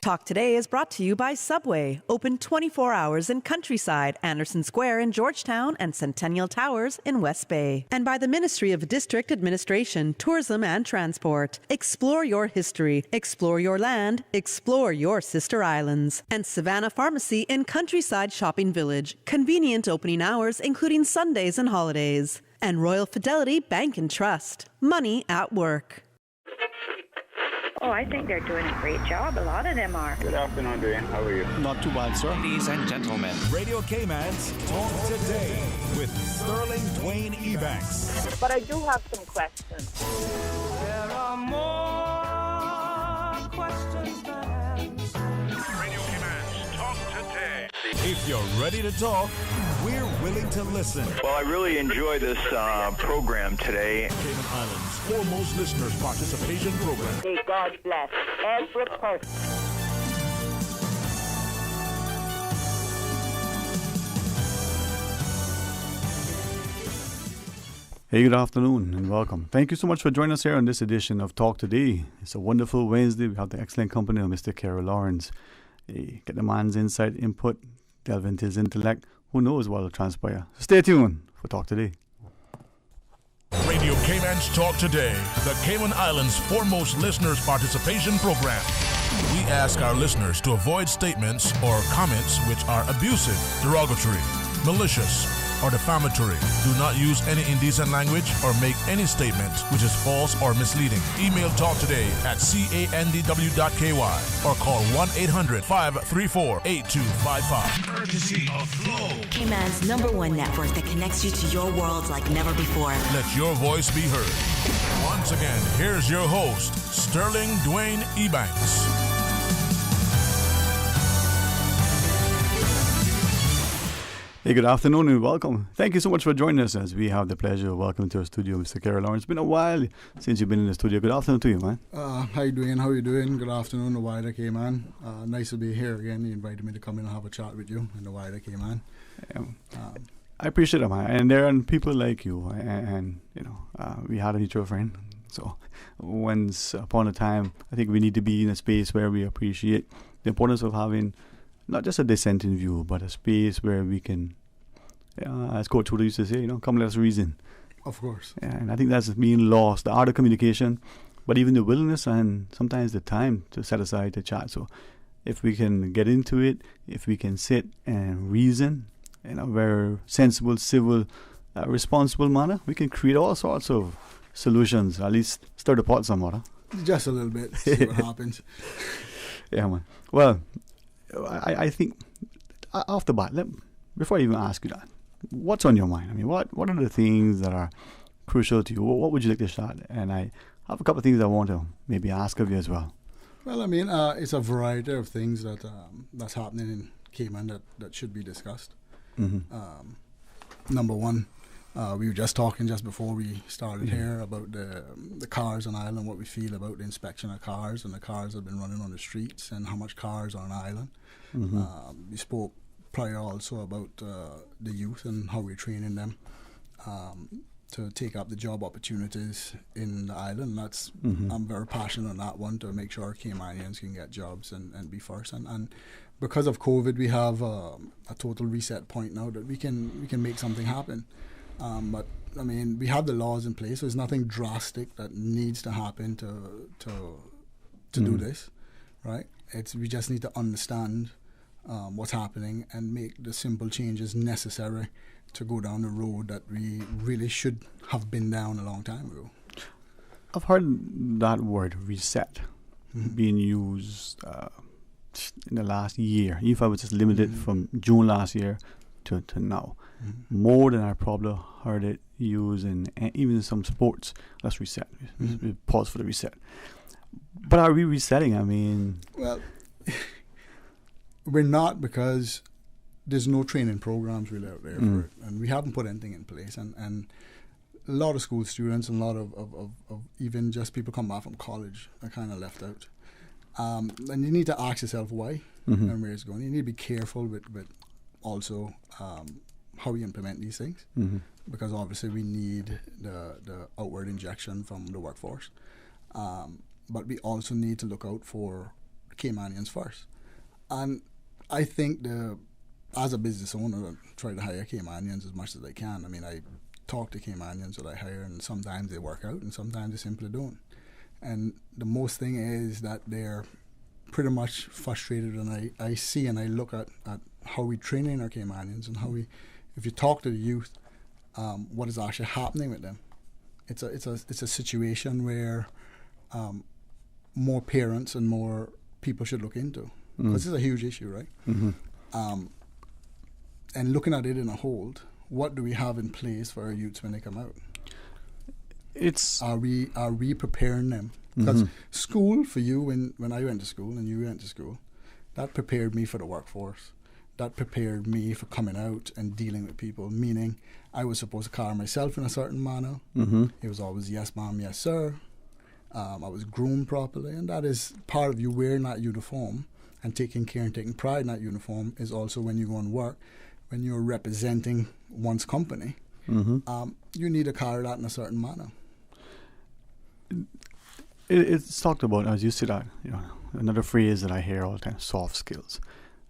Talk Today is brought to you by Subway, open 24 hours in Countryside, Anderson Square in Georgetown, and Centennial Towers in West Bay. And by the Ministry of District Administration, Tourism and Transport. Explore your history, explore your land, explore your sister islands. And Savannah Pharmacy in Countryside Shopping Village, convenient opening hours including Sundays and holidays. And Royal Fidelity Bank and Trust, money at work. Oh, I think they're doing a great job. A lot of them are. Good afternoon, Dwayne. How are you? Not too bad, sir. Ladies and gentlemen, Radio Cayman's Talk Today with Sterling Dwayne Ebanks. But I do have some questions. There are more questions than answers. Radio Cayman's Talk Today. If you're ready to talk, we're willing to listen. Well, I really enjoy this program today. Cayman Islands' foremost listeners participation program. May God bless every person. Hey, good afternoon and welcome. Thank you so much for joining us here on this edition of Talk Today. It's a wonderful Wednesday. We have the excellent company of Mr. Kerry Lawrence. Get the man's insight, input, delve into his intellect. Who knows what will transpire? Stay tuned for Talk Today. Radio Cayman's Talk Today, the Cayman Islands' foremost listeners participation program. We ask our listeners to avoid statements or comments which are abusive, derogatory, malicious, or defamatory. Do not use any indecent language or make any statement which is false or misleading. Email talktoday@candw.ky or call 1-800-534-8255. Courtesy of Flow. Cayman's #1 network that connects you to your world like never before. Let your voice be heard. Once again, here's your host, Sterling Dwayne Ebanks. Hey, good afternoon and welcome. Thank you so much for joining us as we have the pleasure of welcoming to our studio Mr. Kerry Lawrence. It's been a while since you've been in the studio. Good afternoon to you, man. How you doing? How you doing? Good afternoon, the wider Cayman. Nice to be here again. You invited me to come in and have a chat with you in the wider Cayman. I appreciate it, man. And there are people like you, and you know, we had a mutual friend. So once upon a time, I think we need to be in a space where we appreciate the importance of having not just a dissenting view, but a space where we can, as Coach Huda used to say, come let us reason. Of course. Yeah, and I think that's being lost, the art of communication, but even the willingness and sometimes the time to set aside to chat. So if we can get into it, if we can sit and reason in a very sensible, civil, responsible manner, we can create all sorts of solutions, at least stir the pot somewhat. Huh? Just a little bit, see what happens. Yeah, man. Well, I think off the bat, before I even ask you that, what's on your mind? I mean, what are the things that are crucial to you? What would you like to start? And I have a couple of things I want to maybe ask of you as well. Well, I mean, it's a variety of things that's happening in Cayman that should be discussed. Mm-hmm. Number one, we were just talking just before we started here about the cars on island, what we feel about the inspection of cars and the cars that have been running on the streets and how much cars are on island. Mm-hmm. We spoke prior also about the youth and how we're training them to take up the job opportunities in the island. That's I'm very passionate on that one, to make sure Caymanians can get jobs and be first. And because of COVID, we have a total reset point now that we can make something happen. But I mean, we have the laws in place. So there's nothing drastic that needs to happen to do this, right? We just need to understand what's happening and make the simple changes necessary to go down the road that we really should have been down a long time ago. I've heard that word reset being used in the last year. If I was just limited from June last year to now, more than I probably heard it used in even in some sports. Let's reset. We pause for the reset. But are we resetting? I mean, well, we're not, because there's no training programs really out there for it, and we haven't put anything in place. And a lot of school students and a lot of even just people come back from college are kind of left out. And you need to ask yourself why and where it's going. You need to be careful with also how we implement these things, because obviously we need the outward injection from the workforce. But we also need to look out for Caymanians first. And I think as a business owner, I try to hire Caymanians as much as I can. I mean, I talk to Caymanians that I hire, and sometimes they work out and sometimes they simply don't. And the most thing is that they're pretty much frustrated, and I see and I look at how we train in our Caymanians and how we, if you talk to the youth, what is actually happening with them. It's a situation where more parents and more people should look into, because it's a huge issue, right? Mm-hmm. And looking at it in a whole, what do we have in place for our youths when they come out? Are we preparing them? Because school for you, when I went to school and you went to school, that prepared me for the workforce. That prepared me for coming out and dealing with people, meaning I was supposed to carry myself in a certain manner. Mm-hmm. It was always yes ma'am, yes sir. I was groomed properly, and that is part of you wearing that uniform and taking care and taking pride in that uniform is also when you go and work, when you're representing one's company, you need to carry that in a certain manner. It's talked about, as you said, another phrase that I hear all the time, soft skills.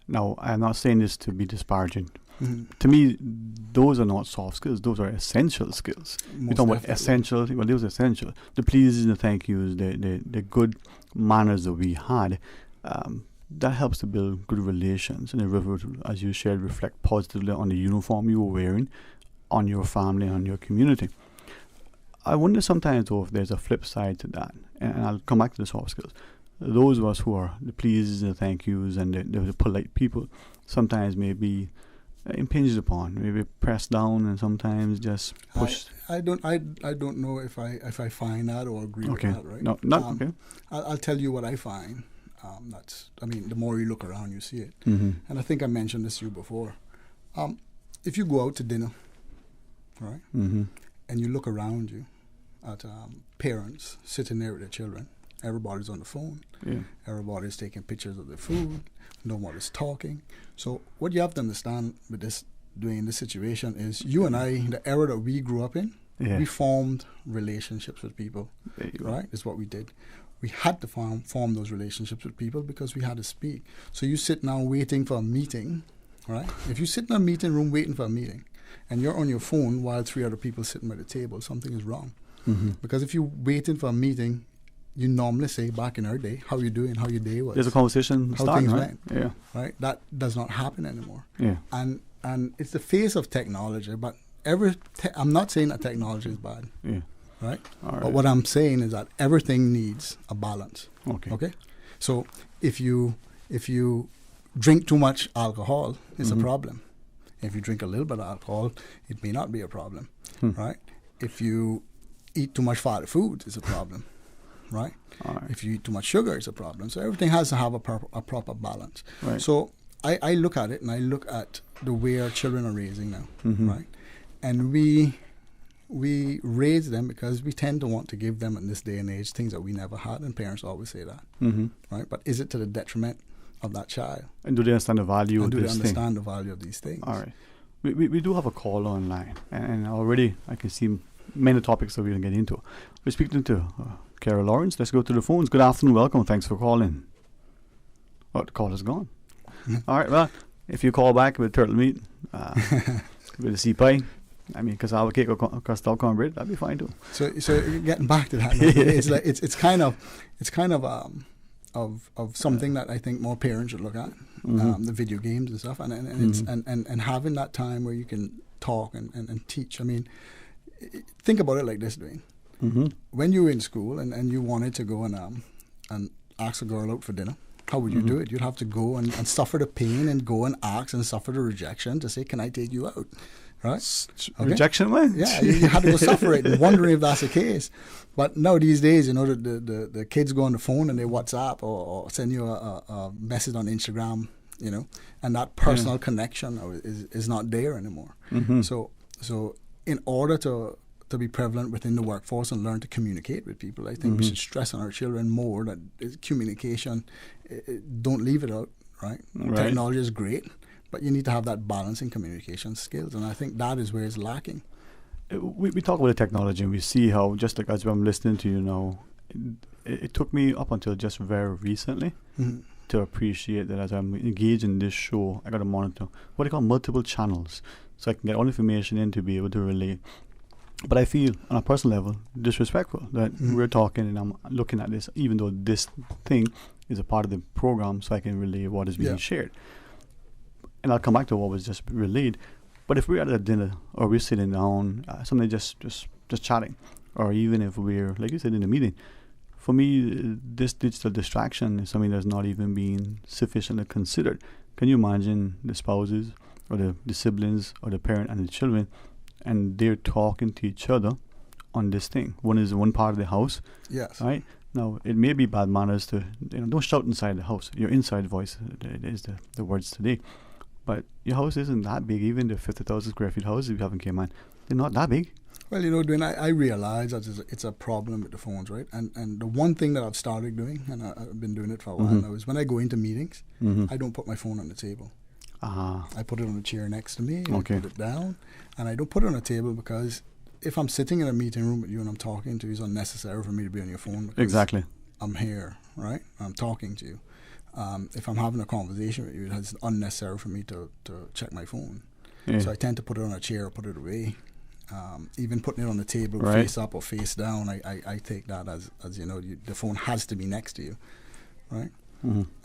Now, I'm not saying this to be disparaging. Mm-hmm. To me, those are not soft skills. Those are essential skills. We're talking about essential. Well, those are essential. The pleases and the thank yous, the good manners that we had, that helps to build good relations. And as you shared, reflect positively on the uniform you were wearing, on your family, on your community. I wonder sometimes, though, if there's a flip side to that. And I'll come back to the soft skills. Those of us who are the pleases and the thank yous and the polite people sometimes may be impinged upon, maybe pressed down, and sometimes just pushed. I don't know if I find that or agree with that, right? No, not okay. I'll tell you what I find. The more you look around, you see it. Mm-hmm. And I think I mentioned this to you before. If you go out to dinner, right, and you look around you at parents sitting there with their children, everybody's on the phone. Yeah. Everybody's taking pictures of their food. Nobody's talking. So what you have to understand with this, doing this situation, is you and I, the era that we grew up in, we formed relationships with people. Right? Is what we did. We had to form those relationships with people because we had to speak. So you sit now waiting for a meeting, right? If you sit in a meeting room waiting for a meeting, and you're on your phone while 3 other people sitting by the table, something is wrong. Mm-hmm. Because if you're waiting for a meeting, you normally say, back in our day, how you doing, how your day was. There's a conversation how starting, things right? went. Yeah. Right? That does not happen anymore. Yeah. And it's the face of technology, but I'm not saying that technology is bad. Yeah. Right? But what I'm saying is that everything needs a balance. Okay? So if you drink too much alcohol, it's a problem. If you drink a little bit of alcohol, it may not be a problem. Right? If you eat too much fatty food, it's a problem. Right? If you eat too much sugar, it's a problem. So everything has to have a proper balance. Right. So I look at it, and I look at the way our children are raising now, right? And we raise them because we tend to want to give them in this day and age things that we never had, and parents always say that, right? But is it to the detriment of that child? And do they understand the value of this thing? Do they understand the value of these things? All right. We do have a call online, and already I can see many topics that we're going to get into. We're speaking to Kara Lawrence. Let's go to the phones. Good afternoon. Welcome. Thanks for calling. Oh, the call is gone. All right. Well, if you call back with turtle meat, with a sea pie, I mean, cassava cake or crustal cornbread, that'd be fine too. So getting back to that, it's like it's kind of something that I think more parents should look at, the video games and stuff, and having that time where you can talk and teach. I mean, think about it like this, Dwayne. When you were in school and you wanted to go and ask a girl out for dinner, how would you do it? You'd have to go and suffer the pain and go and ask and suffer the rejection to say, can I take you out? Right? Okay? Rejection, man? Yeah, you had to go suffer it and wondering if that's the case. But now these days, the kids go on the phone and they WhatsApp or send you a message on Instagram, and that personal connection is not there anymore. So in order to be prevalent within the workforce and learn to communicate with people, I think we should stress on our children more that communication, don't leave it out, right? Technology is great, but you need to have that balance in communication skills, and I think that is where it's lacking. We talk about the technology, and we see how, just like as I'm listening to you now, it took me up until just very recently to appreciate that as I'm engaged in this show, I got to monitor what I call multiple channels, so I can get all information in to be able to relay. But I feel, on a personal level, disrespectful that we're talking and I'm looking at this, even though this thing is a part of the program, so I can relay what is being shared. And I'll come back to what was just relayed. But if we're at a dinner or we're sitting down, somebody just chatting, or even if we're, like you said, in a meeting, for me, this digital distraction is something that's not even being sufficiently considered. Can you imagine the spouses or the siblings or the parent and the children, and they're talking to each other on this thing? One is one part of the house. Yes. Right? Now, it may be bad manners to, don't shout inside the house. Your inside voice is the words today. But your house isn't that big. Even the 50,000 square feet houses we have in Cayman, they're not that big. Well, Dwayne, I realize that it's a problem with the phones, right? And the one thing that I've started doing, and I've been doing it for a while now, is when I go into meetings, I don't put my phone on the table. I put it on the chair next to me, and I put it down, and I don't put it on the table because if I'm sitting in a meeting room with you and I'm talking to you, it's unnecessary for me to be on your phone. Exactly. I'm here, right? I'm talking to you. If I'm having a conversation with you, it's unnecessary for me to check my phone. Yeah. So I tend to put it on a chair or put it away. Even putting it on the table, face up or face down, I take that as the phone has to be next to you, right?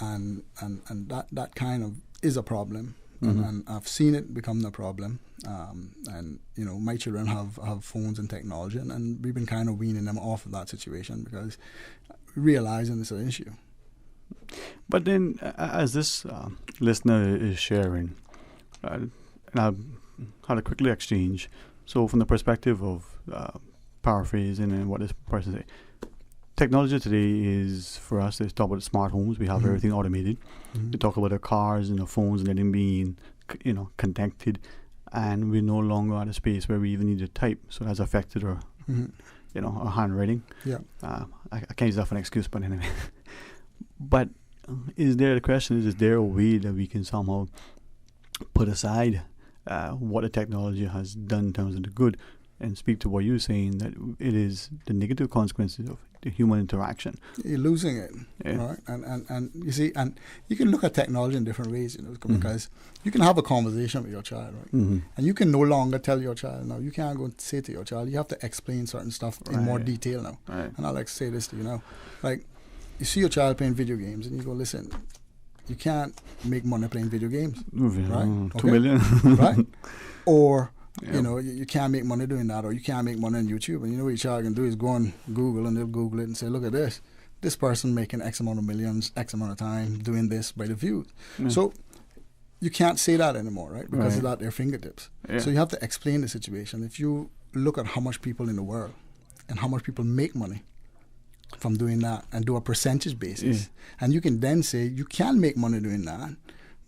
And that kind of is a problem, and I've seen it become a problem. And my children have phones and technology, and we've been kind of weaning them off of that situation because realizing it's an issue. But then, as this listener is sharing, and I had a quickly exchange. So, from the perspective of paraphrasing and what this person say, technology today is, for us, they talk about smart homes. We have everything automated. They talk about the cars and the phones and everything being, connected, and we're no longer at a space where we even need to type. So that's affected our, our handwriting. Yeah. I can't use that for an excuse, but anyway. But is there a way that we can somehow put aside what the technology has done in terms of the good, and speak to what you're saying, that it is the negative consequences of the human interaction? You're losing it, right? And you see, and you can look at technology in different ways, because you can have a conversation with your child, right? And you can no longer tell your child, now you can't go and say to your child, you have to explain certain stuff in more detail now. Right. And I like to say this to you now, like, you see your child playing video games and you go, listen, you can't make money playing video games, right? 2 million. Right? Or, you can't make money doing that, or you can't make money on YouTube. And what your child can do is go on Google, and they'll Google it and say, look at this. This person making X amount of millions, X amount of time, doing this by the views. So you can't say that anymore, right? Because it's at their fingertips. So you have to explain the situation. If you look at how much people in the world and how much people make money from doing that and do a percentage basis, and you can then say you can make money doing that,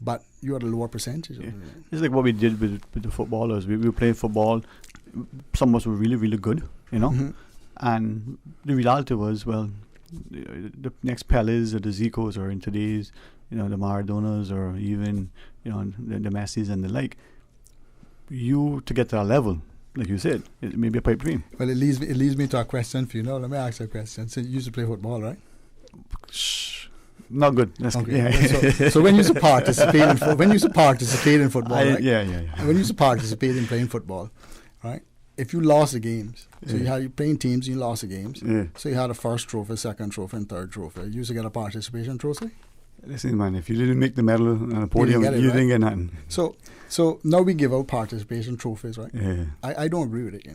but you're at a lower percentage of it. It's like what we did with the footballers. We were playing football. Some of us were really, really good, and the reality was, well, the next Peles or the Zicos, or in today's, the Maradonas, or even the Messis and the like, to get to that level, like you said, it may be a pipe dream. Well, it leads me to a question for you now. Let me ask you a question. So you used to play football, right? Not good. That's okay. So when you used to participate in football, right? Yeah. When you used to participate in playing football, right? If you lost the games, so you playing teams, you lost the games. So you had a first trophy, second trophy, and third trophy. You used to get a participation trophy. Listen, man, if you didn't make the medal on the podium, you didn't get nothing. So now we give out participation trophies, right? Yeah. I don't agree with it,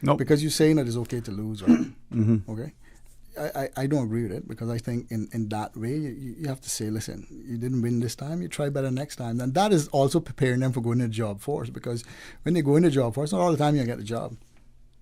Nope. Because you're saying that it's okay to lose, right? Okay. I don't agree with it, because I think in that way you have to say, listen, you didn't win this time, you try better next time. And that is also preparing them for going to the job force, because when they go in the job force, not all the time you get the job.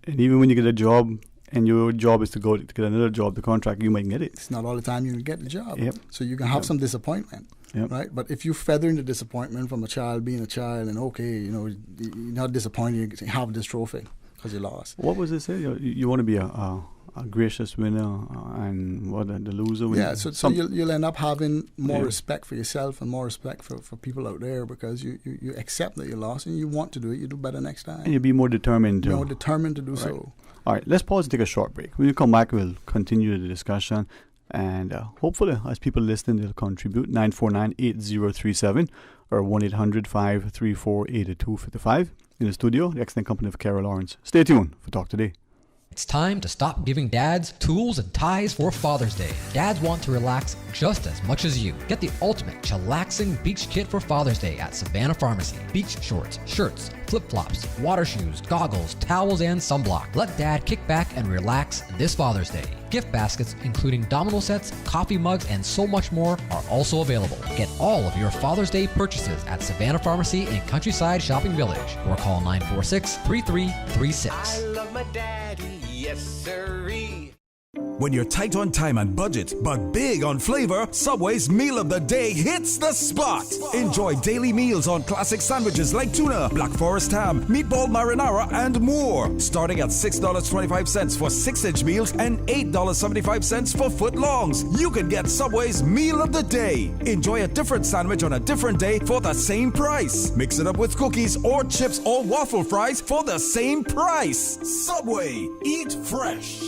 And even when you get a job, and your job is to go to get another job, the contract, you might get it. It's not all the time you get the job. Yep. So you can have some disappointment, right? But if you feather in the disappointment from a child being a child, and you're not disappointed, you have this trophy because you lost. What was it say? You want to be a gracious winner, and the loser winner? Yeah, so you'll end up having more respect for yourself and more respect for people out there, because you accept that you lost and you want to do it. You do better next time. And you'll be more determined to do so. All right, let's pause and take a short break. When we come back, we'll continue the discussion And hopefully, as people listening, they'll contribute. 949-8037 or 1-800-534-8255. In the studio, the excellent company of Carol Lawrence. Stay tuned for Talk Today. It's time to stop giving dads tools and ties for Father's Day. Dads want to relax just as much as you. Get the ultimate chillaxing beach kit for Father's Day at Savannah Pharmacy. Beach shorts, shirts, flip-flops, water shoes, goggles, towels, and sunblock. Let Dad kick back and relax this Father's Day. Gift baskets, including domino sets, coffee mugs, and so much more, are also available. Get all of your Father's Day purchases at Savannah Pharmacy in Countryside Shopping Village or call 946-3336. I love my daddy, yes sirree. When you're tight on time and budget, but big on flavor, Subway's Meal of the Day hits the spot. Enjoy daily meals on classic sandwiches like tuna, Black Forest ham, meatball marinara, and more. Starting at $6.25 for 6-inch meals and $8.75 for footlongs. You can get Subway's Meal of the Day. Enjoy a different sandwich on a different day for the same price. Mix it up with cookies or chips or waffle fries for the same price. Subway, eat fresh.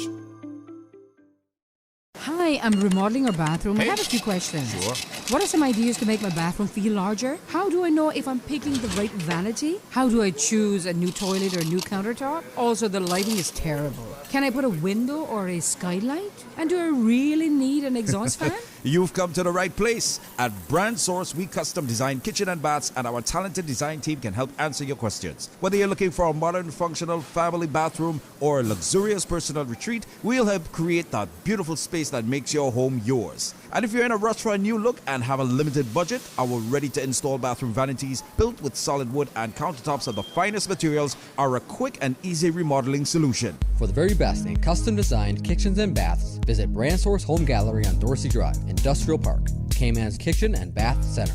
Hi, I'm remodeling our bathroom. I have a few questions. Sure. What are some ideas to make my bathroom feel larger? How do I know if I'm picking the right vanity? How do I choose a new toilet or a new countertop? Also, the lighting is terrible. Can I put a window or a skylight? And do I really need an exhaust fan? You've come to the right place. At Brand Source, we custom design kitchen and baths, and our talented design team can help answer your questions. Whether you're looking for a modern, functional family bathroom or a luxurious personal retreat, we'll help create that beautiful space that makes your home yours. And if you're in a rush for a new look and have a limited budget, our ready-to-install bathroom vanities, built with solid wood and countertops of the finest materials, are a quick and easy remodeling solution. For the very best in custom-designed kitchens and baths, visit Brand Source Home Gallery on Dorsey Drive, Industrial Park, Cayman's Kitchen and Bath Center.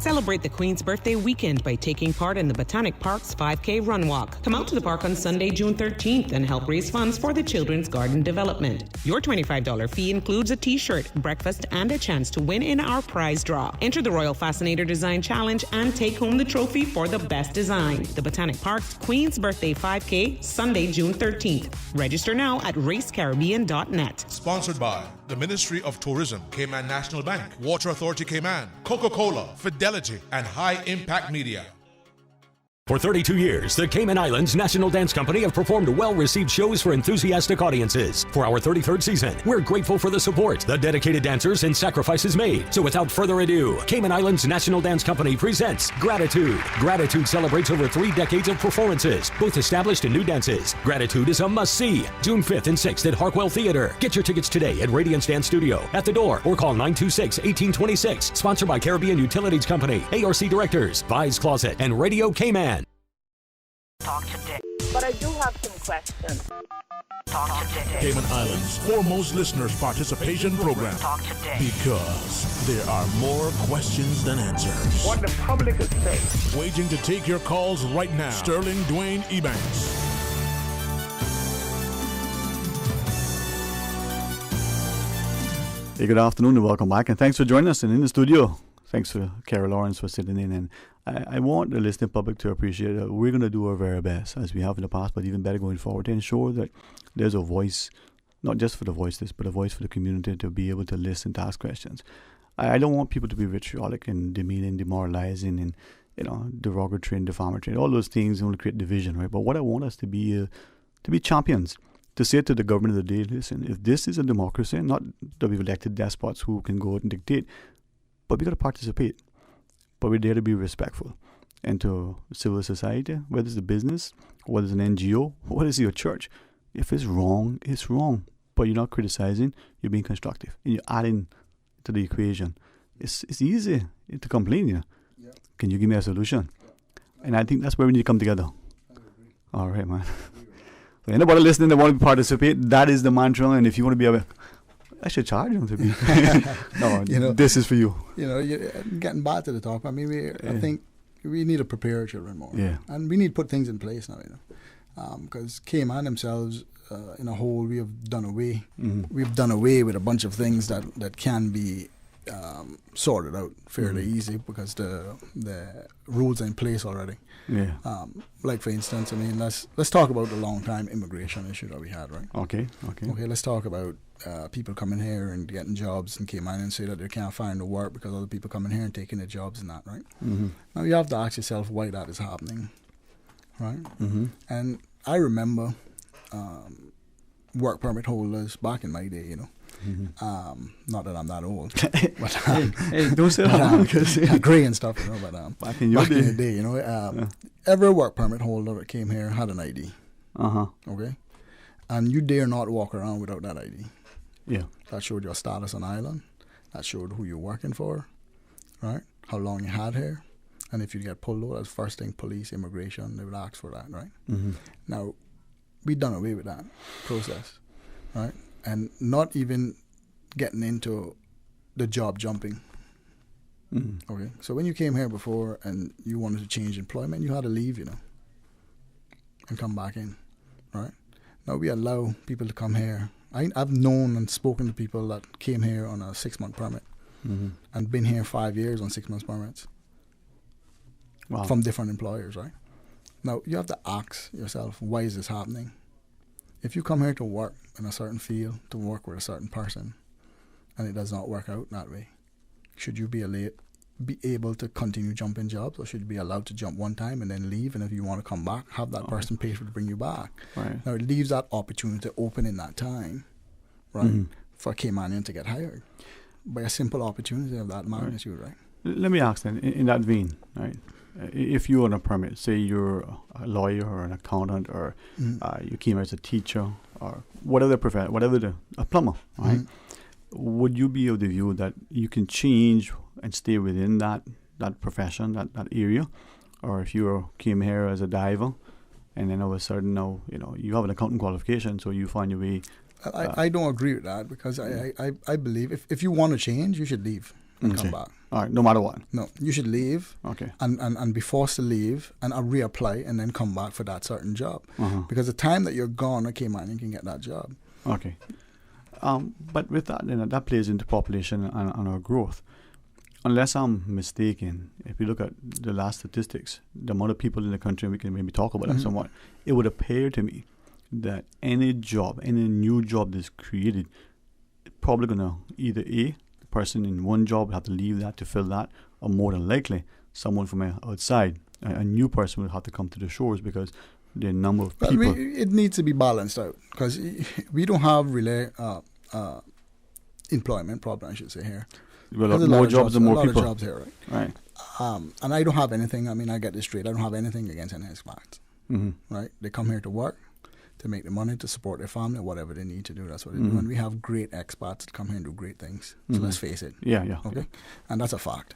Celebrate the Queen's Birthday weekend by taking part in the Botanic Park's 5K Run Walk. Come out to the park on Sunday, June 13th and help raise funds for the Children's Garden Development. Your $25 fee includes a t-shirt, breakfast, and a chance to win in our prize draw. Enter the Royal Fascinator Design Challenge and take home the trophy for the best design. The Botanic Park's Queen's Birthday 5K, Sunday, June 13th. Register now at racecaribbean.net. Sponsored by the Ministry of Tourism, Cayman National Bank, Water Authority Cayman, Coca-Cola, Fidelity, and High Impact Media. For 32 years, the Cayman Islands National Dance Company have performed well-received shows for enthusiastic audiences. For our 33rd season, we're grateful for the support, the dedicated dancers, and sacrifices made. So without further ado, Cayman Islands National Dance Company presents Gratitude. Gratitude celebrates over 3 decades of performances, both established and new dances. Gratitude is a must-see. June 5th and 6th at Harkwell Theater. Get your tickets today at Radiance Dance Studio, at the door, or call 926-1826. Sponsored by Caribbean Utilities Company, ARC Directors, Vise Closet, and Radio Cayman. Talk today. But I do have some questions. Talk today. Cayman Islands' foremost listeners participation program. Talk today. Because there are more questions than answers. What the public is saying. Waging to take your calls right now. Sterling Dwayne Ebanks. Hey, good afternoon and welcome back. And thanks for joining us. And in the studio, thanks for Carol Lawrence for sitting in. And I want the listening public to appreciate that we're going to do our very best, as we have in the past, but even better going forward, to ensure that there's a voice, not just for the voiceless, but a voice for the community to be able to listen, to ask questions. I don't want people to be vitriolic and demeaning, demoralizing, and derogatory and defamatory. All those things only create division, right? But what I want us to be champions, to say to the government of the day, listen, if this is a democracy, not that we've elected despots who can go out and dictate, but we got to participate. But we're there to be respectful. And to civil society, whether it's a business, whether it's an NGO, whether it's your church, if it's wrong, it's wrong. But you're not criticizing, you're being constructive. And you're adding to the equation. It's easy to complain, Yeah. Can you give me a solution? And I think that's where we need to come together. All right, man. So anybody listening that want to participate, that is the mantra. And if you want to be I should charge them to be. No, this is for you. You're getting back to the top. I mean, I think we need to prepare children more. Yeah. And we need to put things in place now, because Cayman themselves, in a whole, we have done away. Mm-hmm. We've done away with a bunch of things that can be sorted out fairly easy because the rules are in place already. Yeah. Like for instance, I mean, let's talk about the long time immigration issue that we had, right? Okay. Okay, let's talk about people coming here and getting jobs in Cayman and say that they can't find the work because other people coming here and taking their jobs and that, right? Now you have to ask yourself why that is happening, right? And I remember work permit holders back in my day, you know. Not that I'm that old, but hey, don't say that because gray and stuff, you know. But back in the day, you know, every work permit holder that came here had an ID. Okay, and you dare not walk around without that ID. Yeah, that showed your status on island. That showed who you're working for, right? How long you had here, and if you get pulled over, that's first thing police, immigration, they would ask for that, right? Now, we done away with that process, right? And not even getting into the job jumping. Okay, so when you came here before and you wanted to change employment, you had to leave, you know, and come back in, right? Now we allow people to come here. I've known and spoken to people that came here on a 6-month permit and been here 5 years on 6 months permits from different employers, right? Now you have to ask yourself, why is this happening? If you come here to work in a certain field, to work with a certain person, and it does not work out that way, should you be able to continue jumping jobs, or should you be allowed to jump one time and then leave, and if you want to come back, have that person pay for to bring you back? Right. Now it leaves that opportunity open in that time, right, for a Caymanian to get hired by a simple opportunity of that magnitude, right? Let me ask then, in that vein, right? If you're on a permit, say you're a lawyer or an accountant, or you came as a teacher, or whatever the profession, a plumber, right? Would you be of the view that you can change and stay within that profession, that area? Or if you came here as a diver, and then all of a sudden now, you know, you have an accounting qualification, so you find your way. I don't agree with that, because I believe if you want to change, you should leave and come back. All right, no matter what. No, you should leave. Okay. And be forced to leave and reapply and then come back for that certain job. Because the time that you're gone, you can get that job. Okay. But with that, you know, that plays into population and our growth. Unless I'm mistaken, if you look at the last statistics, the amount of people in the country, and we can maybe talk about that somewhat, it would appear to me that any new job that's created, probably going to either the person in one job would have to leave that to fill that, or more than likely, someone from outside, a new person would have to come to the shores, because the number of people. It needs to be balanced out, because we don't have really employment problem, I should say, here. Well, more jobs and more people. A lot of jobs here, right? And I don't have anything, I mean, I get this straight, I don't have anything against any expats, right? They come here to work, to make the money, to support their family, whatever they need to do, that's what they do. And we have great expats that come here and do great things. So let's face it. Yeah. Okay? And that's a fact.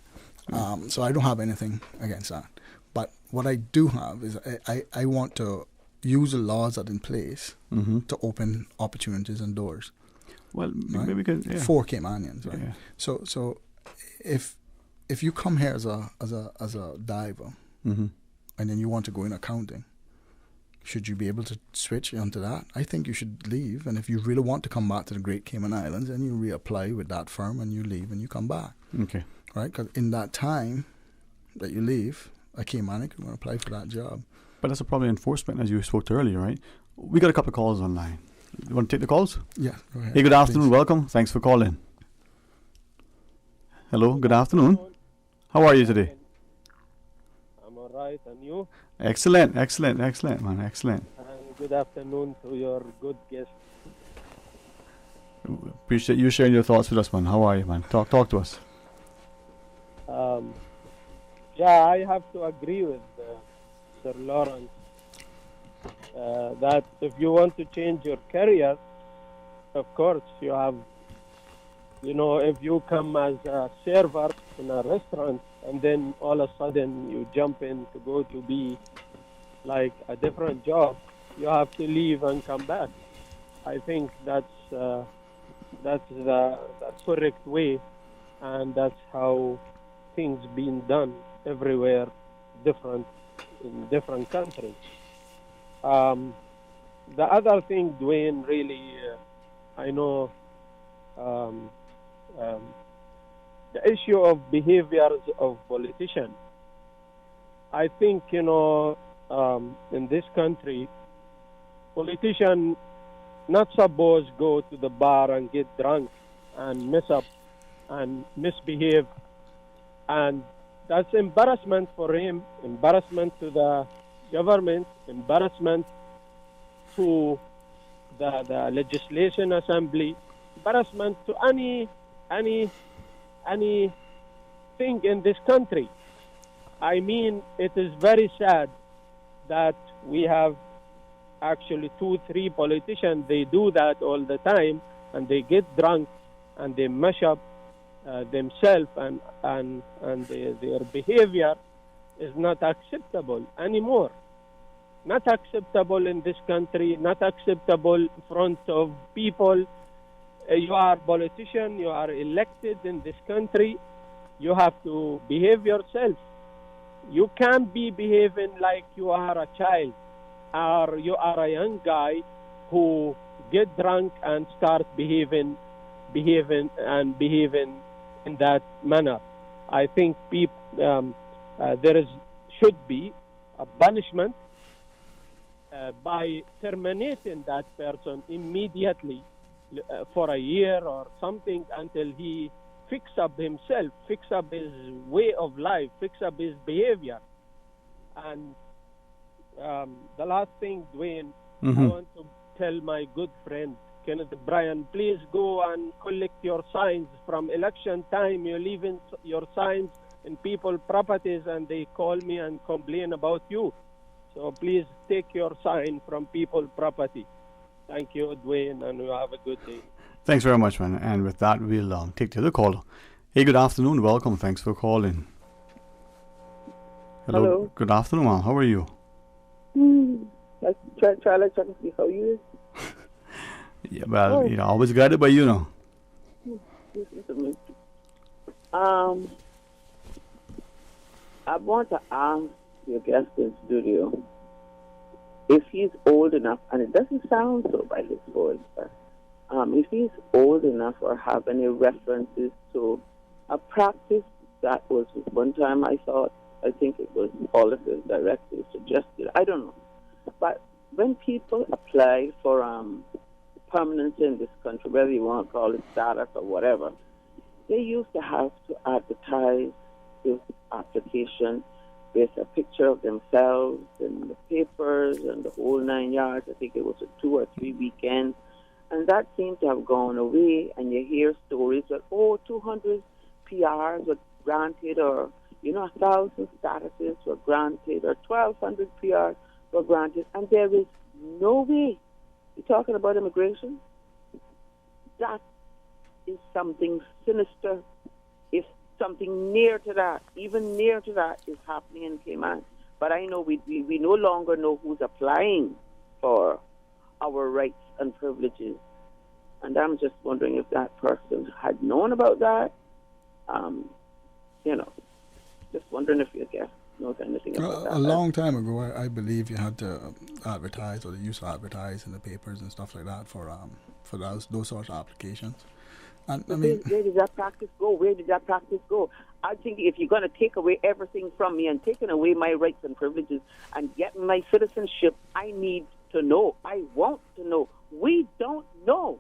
So I don't have anything against that. But what I do have is I want to use the laws that are in place to open opportunities and doors. Well, right? maybe we can, for Caymanians, right? Yeah. So if you come here as a diver and then you want to go in accounting, should you be able to switch onto that? I think you should leave, and if you really want to come back to the Great Cayman Islands, then you reapply with that firm and you leave and you come back. Okay. Right? Because in that time that you leave, a Caymanian can apply for that job. But that's a problem enforcement, as you spoke to earlier, right? We got a couple of calls online. You want to take the calls? Yeah, go ahead. Hey, good afternoon. Please. Welcome. Thanks for calling. Hello, good afternoon. How are you today? I'm all right, and you? Excellent, man, excellent. And good afternoon to your good guest. Appreciate you sharing your thoughts with us, man. How are you, man? Talk to us. Yeah, I have to agree with Sir Lawrence that if you want to change your career, of course you have, if you come as a server in a restaurant and then all of a sudden you jump in to go to be like a different job, you have to leave and come back. I think that's the correct way, and that's how things been done everywhere, in different countries. The other thing, Dwayne, really, I know the issue of behaviors of politicians. I think, in this country, politicians not supposed to go to the bar and get drunk and mess up and misbehave. And that's embarrassment for him, embarrassment to the government, embarrassment to the legislation assembly, embarrassment to any thing in this country. I mean, it is very sad that we have actually 2-3 politicians. They do that all the time, and they get drunk and they mash up themselves, and their behavior is not acceptable anymore. Not acceptable in this country, not acceptable in front of people. You are a politician, you are elected in this country, you have to behave yourself. You can't be behaving like you are a child or you are a young guy who get drunk and start behaving in that manner. I think should be a punishment by terminating that person immediately for a year or something until he fix up himself, fix up his way of life, fix up his behavior. And the last thing, Dwayne, I want to tell my good friend Kenneth Bryan, please go and collect your signs from election time. You leave in your signs in people's properties and they call me and complain about you. So please take your sign from people's property. Thank you, Dwayne, and you have a good day. Thanks very much, man. And with that, we'll take the other caller. Hey, good afternoon. Welcome. Thanks for calling. Hello. Good afternoon, ma'am. How are you? Let's try to see how you is. Yeah, well, always guided by you now. Listen to me. I want to ask your guest in studio if he's old enough, and it doesn't sound so by his voice, but if he's old enough or have any references to a practice that was one time I think it was all of his directives suggested, I don't know. But when people apply for permanency in this country, whether you want to call it status or whatever, they used to have to advertise this application with a picture of themselves in the papers and the whole 9 yards. I think it was a 2 or 3 weekends. And that seemed to have gone away, and you hear stories that, 200 PRs were granted, or, 1,000 statuses were granted, or 1,200 PRs were granted, and there is no way. You're talking about immigration? That is something sinister. If something near to that, even near to that, is happening in Cayman. But I know we no longer know who's applying for our rights and privileges. And I'm just wondering if that person had known about that. Just wondering if your guest knows anything about that. A long time ago, I believe you had to advertise, or they used to advertise in the papers and stuff like that for those sorts of applications. And I mean, where did that practice go? Where did that practice go? I think if you're going to take away everything from me and taking away my rights and privileges and getting my citizenship, I need to know. I want to know. We don't know.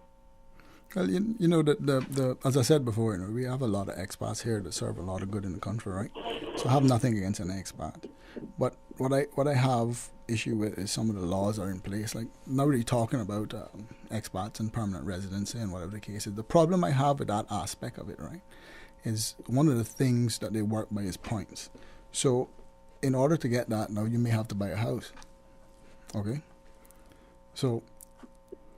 Well, the as I said before, we have a lot of expats here that serve a lot of good in the country, right? So I have nothing against an expat. But what I have issue with is some of the laws that are in place. Like, not really talking about expats and permanent residency and whatever the case is. The problem I have with that aspect of it, right, is one of the things that they work by is points. So in order to get that, now you may have to buy a house. Okay? So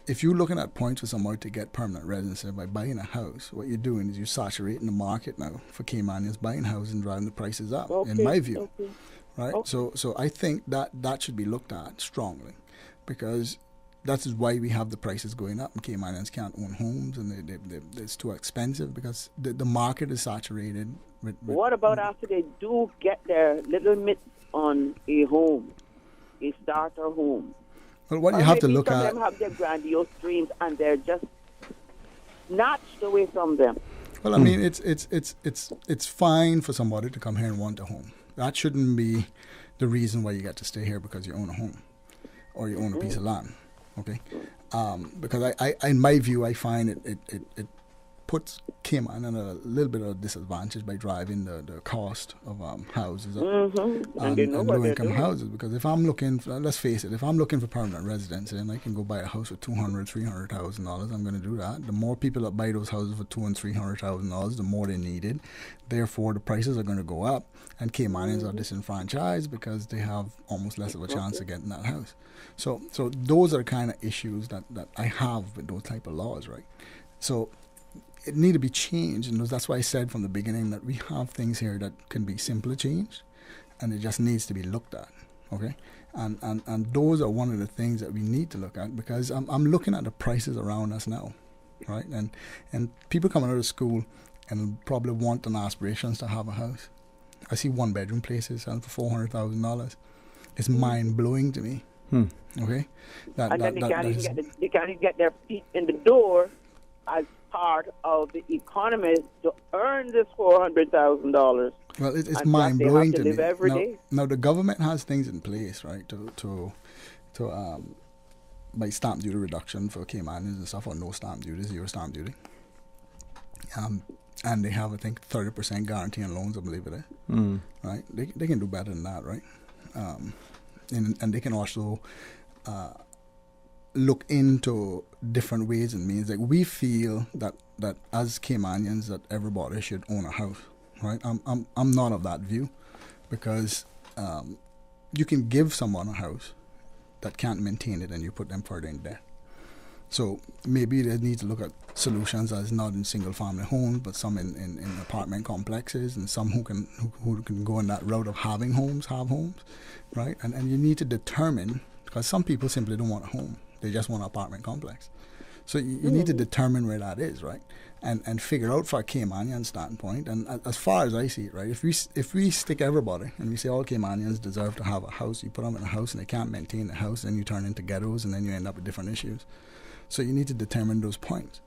if you're looking at points for somebody to get permanent residency by buying a house, what you're doing is you're saturating the market now for Caymanians buying houses and driving the prices up, in my view. Okay. Right? Okay. So I think that should be looked at strongly, because that is why we have the prices going up, and Caymanians can't own homes, and it's too expensive because the market is saturated. What about after they do get their little mitts on a home, a starter home? Well, what you have to look at... Some of them have their grandiose dreams and they're just snatched away from them. Well, I mean, it's fine for somebody to come here and want a home. That shouldn't be the reason why you get to stay here because you own a home or you own a piece of land. Okay, because I in my view, I find it puts Cayman in a little bit of a disadvantage by driving the cost of houses up and low-income houses. Because if I'm looking, let's face it, if I'm looking for permanent residency and I can go buy a house for $200,000-$300,000, I'm going to do that. The more people that buy those houses for $200,000 and $300,000, the more they needed. Therefore, the prices are going to go up, and Caymanians are disenfranchised because they have almost less of a chance of getting that house. So those are the kind of issues that I have with those type of laws, right? So it need to be changed, and that's why I said from the beginning that we have things here that can be simply changed, and it just needs to be looked at, okay? And those are one of the things that we need to look at, because I'm looking at the prices around us now, right? And people coming out of school and probably want and aspirations to have a house. I see one-bedroom places selling for $400,000. It's mind-blowing to me, okay? And then they can't even get their feet in the door as part of the economy to earn this $400,000. Well, it's mind-blowing to me. Every day. Now, the government has things in place, right, to by stamp duty reduction for Caymanians and stuff, or no stamp duty, zero stamp duty. And they have, I think, 30% guarantee on loans, I believe it is. Right? They can do better than that, right? And they can also look into different ways and means. Like, we feel that as Caymanians that everybody should own a house, right? I'm not of that view, because you can give someone a house that can't maintain it and you put them further in debt. So maybe they need to look at solutions as not in single family homes, but some in apartment complexes, and some who can go in that route of having homes, right? And you need to determine, because some people simply don't want a home. They just want an apartment complex. So you need to determine where that is, right? And figure out for a Caymanian standpoint. And as far as I see it, right, if we stick everybody and we say all Caymanians deserve to have a house, you put them in a house and they can't maintain the house, then you turn into ghettos and then you end up with different issues. So you need to determine those points.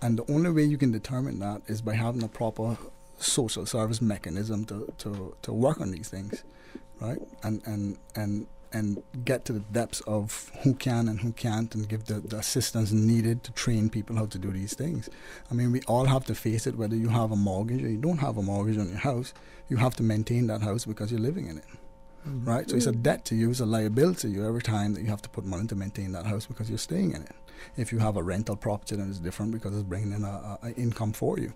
And the only way you can determine that is by having a proper social service mechanism to work on these things, right? And get to the depths of who can and who can't, and give the assistance needed to train people how to do these things. I mean, we all have to face it, whether you have a mortgage or you don't have a mortgage on your house, you have to maintain that house because you're living in it, right? So it's a debt to you, it's a liability to you every time that you have to put money to maintain that house because you're staying in it. If you have a rental property, then it's different because it's bringing in an income for you,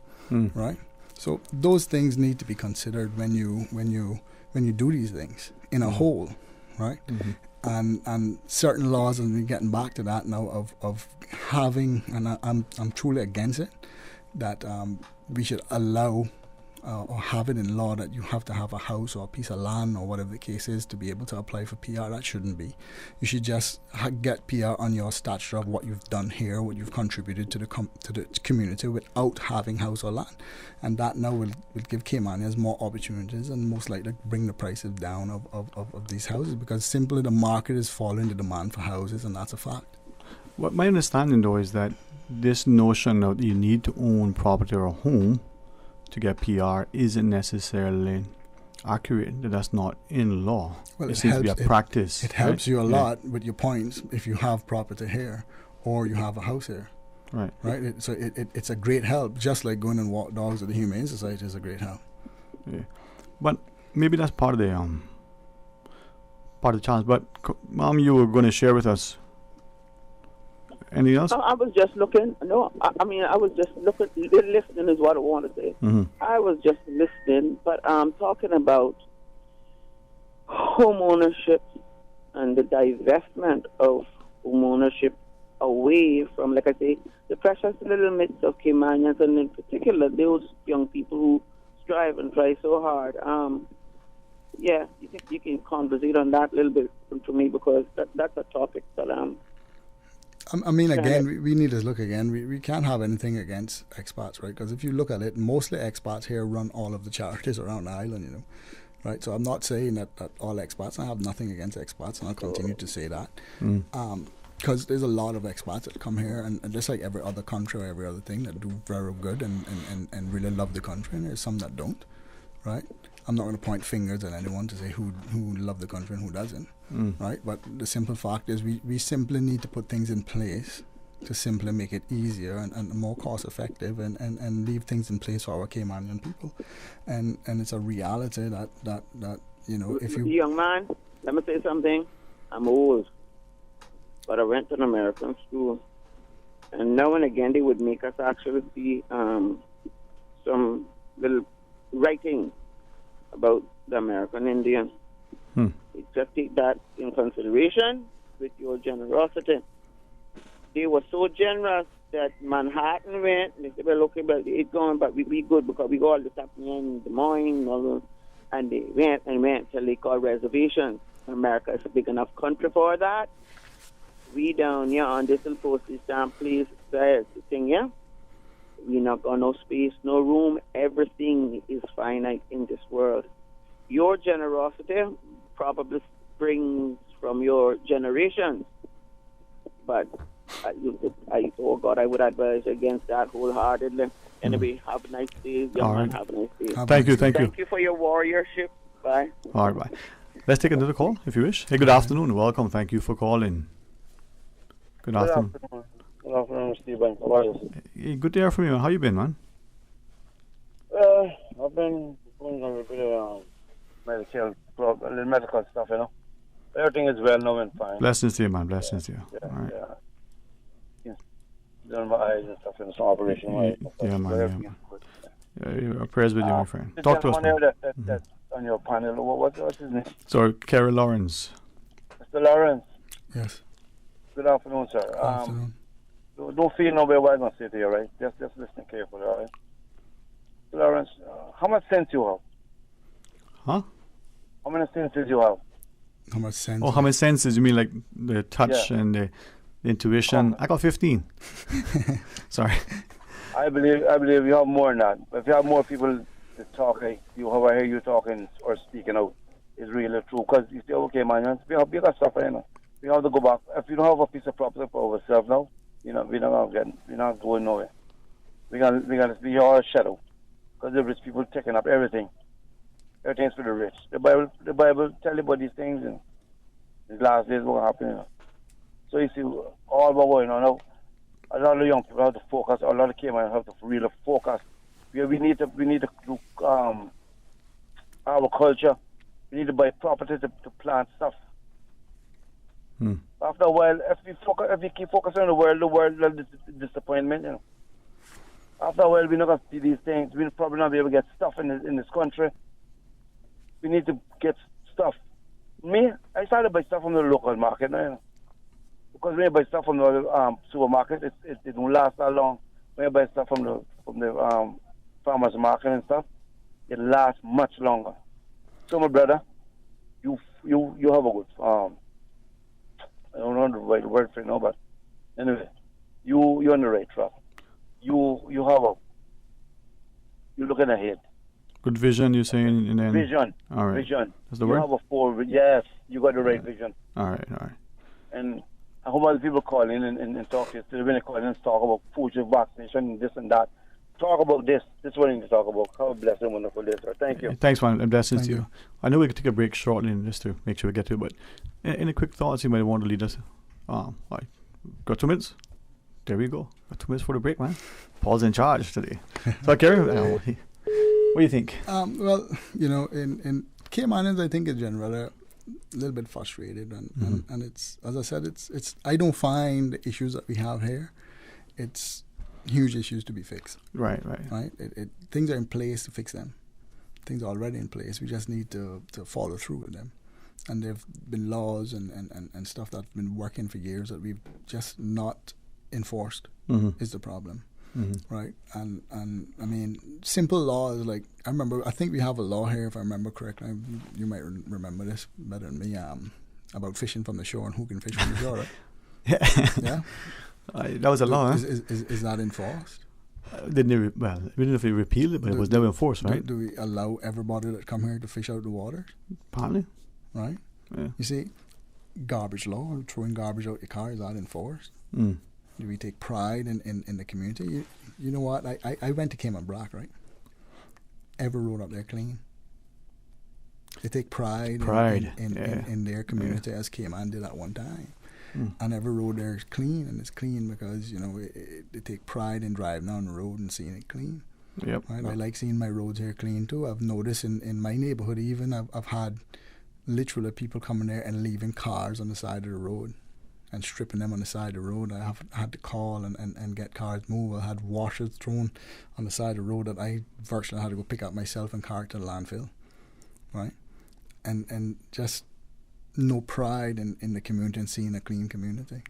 right? So those things need to be considered when you do these things in a whole. Right, and certain laws, and we're getting back to that now of having, and I'm truly against it, that we should allow or have it in law that you have to have a house or a piece of land or whatever the case is to be able to apply for PR. That shouldn't be. You should just get PR on your stature of what you've done here, what you've contributed to the community without having house or land. And that now will give Caymanians more opportunities and most likely bring the prices down of these houses, because simply the market is following the demand for houses, and that's a fact. What my understanding, though, is that this notion that you need to own property or a home to get PR isn't necessarily accurate. That's not in law. Well, it seems to be a practice. It helps you a lot with your points if you have property here or you have a house here. Right. It's a great help, just like going and walk dogs at the Humane Society is a great help. Yeah. But maybe that's part of the challenge. But Mom, you were going to share with us anything else? I was just looking. No, I was just looking. Listening is what I want to say. I was just listening, but I'm talking about home ownership and the divestment of home ownership away from, like I say, the precious little midst of Caymanians, and in particular those young people who strive and try so hard. You think you can conversate on that a little bit to me, because that's a topic that I mean, again, we need to look again. We can't have anything against expats, right? Because if you look at it, mostly expats here run all of the charities around the island, right? So I'm not saying that all expats, I have nothing against expats, and I'll continue to say that. Because there's a lot of expats that come here, and just like every other country or every other thing, that do very good and really love the country, and there's some that don't, right? I'm not going to point fingers at anyone to say who love the country and who doesn't, right? But the simple fact is we simply need to put things in place to simply make it easier and more cost effective and leave things in place for our Caymanian people. And it's a reality that you know, if you... Young man, let me say something. I'm old, but I went to an American school, and now and again they would make us actually see some little writing about the American Indian. You just take that in consideration with your generosity. They were so generous that Manhattan went, they said, well, okay, but it's going, but we good because we got all this happening in Des Moines, and they went till they called reservations. America is a big enough country for that. We down here on this little postage stamp place, the thing, yeah? We not got no space, no room. Everything is finite in this world. Your generosity probably springs from your generations, but oh God, I would advise against that wholeheartedly. Anyway, have a nice day, young man. Have a nice day. Thank you. Thank you for your warriorship. Bye. All right, bye. Let's take another call if you wish. Hey, good afternoon. Welcome. Thank you for calling. Good afternoon. Good afternoon, Stephen. How are you? Hey, good to hear from you. How you been, man? I've been going on a bit of medical stuff, you know. Everything is well known and fine. Blessings to you, man. Blessings to you. Yeah, all right. yeah. Doing my eyes and stuff in some operation. Yeah, man. Yeah, prayers with you, my friend. Talk to us, man. That's on your panel. What's his name? Sorry, Kerry Lawrence. Mr. Lawrence. Yes. Good afternoon, sir. Good afternoon. Don't feel no way what I'm going to say to you, right? Just listen carefully, all right? Lawrence, how much sense you have? Huh? How many senses you have? How much sense? Oh, how many senses? You mean like the touch and the intuition? I got 15. Sorry. I believe you have more than that. If you have more people to talk, like you, how I hear you talking or speaking out, is really true. Because you say, okay, man, we got stuff, you know. We have to go back. If you don't have a piece of property for ourselves now, you know, we're not going nowhere. We're gonna be all shadow. Because the rich people taking up everything. Everything's for the rich. The Bible tell you about these things, and these last days what happen. You know. So you see, all what going on now, a lot of young people have to focus. A lot of Caymanians have to really focus. We need to do our culture. We need to buy property to plant stuff. After a while, if we keep focusing on the world will disappointment. You know. After a while, we're not going to see these things. We'll probably not be able to get stuff in this country. We need to get stuff. I started to buy stuff from the local market now, you know. Because when you buy stuff from the supermarket, it don't last that long. When you buy stuff from the farmers market and stuff, it lasts much longer. So, my brother, you have a good I don't know the right word for it now, but anyway, you're on the right track. You're looking ahead. Good vision, you're saying? And then vision. All right. Vision. That's the word? You have a forward. Yes, you got the right vision. All right. And I hope other people call in and talk to you. When they call in and talk about food, vaccination, and this and that. Talk about this. This is what you need to talk about. Have a blessed and wonderful day, sir. Thank you. Thanks, man. And blessings to you. I know we could take a break shortly just to make sure we get to it, but any quick thoughts you might want to lead us? Got 2 minutes? There we go. Got 2 minutes for the break, man. Paul's in charge today. So, Kerry, what do you think? Well, you know, in Caymanians, I think in general, are a little bit frustrated, and it's, as I said, it's. I don't find the issues that we have here. It's huge issues to be fixed. Right. Things are in place to fix them. Things are already in place. We just need to follow through with them. And there have been laws and stuff that's been working for years that we've just not enforced is the problem. Right? And I mean, simple laws, like, I think we have a law here, if I remember correctly, you might remember this better than me, about fishing from the shore and who can fish from the shore, right? Yeah? That was a law, huh? Is that enforced? We didn't know if we repealed it, but it was never enforced, right? Do we allow everybody that come here to fish out the waters? Partly. Right? Yeah. You see, garbage law, throwing garbage out your car, is that enforced? Mm. Do we take pride in the community? You know what? I went to Cayman Brac, right? Every road up there clean. They take pride in their community, as Cayman did at one time. Mm. And every road there is clean, and it's clean because, you know, they take pride in driving down the road and seeing it clean. Yep. Right? I like seeing my roads here clean too. I've noticed in my neighborhood even, I've had literally people coming there and leaving cars on the side of the road and stripping them on the side of the road. I have had to call and get cars moved. I had washers thrown on the side of the road that I virtually had to go pick up myself and cart to the landfill, right? And just no pride in the community and seeing a clean community.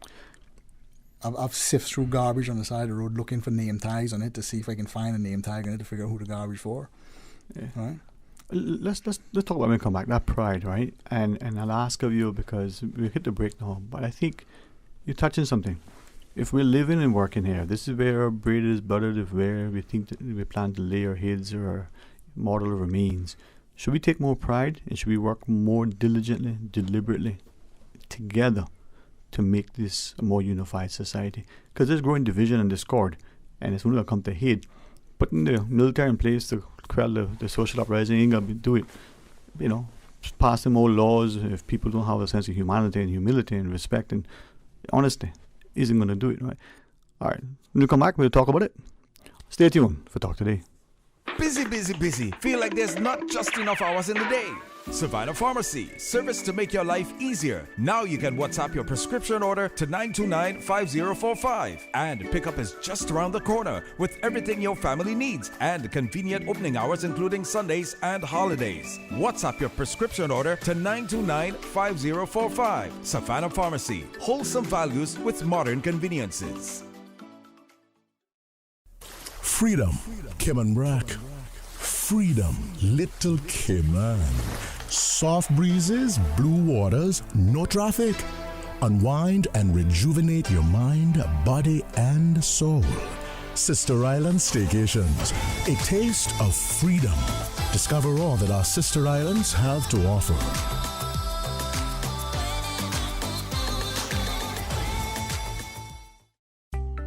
I've sifted through garbage on the side of the road looking for name tags on it to see if I can find a name tag on it to figure out who the garbage for, right? Let's talk about when we come back, that pride, right? And I'll ask of you, because we hit the break now, but I think you're touching something. If we're living and working here, this is where our bread is buttered, if where we think that we plan to lay our heads or our mortal remains. Should we take more pride, and should we work more diligently, deliberately, together to make this a more unified society? Because there's growing division and discord, and it's only going to come to head. Putting the military in place to quell the social uprising ain't going to do it. You know, passing more laws, if people don't have a sense of humanity and humility and respect and honesty, isn't going to do it, right? All right, when we come back, we'll talk about it. Stay tuned for Talk Today. Busy, busy, busy. Feel like there's not just enough hours in the day. Savannah Pharmacy, service to make your life easier. Now you can WhatsApp your prescription order to 929-5045. And pickup is just around the corner with everything your family needs and convenient opening hours including Sundays and holidays. WhatsApp your prescription order to 929-5045. Savannah Pharmacy, wholesome values with modern conveniences. Freedom, Cayman Brac. Freedom, Little Cayman. Soft breezes, blue waters, no traffic. Unwind and rejuvenate your mind, body, and soul. Sister Island Staycations, a taste of freedom. Discover all that our sister islands have to offer.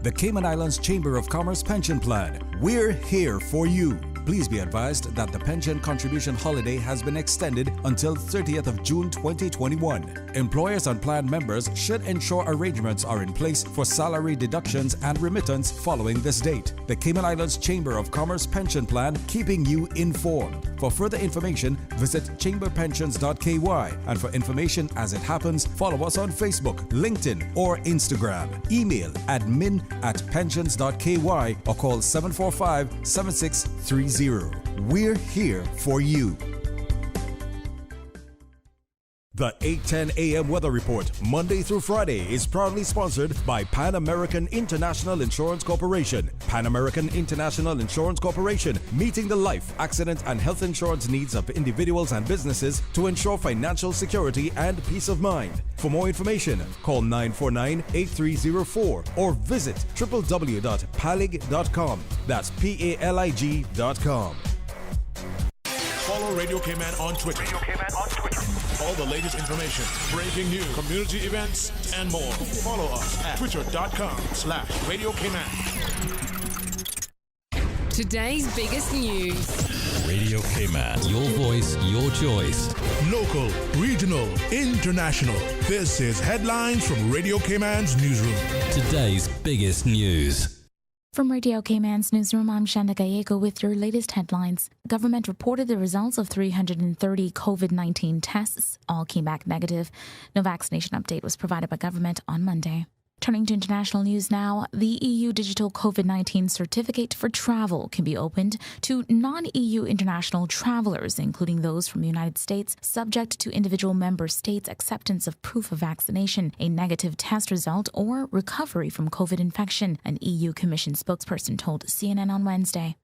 The Cayman Islands Chamber of Commerce Pension Plan. We're here for you. Please be advised that the pension contribution holiday has been extended until 30th of June 2021. Employers and plan members should ensure arrangements are in place for salary deductions and remittance following this date. The Cayman Islands Chamber of Commerce Pension Plan, keeping you informed. For further information, visit chamberpensions.ky, and for information as it happens, follow us on Facebook, LinkedIn, or Instagram. Email admin@pensions.ky or call 745-7630. We're here for you. The 8:10 a.m. weather report, Monday through Friday, is proudly sponsored by Pan American International Insurance Corporation. Pan American International Insurance Corporation, meeting the life, accident, and health insurance needs of individuals and businesses to ensure financial security and peace of mind. For more information, call 949-8304 or visit www.palig.com. That's PALIG.com. Follow Radio Cayman on Twitter. All the latest information, breaking news, community events, and more. Follow us at twitter.com/Radio Cayman. Today's biggest news. Radio Cayman. Your voice, your choice. Local, regional, international. This is Headlines from Radio Cayman's newsroom. Today's biggest news. From Radio Cayman's newsroom, I'm Shanda Gallego with your latest headlines. Government reported the results of 330 COVID-19 tests. All came back negative. No vaccination update was provided by government on Monday. Turning to international news now, the EU digital COVID-19 certificate for travel can be opened to non-EU international travelers, including those from the United States, subject to individual member states' acceptance of proof of vaccination, a negative test result, or recovery from COVID infection, an EU Commission spokesperson told CNN on Wednesday.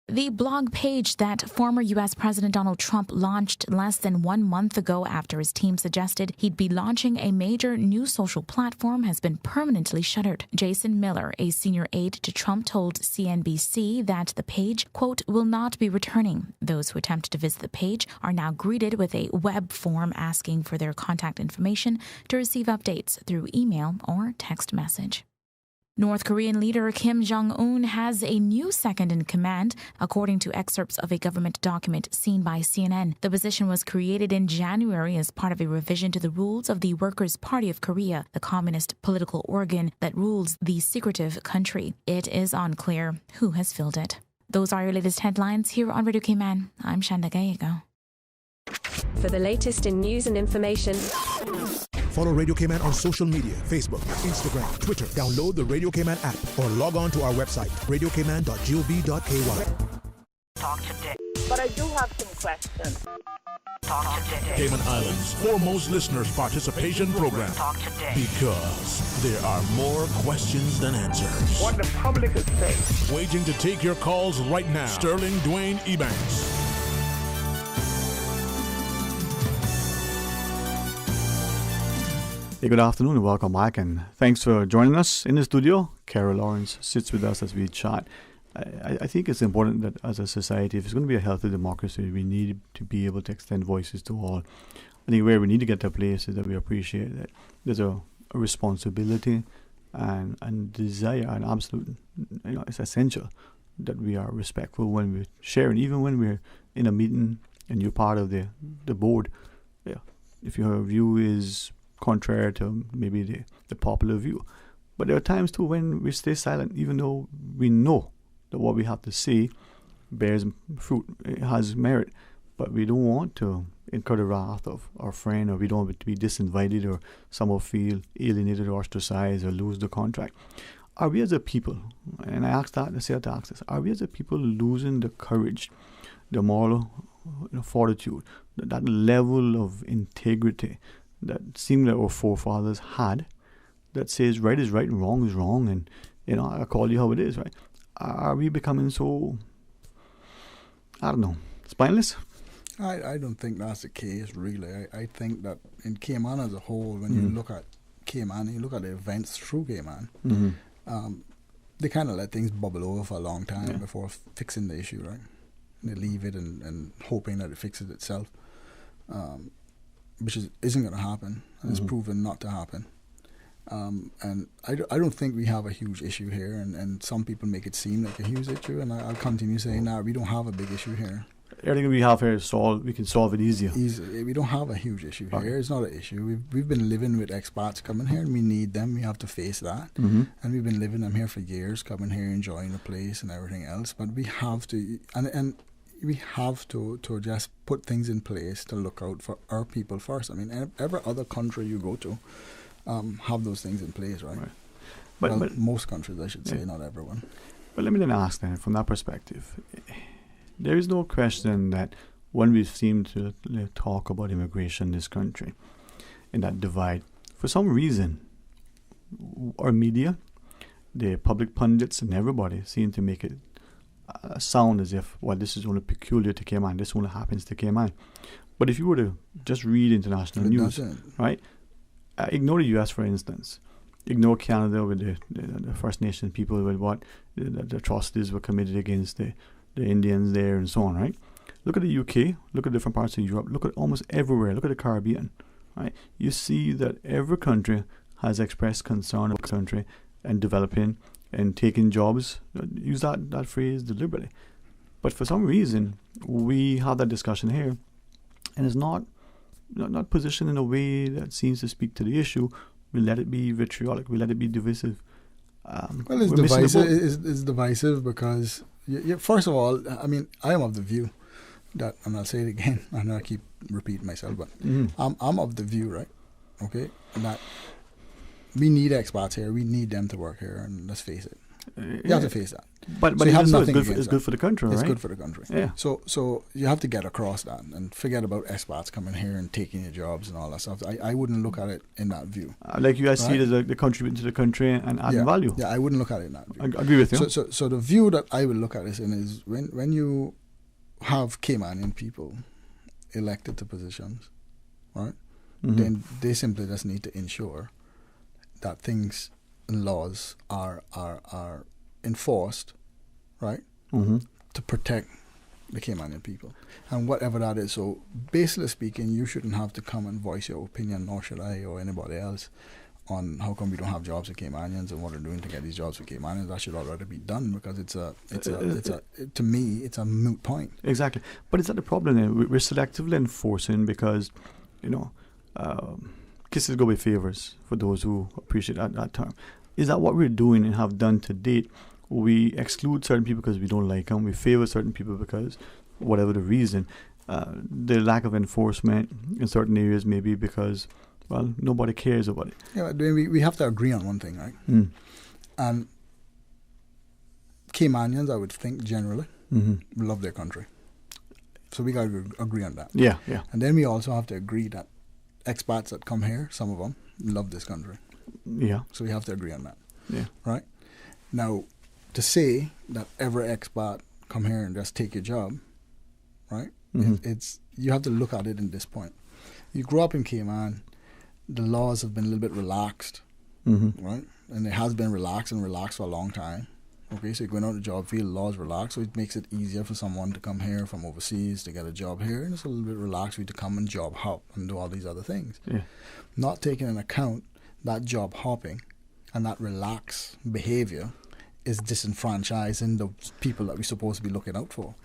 The blog page that former U.S. President Donald Trump launched less than 1 month ago after his team suggested he'd be launching a major new social platform has been permanently shuttered. Jason Miller, a senior aide to Trump, told CNBC that the page, quote, will not be returning. Those who attempt to visit the page are now greeted with a web form asking for their contact information to receive updates through email or text message. North Korean leader Kim Jong-un has a new second-in-command, according to excerpts of a government document seen by CNN. The position was created in January as part of a revision to the rules of the Workers' Party of Korea, the communist political organ that rules the secretive country. It is unclear who has filled it. Those are your latest headlines here on Radio Cayman. I'm Shanda Gallego. For the latest in news and information, follow Radio Cayman on social media, Facebook, Instagram, Twitter. Download the Radio Cayman app or log on to our website, radiocayman.gov.ky. Talk today. But I do have some questions. Talk today. Cayman Islands' foremost listeners participation program. Talk today. Because there are more questions than answers. What the public is saying. Waiting to take your calls right now. Sterling Dwayne Ebanks. Hey, good afternoon and welcome back, and thanks for joining us in the studio. Carol Lawrence sits with us as we chat. I think it's important that as a society, if it's going to be a healthy democracy, we need to be able to extend voices to all. I think where we need to get to a place is that we appreciate that there's a responsibility and desire and absolute, it's essential that we are respectful when we're sharing, even when we're in a meeting and you're part of the board. Yeah, if your view is contrary to maybe the popular view. But there are times too when we stay silent, even though we know that what we have to say bears fruit, it has merit. But we don't want to incur the wrath of our friend, or we don't want to be disinvited or somehow feel alienated or ostracized or lose the contract. Are we as a people, and I ask that, I say to ask this, are we as a people losing the courage, the moral fortitude, that level of integrity that seemed like our forefathers had, that says right is right and wrong is wrong, and I call you how it is, right? Are we becoming so, I don't know, spineless? I don't think that's the case, really. I think that in Cayman as a whole, when you look at Cayman, you look at the events through Cayman, they kind of let things bubble over for a long time before fixing the issue, right? And they leave it and hoping that it fixes itself. Which isn't going to happen, and it's proven not to happen. And I don't think we have a huge issue here, and some people make it seem like a huge issue, and I'll continue saying, we don't have a big issue here. Everything we have here is we can solve it easier. We don't have a huge issue here. It's not an issue. We've been living with expats coming here, and we need them. We have to face that. And we've been living them here for years, coming here, enjoying the place and everything else. But we have to, and we have to just put things in place to look out for our people first. I mean, every other country you go to have those things in place, right? But most countries, I should say, not everyone. But let me then ask then, from that perspective, there is no question that when we seem to talk about immigration in this country, in that divide, for some reason, our media, the public pundits and everybody seem to make it sound as if, well, this is only peculiar to Cayman, this only happens to Cayman. But if you were to just read international news, right, ignore the US, for instance, ignore Canada with the First Nation people, with what the atrocities were committed against the Indians there and so on, right? Look at the UK, look at different parts of Europe, look at almost everywhere, look at the Caribbean, right? You see that every country has expressed concern about the country and developing and taking jobs, use that phrase deliberately. But for some reason, we have that discussion here, and it's not positioned in a way that seems to speak to the issue. We let it be vitriolic, we let it be divisive. Well, it's divisive. It's divisive because, first of all, I mean, I am of the view that, and I'll say it again, I know I keep repeating myself, but I'm of the view, right, okay, that we need expats here. We need them to work here, and let's face it. You have to face that. But so you have it's nothing it's good for the country, It's right? good for the country. Yeah. So you have to get across that and forget about expats coming here and taking your jobs and all that stuff. I wouldn't look at it in that view. Like you guys see it as the contributing to the country and adding value. Yeah, I wouldn't look at it in that view. I agree with you. So the view that I would look at this in is when you have Caymanian people elected to positions, right? Then they simply just need to ensure that things and laws are enforced, right? To protect the Caymanian people and whatever that is. So basically speaking, you shouldn't have to come and voice your opinion, nor should I or anybody else, on how come we don't have jobs for Caymanians and what they're doing to get these jobs for Caymanians. That should already be done because to me it's a moot point. Exactly. But is that the problem then? We're selectively enforcing because, kisses go with favors for those who appreciate that term. Is that what we're doing and have done to date? We exclude certain people because we don't like them. We favor certain people because whatever the reason. The lack of enforcement in certain areas may be because, well, nobody cares about it. Yeah, we have to agree on one thing, right? And Caymanians, I would think, generally, love their country. So we got to agree on that. Yeah. And then we also have to agree that expats that come here, some of them, love this country. Yeah. So we have to agree on that. Yeah. Right? Now, to say that every expat come here and just take your job, right? It's you have to look at it in this point. You grew up in Cayman, the laws have been a little bit relaxed, right? And it has been relaxed for a long time. Okay, so you're going out the job field, laws relaxed, so it makes it easier for someone to come here from overseas to get a job here, and it's a little bit relaxed for you to come and job hop and do all these other things. Yeah. Not taking into account that job hopping and that relaxed behavior is disenfranchising the people that we're supposed to be looking out for,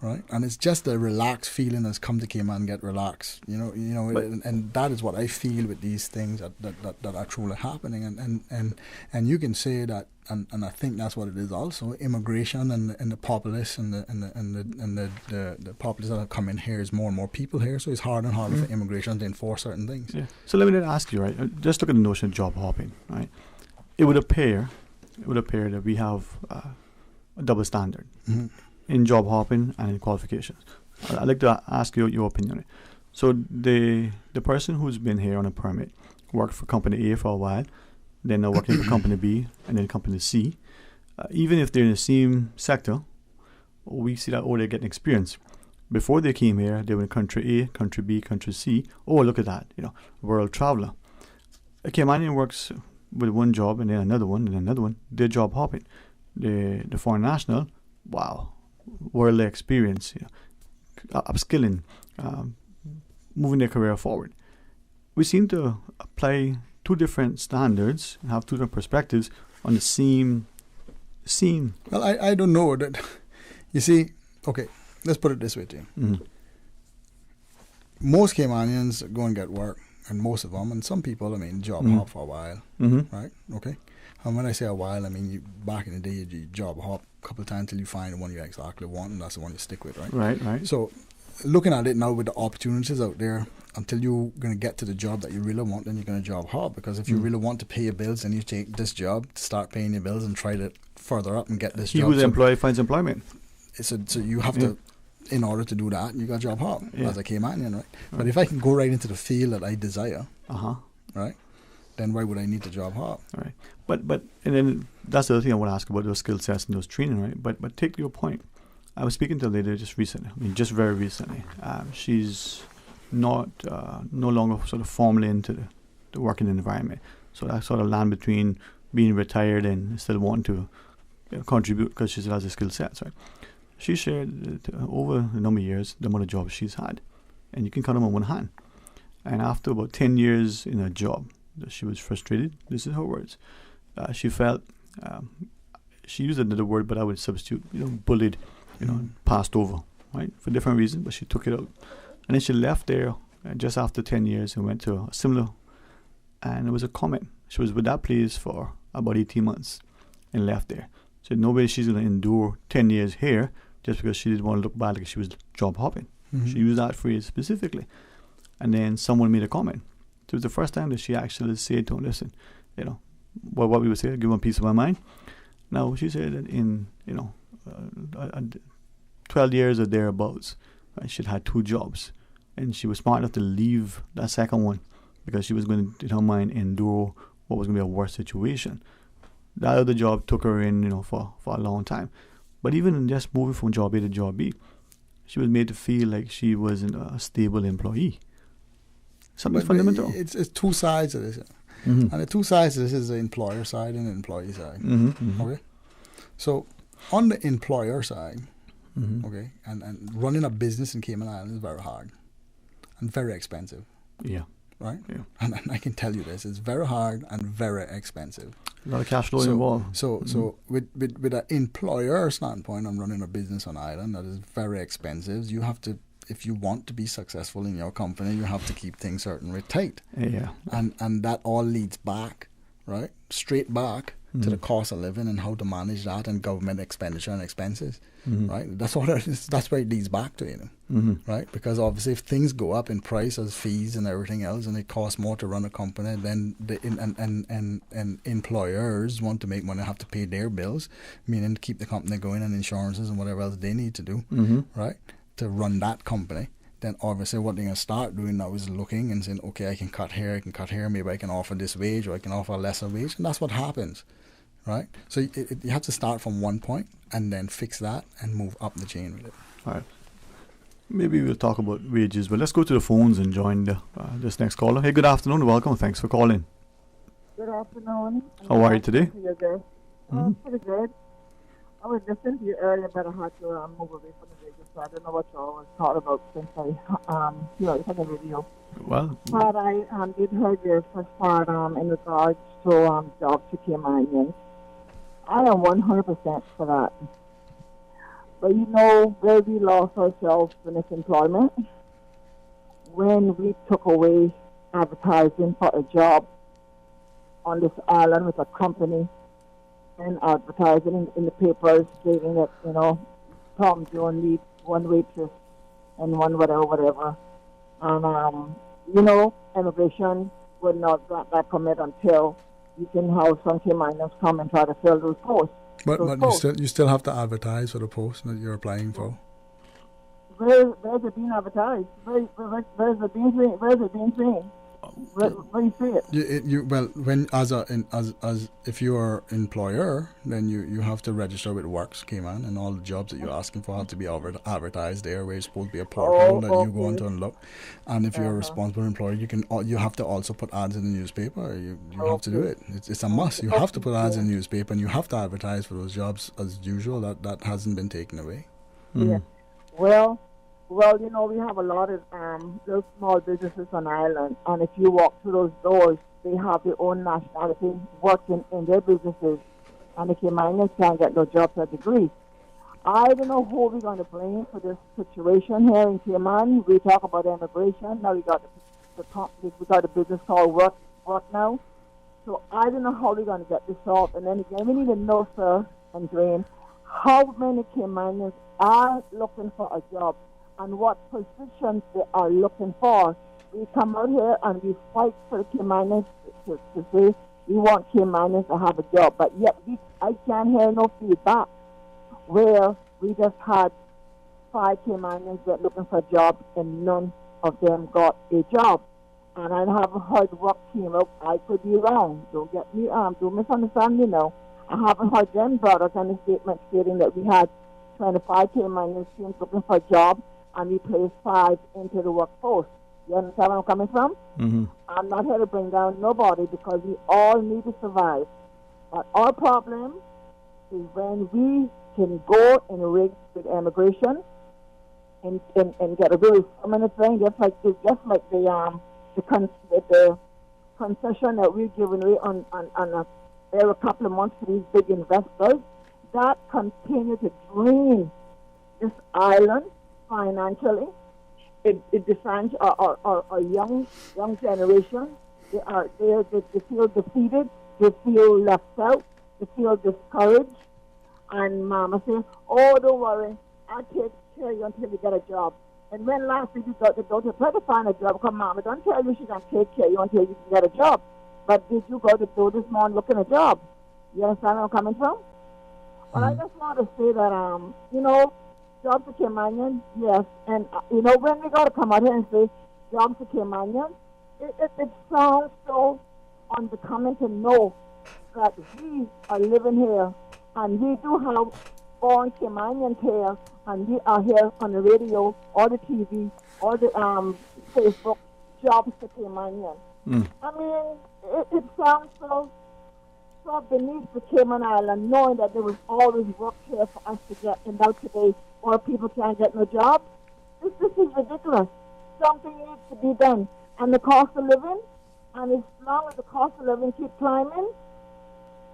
right? And it's just a relaxed feeling that's come to Cayman and get relaxed, and that is what I feel with these things that are truly happening, and you can say that, and I think that's what it is also. Immigration and the populace and the populace that are coming here is more and more people here, so it's harder and harder for immigration to enforce certain things. Yeah. So let me then ask you, right? Just look at the notion of job hopping, right? It would appear that we have a double standard in job hopping and in qualifications. I'd like to ask you your opinion on it. So the person who's been here on a permit worked for company A for a while, then they're working for company B and then company C. Even if they're in the same sector, we see that they're getting experience. Before they came here, they were in country A, country B, country C. Oh, look at that, world traveler. A Caymanian works with one job and then another one and another one. They're job hopping. The foreign national, wow, worldly experience, upskilling, moving their career forward. We seem to apply two different standards and have two different perspectives on the same scene. Well, I don't know that. You see, okay, let's put it this way to you. Most Caymanians go and get work. And most of them, and some people, job hop for a while, right? Okay. And when I say a while, you back in the day, you job hop a couple of times till you find the one you exactly want, and that's the one you stick with, right? Right. So, looking at it now with the opportunities out there, until you're going to get to the job that you really want, then you're going to job hop. Because if you really want to pay your bills, then you take this job to start paying your bills and try to further up and get this job. He who's employed finds employment. So you have to. In order to do that, you got job hop as a Caymanian, right? But if I can go right into the field that I desire, right, then why would I need to job hop? Right. But and then that's the other thing I want to ask about those skill sets and those training, right? But take your point. I was speaking to a lady just recently. Just very recently. She's not no longer sort of formally into the working environment. So that sort of land between being retired and still wanting to contribute because she still has the skill sets, right? She shared over a number of years the amount of jobs she's had, and you can count them on one hand. And after about 10 years in a job, she was frustrated. This is her words. She felt, she used another word, but I would substitute, bullied, passed over, right, for different reasons, but she took it out. And then she left there just after 10 years and went to a similar, and it was a comment. She was with that place for about 18 months and left there. Said nobody she's going to endure 10 years here just because she didn't want to look bad like she was job hopping. She used that phrase specifically. And then someone made a comment. So it was the first time that she actually said to him, listen, what we would say, give one piece of my mind. Now, she said that in, 12 years or thereabouts, she'd had 2 jobs. And she was smart enough to leave that second one because she was going to, in her mind, endure what was going to be a worse situation. That other job took her in, for a long time. But even in just moving from job A to job B, she was made to feel like she wasn't a stable employee. Something fundamental. It's 2 sides of this. And the 2 sides of this is the employer side and the employee side. Okay? So, on the employer side, okay, and running a business in Cayman Islands is very hard and very expensive. Yeah. Right? Yeah. And I can tell you this, it's very hard and very expensive. A lot of cash flow involved. So with an employer standpoint, I'm running a business on island that is very expensive. You have to, if you want to be successful in your company, you have to keep things certain rate tight. Yeah. And that all leads back, right? Straight back to the cost of living and how to manage that and government expenditure and expenses, right? That's what that's where it leads back to, right? Because obviously if things go up in price as fees and everything else and it costs more to run a company, then and employers want to make money, have to pay their bills, meaning keep the company going and insurances and whatever else they need to do, right? To run that company. Then obviously what they're going to start doing now is looking and saying, okay, I can cut here, maybe I can offer this wage or I can offer a lesser wage. And that's what happens, right? So you have to start from one point and then fix that and move up the chain with it. All right. Maybe we'll talk about wages, but let's go to the phones and join this next caller. Hey, good afternoon. Welcome. Thanks for calling. Good afternoon. How are you today? Pretty good. I was listening to you earlier, but I had to move away from the radio, so I don't know what you all was talking about since I, it's on the radio. Well. But I did hear your first part in regards to jobs to Caymanians. I am 100% for that. But where we lost ourselves in this employment, when we took away advertising for a job on this island with a company, and advertising in the papers stating that, Tom, you only need one waitress and one whatever. And, immigration would not grant that permit until you can have some Caymanians come and try to fill those posts. But you still have to advertise for the post that you're applying for. Where's it being advertised? Where's it being seen? Where you see it? When if you are employer, then you have to register with Works Cayman, and all the jobs that you're asking for have to be advertised there, where it's supposed to be a portal that you go into and look. And if you're a responsible employer, you have to also put ads in the newspaper. You have to do it. It's a must. You have to put ads in the newspaper, and you have to advertise for those jobs as usual. That hasn't been taken away. Yeah. Well, we have a lot of those small businesses on island, and if you walk through those doors, they have their own nationality working in their businesses, and the Caymanians can't get no jobs at degree. I don't know who we're going to blame for this situation here in Cayman. We talk about immigration. Now we got the business called Work Now. So I don't know how we're going to get this solved. And then again, we need to know, sir and Dwayne, how many Caymanians are looking for a job and what positions they are looking for. We come out here and we fight for the Caymanians to say we want Caymanians to have a job, but yet I can't hear no feedback where we just had 5 Caymanians that looking for a job and none of them got a job. And I haven't heard what came out. I could be wrong. Don't get me don't misunderstand me now. I haven't heard them brought us any statement stating that we had 25 Caymanians looking for a job and we placed 5 into the workforce. You understand where I'm coming from? Mm-hmm. I'm not here to bring down nobody because we all need to survive. But our problem is when we can go and rig with immigration and get a really permanent thing, just like the concession that we're giving away on every couple of months to these big investors, that continue to drain this island financially. It defines our young generation. They feel defeated. They feel left out. They feel discouraged. And Mama says, "Oh, don't worry, I'll take care of you until you get a job." And when last week you got to go to try to find a job, come Mama, don't tell you she's gonna take care of you until you can get a job. But did you go to do this morning looking a job? You understand where I'm coming from? But I just want to say that, jobs to Caymanian, yes. And, when we got to come out here and say jobs to Caymanian, it sounds so unbecoming to know that we are living here and we do have born Caymanians here, and we are here on the radio or the TV or the Facebook, jobs to Caymanian. I mean, it sounds so beneath the Cayman Island, knowing that there was always work here for us to get, and now today our people can't get no jobs. This is ridiculous. Something needs to be done. And the cost of living, and as long as the cost of living keeps climbing,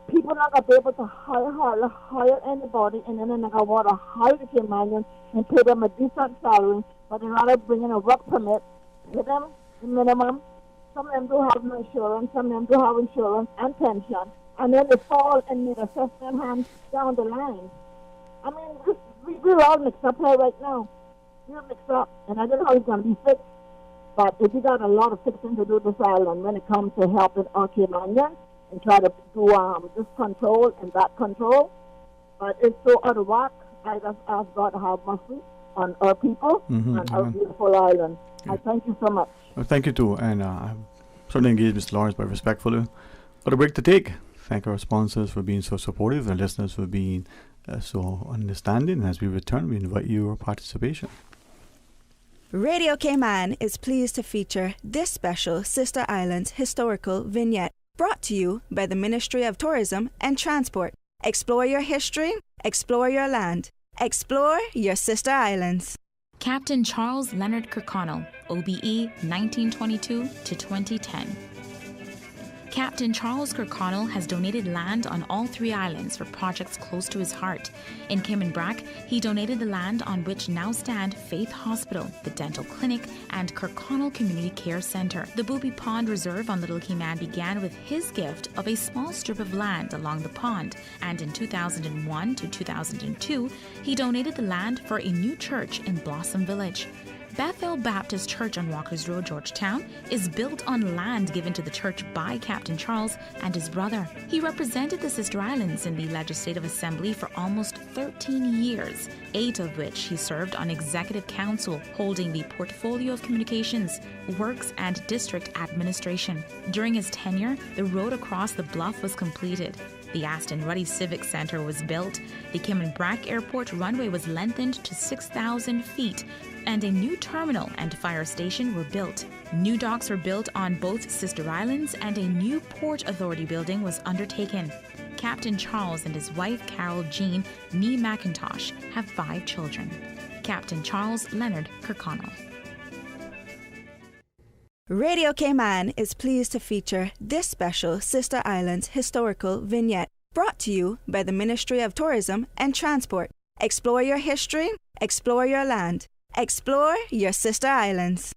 people not going to be able to hire anybody, and then they're not going to want to hire the Caymanians and pay them a decent salary, but they're rather bring in a work permit, pay them the minimum. Some of them do have no insurance, some of them do have insurance and pension, and then they fall and need assessment hands down the line. I mean, we're all mixed up here right now. We're mixed up, and I don't know how it's going to be fixed, but if we got a lot of fixing to do this island when it comes to helping our Caymanians and try to do this control and that control, but it's so out of whack. I just ask God to have mercy on our people and our beautiful island. Yeah. I thank you so much. Well, thank you too, and I certainly engage Mr. Lawrence by respectfully. What a break to take. Thank our sponsors for being so supportive and listeners for being so understanding. As we return, we invite your participation. Radio Cayman is pleased to feature this special Sister Islands historical vignette, brought to you by the Ministry of Tourism and Transport. Explore your history, explore your land, explore your sister islands. Captain Charles Leonard Kirkconnell, OBE 1922 to 2010. Captain Charles Kirkconnell has donated land on all 3 islands for projects close to his heart. In Cayman Brac, he donated the land on which now stand Faith Hospital, the Dental Clinic, and Kirkconnell Community Care Centre. The Booby Pond Reserve on Little Cayman began with his gift of a small strip of land along the pond, and in 2001 to 2002, he donated the land for a new church in Blossom Village. Bethel Baptist Church on Walkers Road, Georgetown, is built on land given to the church by Captain Charles and his brother. He represented the Sister Islands in the Legislative Assembly for almost 13 years, 8 of which he served on Executive Council, holding the portfolio of communications, works, and district administration. During his tenure, the road across the bluff was completed. The Aston Ruddy Civic Center was built. The Cayman Brac Airport runway was lengthened to 6,000 feet, and a new terminal and fire station were built. New docks were built on both Sister Islands, and a new Port Authority building was undertaken. Captain Charles and his wife Carol Jean Nee McIntosh have 5 children. Captain Charles Leonard Kirkconnell. Radio Cayman is pleased to feature this special Sister Islands historical vignette, brought to you by the Ministry of Tourism and Transport. Explore your history, explore your land, explore your sister islands.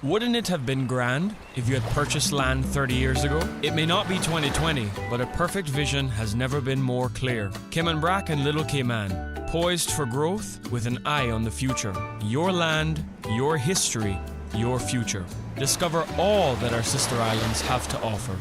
Wouldn't it have been grand if you had purchased land 30 years ago? It may not be 2020, but a perfect vision has never been more clear. Cayman Brac and Little Cayman, poised for growth with an eye on the future. Your land, your history, your future. Discover all that our sister islands have to offer.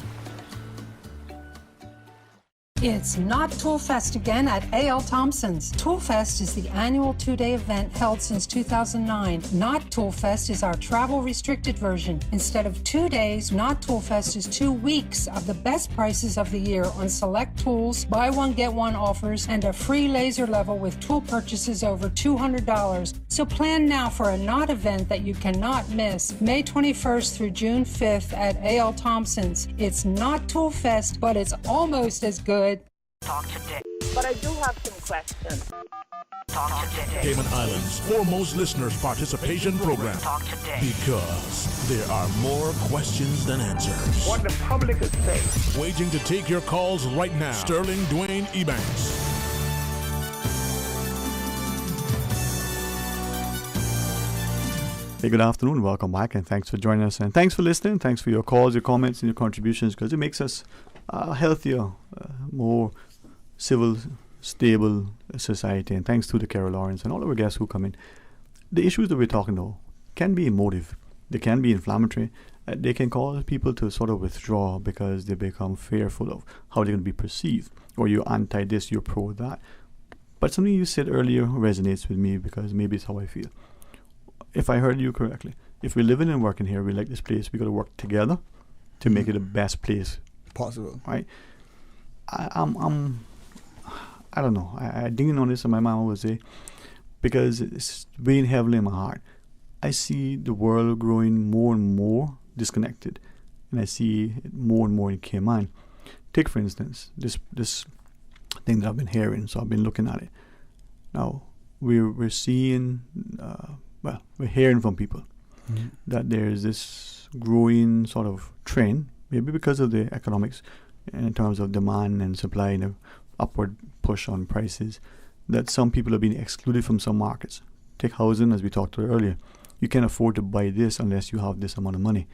It's Not Toolfest again at A.L. Thompson's. Toolfest is the annual 2-day event held since 2009. Not Toolfest is our travel-restricted version. Instead of 2 days, Not Toolfest is 2 weeks of the best prices of the year on select tools, buy one, get one offers, and a free laser level with tool purchases over $200. So plan now for a Not event that you cannot miss. May 21st through June 5th at A.L. Thompson's. It's not Toolfest, but it's almost as good. Talk today. But I do have some questions. Talk today. Cayman Islands' foremost listeners' participation program. Talk today. Because there are more questions than answers. What the public is saying. Waiting to take your calls right now. Sterling Dwayne Ebanks. Hey, good afternoon. Welcome back, and thanks for joining us. And thanks for listening. Thanks for your calls, your comments, and your contributions, because it makes us a healthier, more civil, stable society. And thanks to the Carol Lawrence and all of our guests who come in. The issues that we're talking about can be emotive. They can be inflammatory. they can cause people to sort of withdraw because they become fearful of how they're going to be perceived, or you're anti this, you're pro that. But something you said earlier resonates with me because maybe it's how I feel. If I heard you correctly, if we're living and working here, we like this place, we got to work together to make it the best place possible. Right? I don't know. I didn't on this, and my mama would say, because it's weighing heavily in my heart. I see the world growing more and more disconnected, and I see it more and more in Cayman. Take, for instance, this thing that I've been hearing, so I've been looking at it. Now, we're seeing, we're hearing from people that there's this growing sort of trend, maybe because of the economics in terms of demand and supply and the upward push on prices, that some people are being excluded from some markets. Take housing, as we talked about earlier. You can't afford to buy this unless you have this amount of money.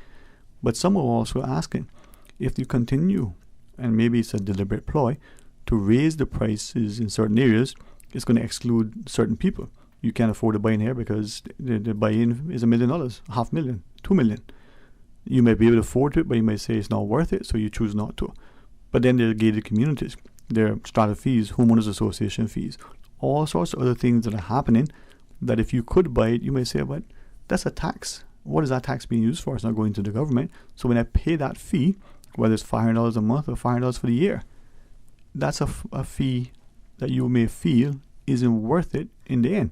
But some are also asking, if you continue, and maybe it's a deliberate ploy, to raise the prices in certain areas, it's going to exclude certain people. You can't afford to buy in here because the buy-in is $1 million, $500,000, $2 million. You may be able to afford it, but you may say it's not worth it, so you choose not to. But then there are gated communities. There are strata fees, homeowners association fees, all sorts of other things that are happening that if you could buy it, you may say, but that's a tax. What is that tax being used for? It's not going to the government. So when I pay that fee, whether it's $500 a month or $500 for the year, that's a fee that you may feel isn't worth it in the end.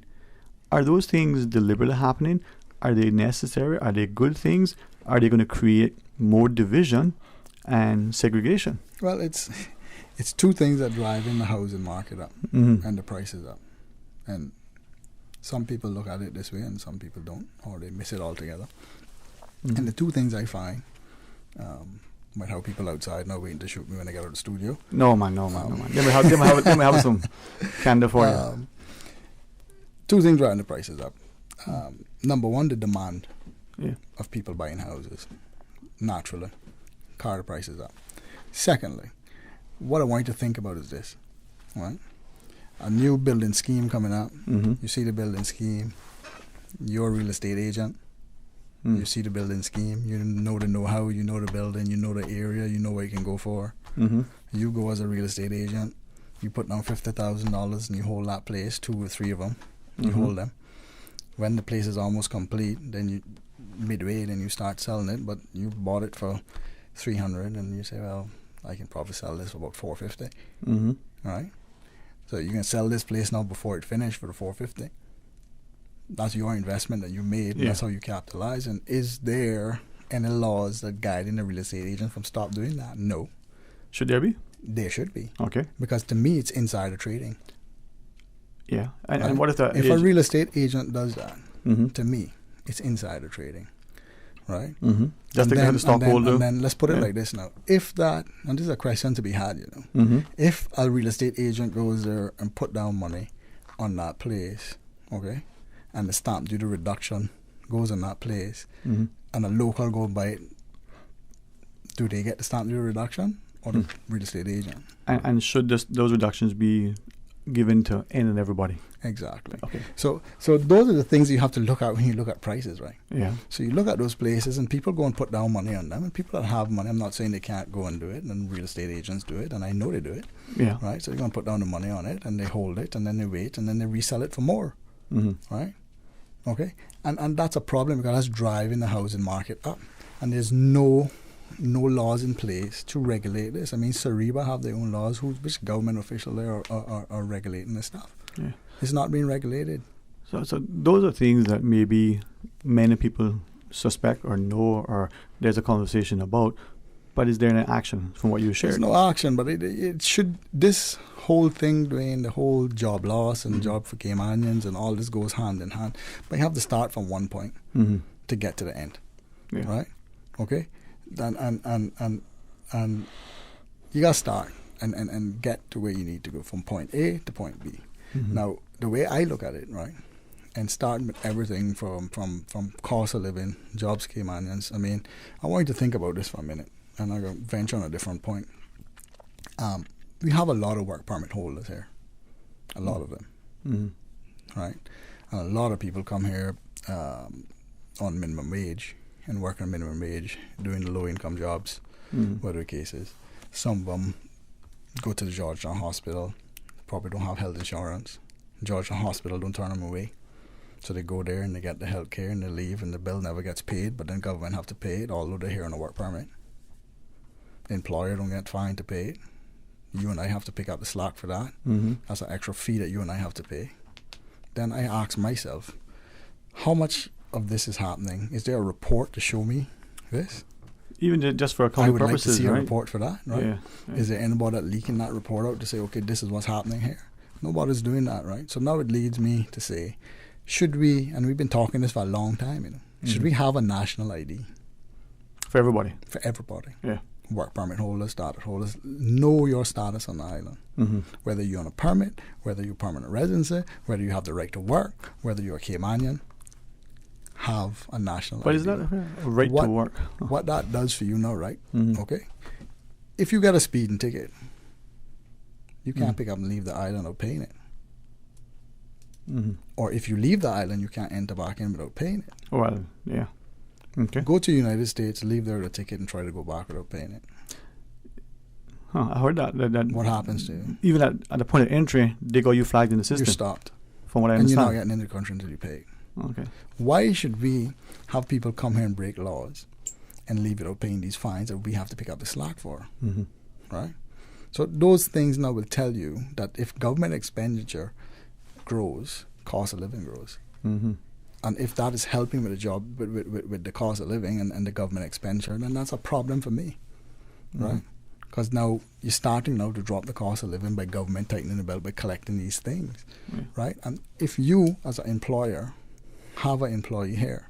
Are those things deliberately happening? Are they necessary? Are they good things? Are they going to create more division and segregation? Well, it's two things that driving the housing market up and the prices up. And some people look at it this way and some people don't, or they miss it altogether. And the two things I find, might have people outside now waiting to shoot me when I get out of the studio. No man. Let me have some candor for you. Two things driving the prices up. Number one, the demand of people buying houses. Naturally, car the prices up. Secondly, what I want you to think about is this, right? A new building scheme coming up. You see the building scheme. You're a real estate agent. You see the building scheme. You know the know-how. You know the building. You know the area. You know what you can go for. You go as a real estate agent. You put down $50,000 and you hold that place, 2 or 3 of them. You hold them. When the place is almost complete, then you midway, then you start selling it. But you bought it for $300, and you say, well, I can probably sell this for about $450. All right. So you can sell this place now before it finished for the $450. That's your investment that you made. And that's how you capitalize. And is there any laws that guiding the real estate agent from stop doing that? No. Should there be? There should be. Okay. Because to me, it's insider trading. Yeah. And what if that? If a real estate agent does that, to me, it's insider trading. Right? Just to get the stockholder. And then let's put it like this now. If that, and this is a question to be had, you know, if a real estate agent goes there and put down money on that place, okay, and the stamp duty reduction goes on that place, and a local go buy it, do they get the stamp duty reduction or the real estate agent? And should those reductions be given to any and everybody? Exactly. Okay. So those are the things you have to look at when you look at prices, right? Yeah. So you look at those places and people go and put down money on them, and people that have money, I'm not saying they can't go and do it, and real estate agents do it, and I know they do it. Yeah. Right? So they're going to put down the money on it, and they hold it, and then they wait, and then they resell it for more. Right? Okay? And that's a problem because that's driving the housing market up. And there's no laws in place to regulate this. I mean, Sariba have their own laws. Which government official there are regulating this stuff? Yeah. It's not being regulated. So those are things that maybe many people suspect or know, or there's a conversation about. But is there any action from what you shared? There's no action, but it should. This whole thing, Dwayne, the whole job loss and job for Caymanians and all this goes hand in hand. But you have to start from one point to get to the end, right? Okay, and you got to start and get to where you need to go from point A to point B. Now, the way I look at it, right, and starting with everything from cost of living, jobs, Caymanians. I mean, I want you to think about this for a minute, and I'm going to venture on a different point. We have a lot of work permit holders here, a lot of them, right? And a lot of people come here on minimum wage, and working minimum wage, doing the low-income jobs, whatever the case is. Some of them go to the Georgetown Hospital, probably don't have health insurance. Georgetown Hospital don't turn them away. So they go there and they get the health care and they leave and the bill never gets paid, but then government have to pay it, although they're here on a work permit. The employer don't get fined to pay it. You and I have to pick up the slack for that. That's an extra fee that you and I have to pay. Then I ask myself, how much of this is happening? Is there a report to show me this? Even just for accounting purposes, I would like to see right? a report for that, right? Yeah. Is there anybody that leaking that report out to say, okay, this is what's happening here? Nobody's doing that, right? So now it leads me to say, should we, and we've been talking this for a long time, should we have a national ID? For everybody? For everybody. Yeah. Work permit holders, status holders, know your status on the island. Whether you're on a permit, whether you're permanent residency, whether you have the right to work, whether you're a Caymanian, have a national ID. But is that a right to work? What that does for you now, right? Okay. If you get a speeding ticket, you can't pick up and leave the island without paying it. Or if you leave the island, you can't enter back in without paying it. Well, yeah. Okay. Go to the United States, leave there with a ticket, and try to go back without paying it. I heard that. What happens to you? Even at the point of entry, they got you flagged in the system. You're stopped. From what I and understand. you're not getting into the country until you pay. Okay. Why should we have people come here and break laws and leave without paying these fines that we have to pick up the slack for? Right? So those things now will tell you that if government expenditure grows, cost of living grows. And if that is helping with the job, with the cost of living and the government expenditure, then that's a problem for me, right? Because now you're starting now to drop the cost of living by government tightening the belt by collecting these things, right? And if you, as an employer, have an employee here,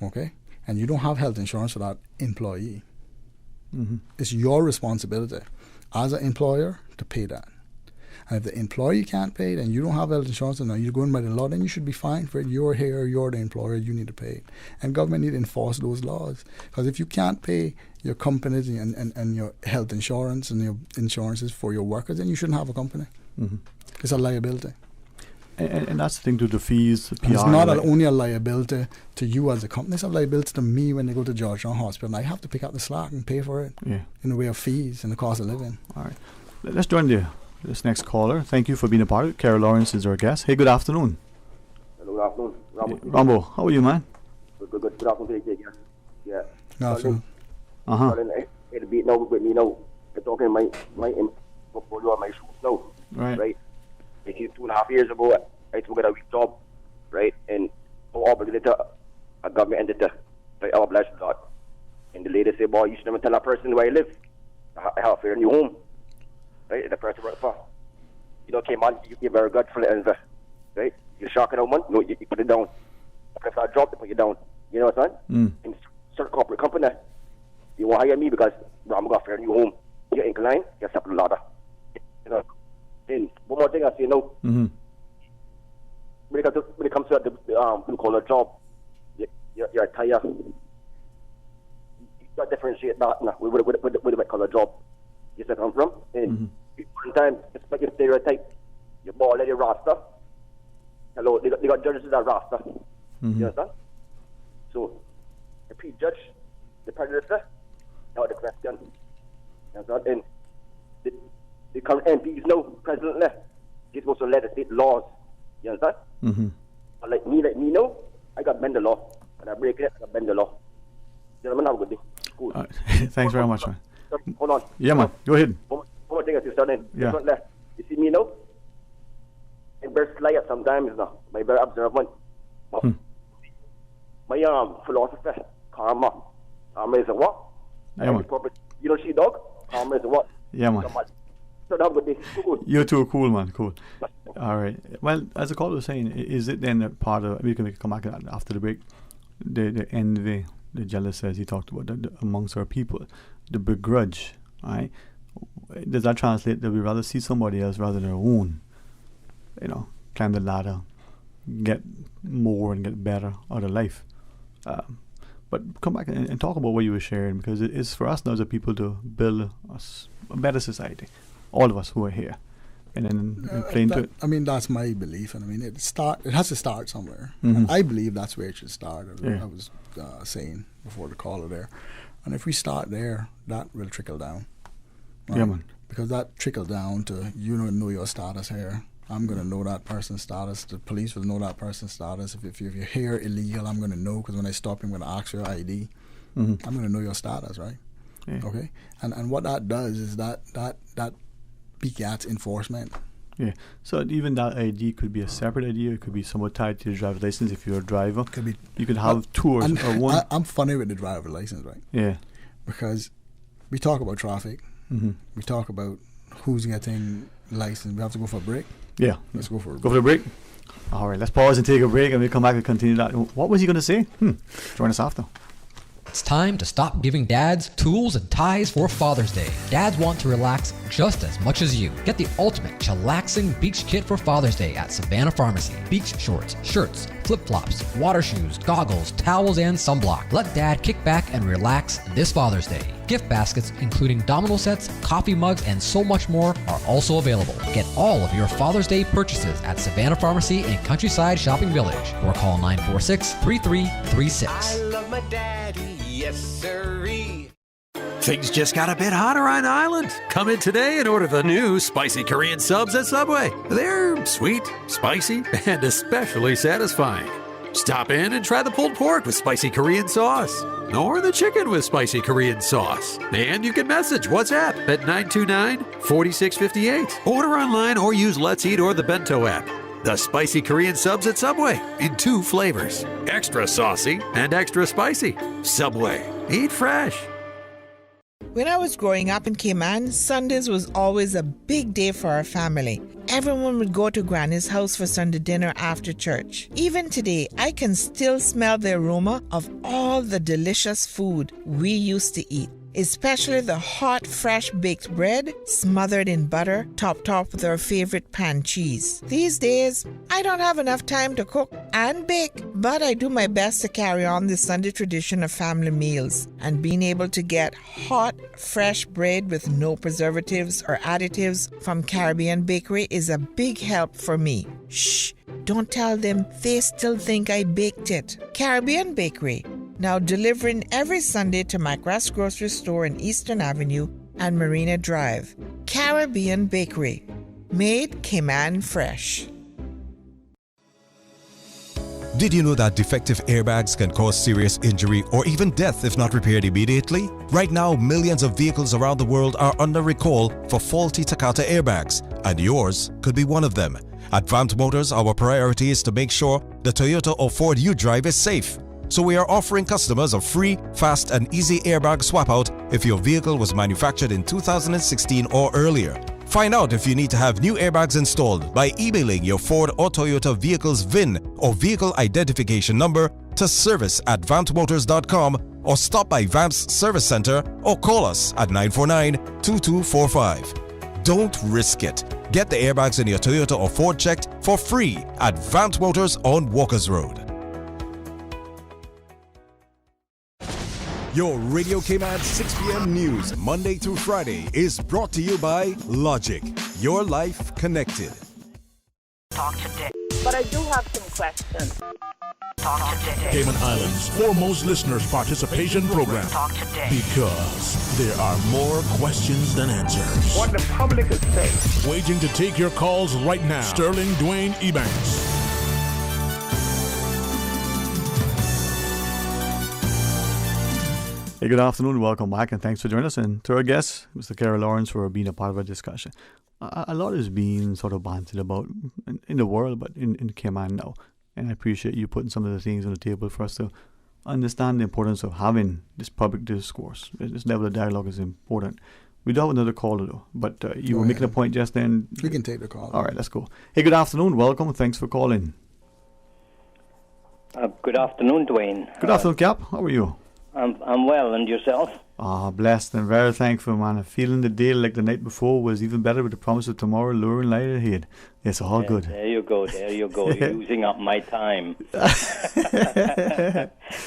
okay, and you don't have health insurance for that employee, it's your responsibility as an employer to pay that. And if the employee can't pay it and you don't have health insurance and you're going by the law, then you should be fined for it. You're here, you're the employer, you need to pay it. And government need to enforce those laws. Because if you can't pay your companies and your health insurance and your insurances for your workers, then you shouldn't have a company. It's a liability. And that's the thing to the fees, the PR. It's not only a liability to you as a company, it's a liability to me when they go to Georgetown Hospital. And I have to pick up the slack and pay for it in the way of fees and the cost of living. All right. Let's join this next caller. Thank you for being a part of it. Carol Lawrence is our guest. Hey, good afternoon. Hello, good afternoon. Rambo, how are you, man? Good afternoon to you. Yeah. Good afternoon. It'll be now with me now. I'm talking my portfolio on my shoes now. Right. I see 2.5 years ago, I took a week job, right? And I'm obligated to a government entity. Right? I'm obliged to that. And the lady said, boy, you should never tell a person where I live. I have a fair new home. Right, the person work for. Came on, you're very good for it, right? You're shocking out money, no, you put it down. If I drop, they put you down. You know what I'm saying? In certain corporate company, you won't hire me because I'm got a fair new home. You're inclined, you're step the ladder. Then, one more thing I say now. When it comes to the blue collar job, you're a tire. You got to differentiate that with the white collar job. You see where I'm from? And one time, it's like a stereotype. You ball at your roster. Hello, they got judges in that roster. You understand? So, the pre-judge, the prejudice, now the question. You understand? And the current MPs now, president left, they're supposed to legislate laws. You understand? But like me now, I got bend the law. When I break it, I got bend the law. Gentlemen, have a good day. Cool. Thanks very much, man. Hold on. Yeah, man. Go ahead. One more thing I see starting. Yeah. You see me now? I better slide up sometimes now. My better observant. My philosophy, karma. Karma is a what? Yeah, man. You know, she dog? Karma is a what? Yeah, man. So have a good day. Cool. You too, cool, man. Cool. All right. Well, as the caller was saying, is it then a part of, we can come back after the break, the envy, the jealousy, as he talked about, amongst our people, the begrudge, right? Does that translate that we rather see somebody else rather than our own, climb the ladder, get more and get better out of life? But come back and talk about what you were sharing, because it is for us now as a people to build a better society, all of us who are here. and then play into it. I mean, that's my belief, and I mean, it has to start somewhere. Mm-hmm. And I believe that's where it should start. Yeah. I was saying before the caller there, and if we start there, that will trickle down. Right? Yeah, man. Because that trickle down to you know your status here. I'm going to know that person's status. The police will know that person's status. If you're here illegal, I'm going to know, because when I stop you, I'm going to ask your ID. Mm-hmm. I'm going to know your status, right? Yeah. Okay? And what that does is that begets enforcement. Yeah. So even that ID could be a separate ID. It could be somewhat tied to your driver's license if you're a driver. Could be. You could have tours or one. I'm funny with the driver's license, right? Yeah. Because we talk about traffic. Mm-hmm. We talk about who's getting license. We have to go for a break. Yeah. Let's go for a break. Go for the break. All right, let's pause and take a break, and we'll come back and continue that. What was he going to say? Join us after. It's time to stop giving dads tools and ties for Father's Day. Dads want to relax just as much as you. Get the ultimate chillaxing beach kit for Father's Day at Savannah Pharmacy. Beach shorts, shirts, flip-flops, water shoes, goggles, towels, and sunblock. Let Dad kick back and relax this Father's Day. Gift baskets, including domino sets, coffee mugs, and so much more, are also available. Get all of your Father's Day purchases at Savannah Pharmacy and Countryside Shopping Village, or call 946-3336. I love my daddy, yes sirree. Things just got a bit hotter on Island. Come in today and order the new spicy Korean subs at Subway. They're sweet, spicy, and especially satisfying. Stop in and try the pulled pork with spicy Korean sauce, or the chicken with spicy Korean sauce. And you can message WhatsApp at 929-4658. Order online or use Let's Eat or the Bento app. The spicy Korean subs at Subway in 2 flavors, extra saucy and extra spicy. Subway, eat fresh. When I was growing up in Cayman, Sundays was always a big day for our family. Everyone would go to Granny's house for Sunday dinner after church. Even today, I can still smell the aroma of all the delicious food we used to eat, especially the hot, fresh baked bread smothered in butter, topped off with our favorite pan cheese. These days, I don't have enough time to cook and bake, but I do my best to carry on the Sunday tradition of family meals, and being able to get hot, fresh bread with no preservatives or additives from Caribbean Bakery is a big help for me. Shh, don't tell them, they still think I baked it. Caribbean Bakery, now delivering every Sunday to McGrath's grocery store in Eastern Avenue and Marina Drive. Caribbean Bakery, made Cayman fresh. Did you know that defective airbags can cause serious injury or even death if not repaired immediately? Right now, millions of vehicles around the world are under recall for faulty Takata airbags, and yours could be one of them. At Vant Motors, our priority is to make sure the Toyota or Ford you drive is safe. So we are offering customers a free, fast, and easy airbag swap out if your vehicle was manufactured in 2016 or earlier. Find out if you need to have new airbags installed by emailing your Ford or Toyota vehicle's VIN or vehicle identification number to service@vantmotors.com, or stop by Vamp's Service Center or call us at 949-2245. Don't risk it. Get the airbags in your Toyota or Ford checked for free at Vant Motors on Walkers Road. Your Radio Cayman 6 p.m. news, Monday through Friday, is brought to you by Logic. Your life connected. Talk today. But I do have some questions. Talk today. Cayman Islands' foremost listeners participation program. Talk today. Because there are more questions than answers. What the public is saying. Waging to take your calls right now. Sterling Dwayne Ebanks. Hey, good afternoon. Welcome back, and thanks for joining us. And to our guest, Mr. Carol Lawrence, for being a part of our discussion. A lot is being sort of bantered about in the world, but in Cayman now. And I appreciate you putting some of the things on the table for us to understand the importance of having this public discourse. This level of dialogue is important. We do have another caller, though, but you were making a point just then. We can take the call. All right, let's go. Hey, good afternoon. Welcome. Thanks for calling. Good afternoon, Dwayne. Good afternoon, Cap. How are you? I'm well, and yourself? Blessed and very thankful, man. Feeling the day like the night before was even better with the promise of tomorrow, luring light ahead. It's all good. There you go. You're using up my time.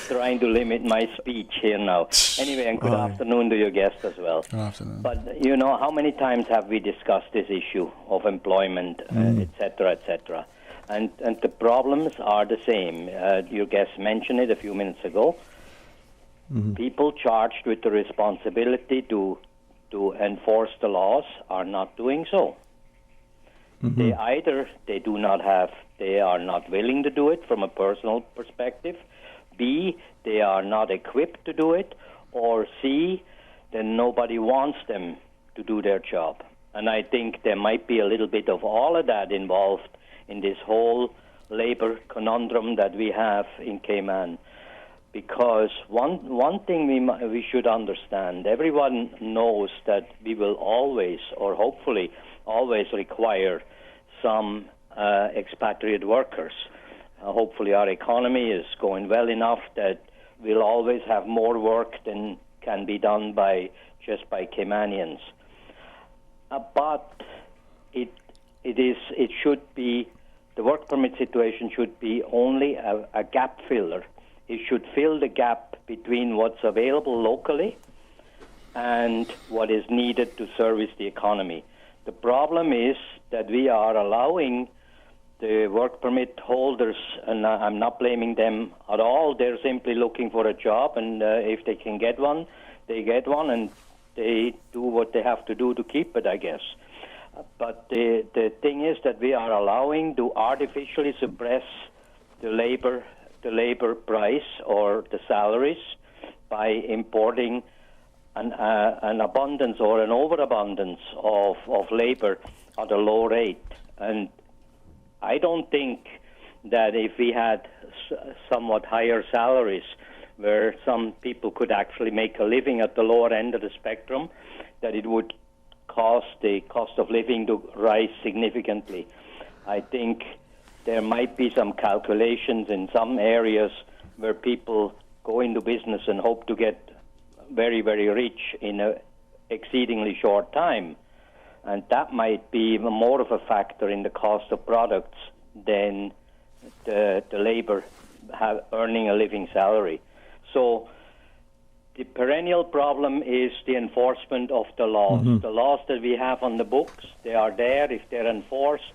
Trying to limit my speech here now. Anyway, and good afternoon to your guest as well. Good afternoon. But, you know, how many times have we discussed this issue of employment, et cetera, and the problems are the same. Your guest mentioned it a few minutes ago. People charged with the responsibility to enforce the laws are not doing so. They are not willing to do it from a personal perspective. B, they are not equipped to do it. Or C, then nobody wants them to do their job. And I think there might be a little bit of all of that involved in this whole labor conundrum that we have in Cayman. Because one thing we should understand, everyone knows that we will always, or hopefully always, require some expatriate workers. Hopefully our economy is going well enough that we'll always have more work than can be done by Caymanians. But it should be, the work permit situation should be only a gap filler. It should fill the gap between what's available locally and what is needed to service the economy. The problem is that we are allowing the work permit holders, and I'm not blaming them at all, they're simply looking for a job, and if they can get one, they get one, and they do what they have to do to keep it, I guess. But the thing is that we are allowing to artificially suppress the labor price or the salaries by importing an abundance or an overabundance of labor at a low rate. And I don't think that if we had somewhat higher salaries where some people could actually make a living at the lower end of the spectrum, that it would cause the cost of living to rise significantly. I think there might be some calculations in some areas where people go into business and hope to get very, very rich in an exceedingly short time. And that might be more of a factor in the cost of products than the labor earning a living salary. So the perennial problem is the enforcement of the laws. The laws that we have on the books, they are there. If they're enforced,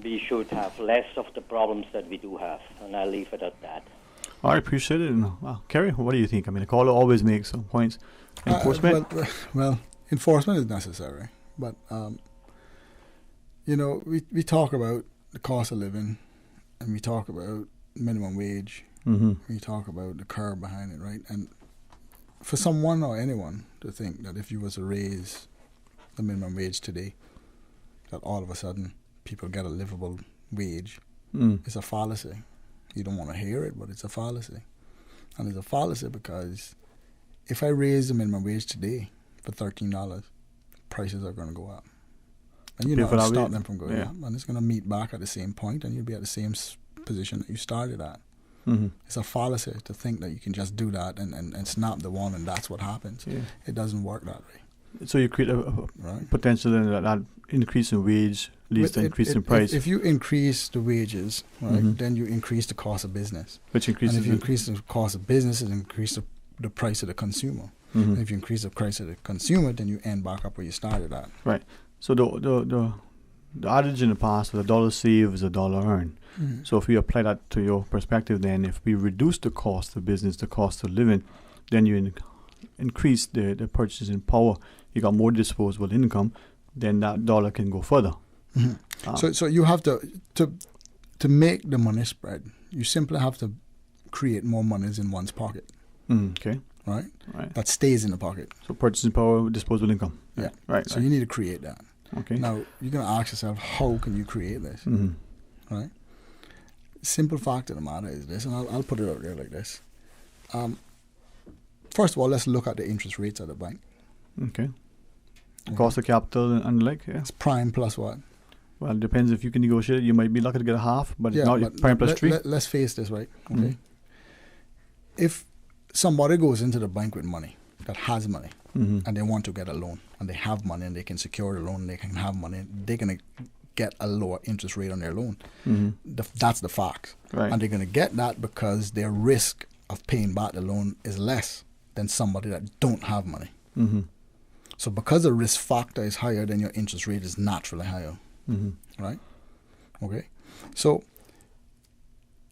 we should have less of the problems that we do have. And I'll leave it at that. I appreciate it. Kerry, what do you think? I mean, the caller always makes some points. Enforcement? Well, enforcement is necessary. But, you know, we talk about the cost of living, and we talk about minimum wage. We talk about the curve behind it, right? And for someone or anyone to think that if you was to raise the minimum wage today, that all of a sudden people get a livable wage, it's a fallacy. You don't want to hear it, but it's a fallacy. And it's a fallacy because if I raise the minimum wage today for $13, prices are going to go up. And you're not going to stop them from going up. And it's going to meet back at the same point, and you'll be at the same position that you started at. It's a fallacy to think that you can just do that and snap the one and that's what happens. It doesn't work that way. So you create a potential that increase in wage leads to increase in price. If you increase the wages, right, then you increase the cost of business. Which increases. And if you increase the cost of business, it increases the price of the consumer. And if you increase the price of the consumer, then you end back up where you started at. Right. So the adage in the past was $1 saved is $1 earned. So if we apply that to your perspective, then if we reduce the cost of business, the cost of living, then you increase the purchasing power. You got more disposable income, then that dollar can go further. So you have to make the money spread. You simply have to create more monies in one's pocket. Okay. Right? That stays in the pocket. So purchasing power, disposable income. Yeah. Right. So you need to create that. Okay. Now you're going to ask yourself, how can you create this? Right. Simple fact of the matter is this, and I'll put it out there like this. First of all, let's look at the interest rates at the bank. Okay. Cost of capital and It's prime plus what? Well, it depends. If you can negotiate it, you might be lucky to get a half, but it's not prime plus 3. Let's face this, right? Okay. If somebody goes into the bank with money, that has money and they want to get a loan and they have money and they can secure the loan and they can have money, they're going to get a lower interest rate on their loan. That's the fact. Right. And they're going to get that because their risk of paying back the loan is less than somebody that don't have money. So because the risk factor is higher, then your interest rate is naturally higher. Right? Okay? So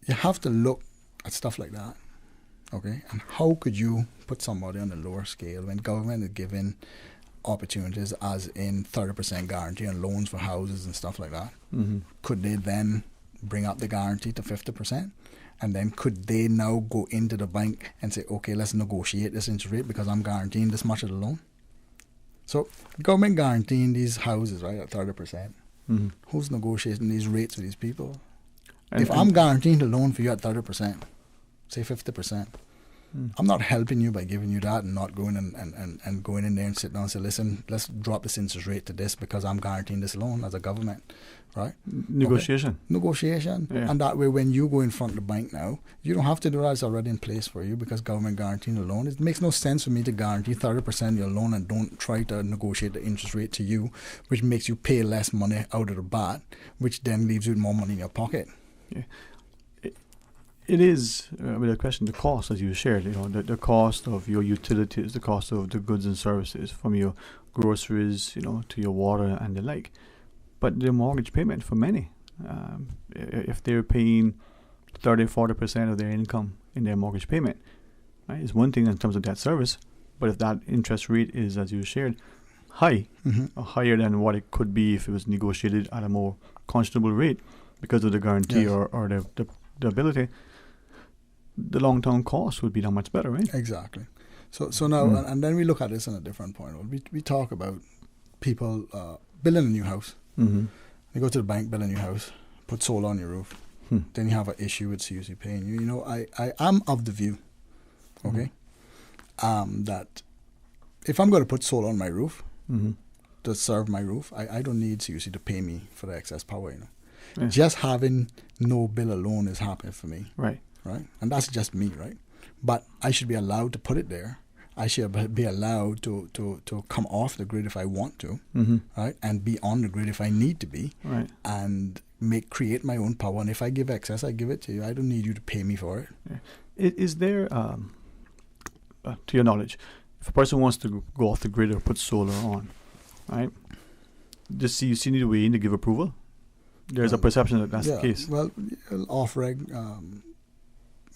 you have to look at stuff like that. Okay? And how could you put somebody on a lower scale when government is giving opportunities as in 30% guarantee on loans for houses and stuff like that? Could they then bring up the guarantee to 50%? And then could they now go into the bank and say, okay, let's negotiate this interest rate because I'm guaranteeing this much of the loan? So government guaranteeing these houses, right, at 30%. Who's negotiating these rates with these people? If I'm guaranteeing the loan for you at 30%, say 50%, I'm not helping you by giving you that and not going and going in there and sit down and say, listen, let's drop this interest rate to this because I'm guaranteeing this loan as a government, right? Negotiation. Okay. Negotiation. Yeah. And that way when you go in front of the bank now, you don't have to do that. It's already in place for you because government guaranteeing the loan. It makes no sense for me to guarantee 30% of your loan and don't try to negotiate the interest rate to you, which makes you pay less money out of the bat, which then leaves you with more money in your pocket. Yeah. It is, with a question, the cost, as you shared, the cost of your utilities, the cost of the goods and services, from your groceries, to your water and the like. But the mortgage payment for many, if they're paying 30-40% of their income in their mortgage payment, right, is one thing in terms of debt service. But if that interest rate is, as you shared, high, or higher than what it could be if it was negotiated at a more conscionable rate because of the guarantee or the ability, the long-term cost would be that much better, right? Exactly. So now, and then we look at this in a different point. We talk about people building a new house. You go to the bank, build a new house, put solar on your roof. Then you have an issue with CUC paying you. I am of the view, okay, that if I'm going to put solar on my roof to serve my roof, I don't need CUC to pay me for the excess power, Yeah. Just having no bill alone is happening for me. Right. And that's just me, right? But I should be allowed to put it there. I should be allowed to come off the grid if I want to, right? And be on the grid if I need to be, right? And create my own power. And if I give excess, I give it to you. I don't need you to pay me for it. Yeah. Is there, to your knowledge, if a person wants to go off the grid or put solar on, right? Does CUC need a way in to give approval? There's a perception that that's the case. Well, off-reg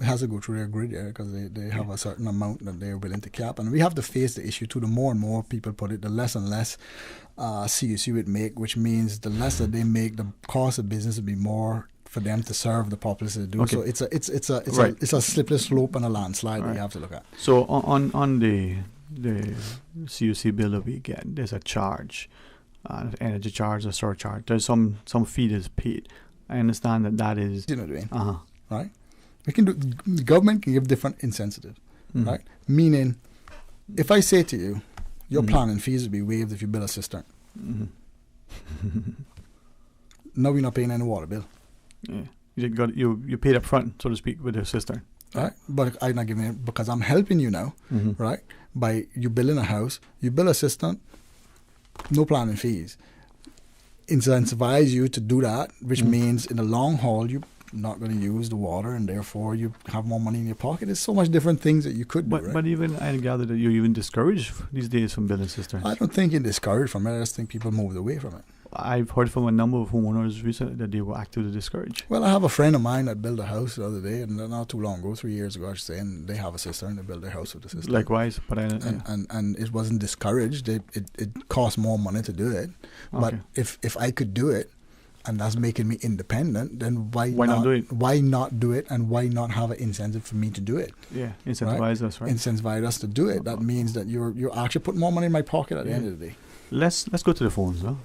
has to go through their grid there because they have a certain amount that they're willing to cap. And we have to face the issue too. The more and more people put it, the less and less CUC would make, which means the less that they make, the cost of business would be more for them to serve the populace to do. Okay. So it's a slippery slope and a landslide that you have to look at. So on the CUC bill that we get, there's a charge. Energy charge or surcharge. There's some fee that's paid. I understand that is. You know what I mean? Right? We can do. The government can give different incentives, right? Meaning, if I say to you, your planning fees will be waived if you build a cistern. Now you're not paying any water bill. Yeah, you paid up front, so to speak, with the cistern. Right, but I'm not giving it because I'm helping you now, right? By you building a house, you build a cistern. No planning fees. Incentivize you to do that, which means in the long haul you're not going to use the water and therefore you have more money in your pocket. There's so much different things that you could do, right? But even I gather that you're even discouraged these days from building cisterns. I don't think you're discouraged from it. I just think people moved away from it. I've heard from a number of homeowners recently that they were actively discouraged. Well, I have a friend of mine that built a house the other day, and not too long ago, 3 years ago, I should say, and they have a cistern. They built their house with a cistern. Likewise, but and it wasn't discouraged. It cost more money to do it. But if I could do it, and that's making me independent, then why not do it? Why not do it, and why not have an incentive for me to do it? Yeah, incentivize us, right? Incentivize us to do it. That means that you're actually putting more money in my pocket at the end of the day. Let's go to the phones. Huh?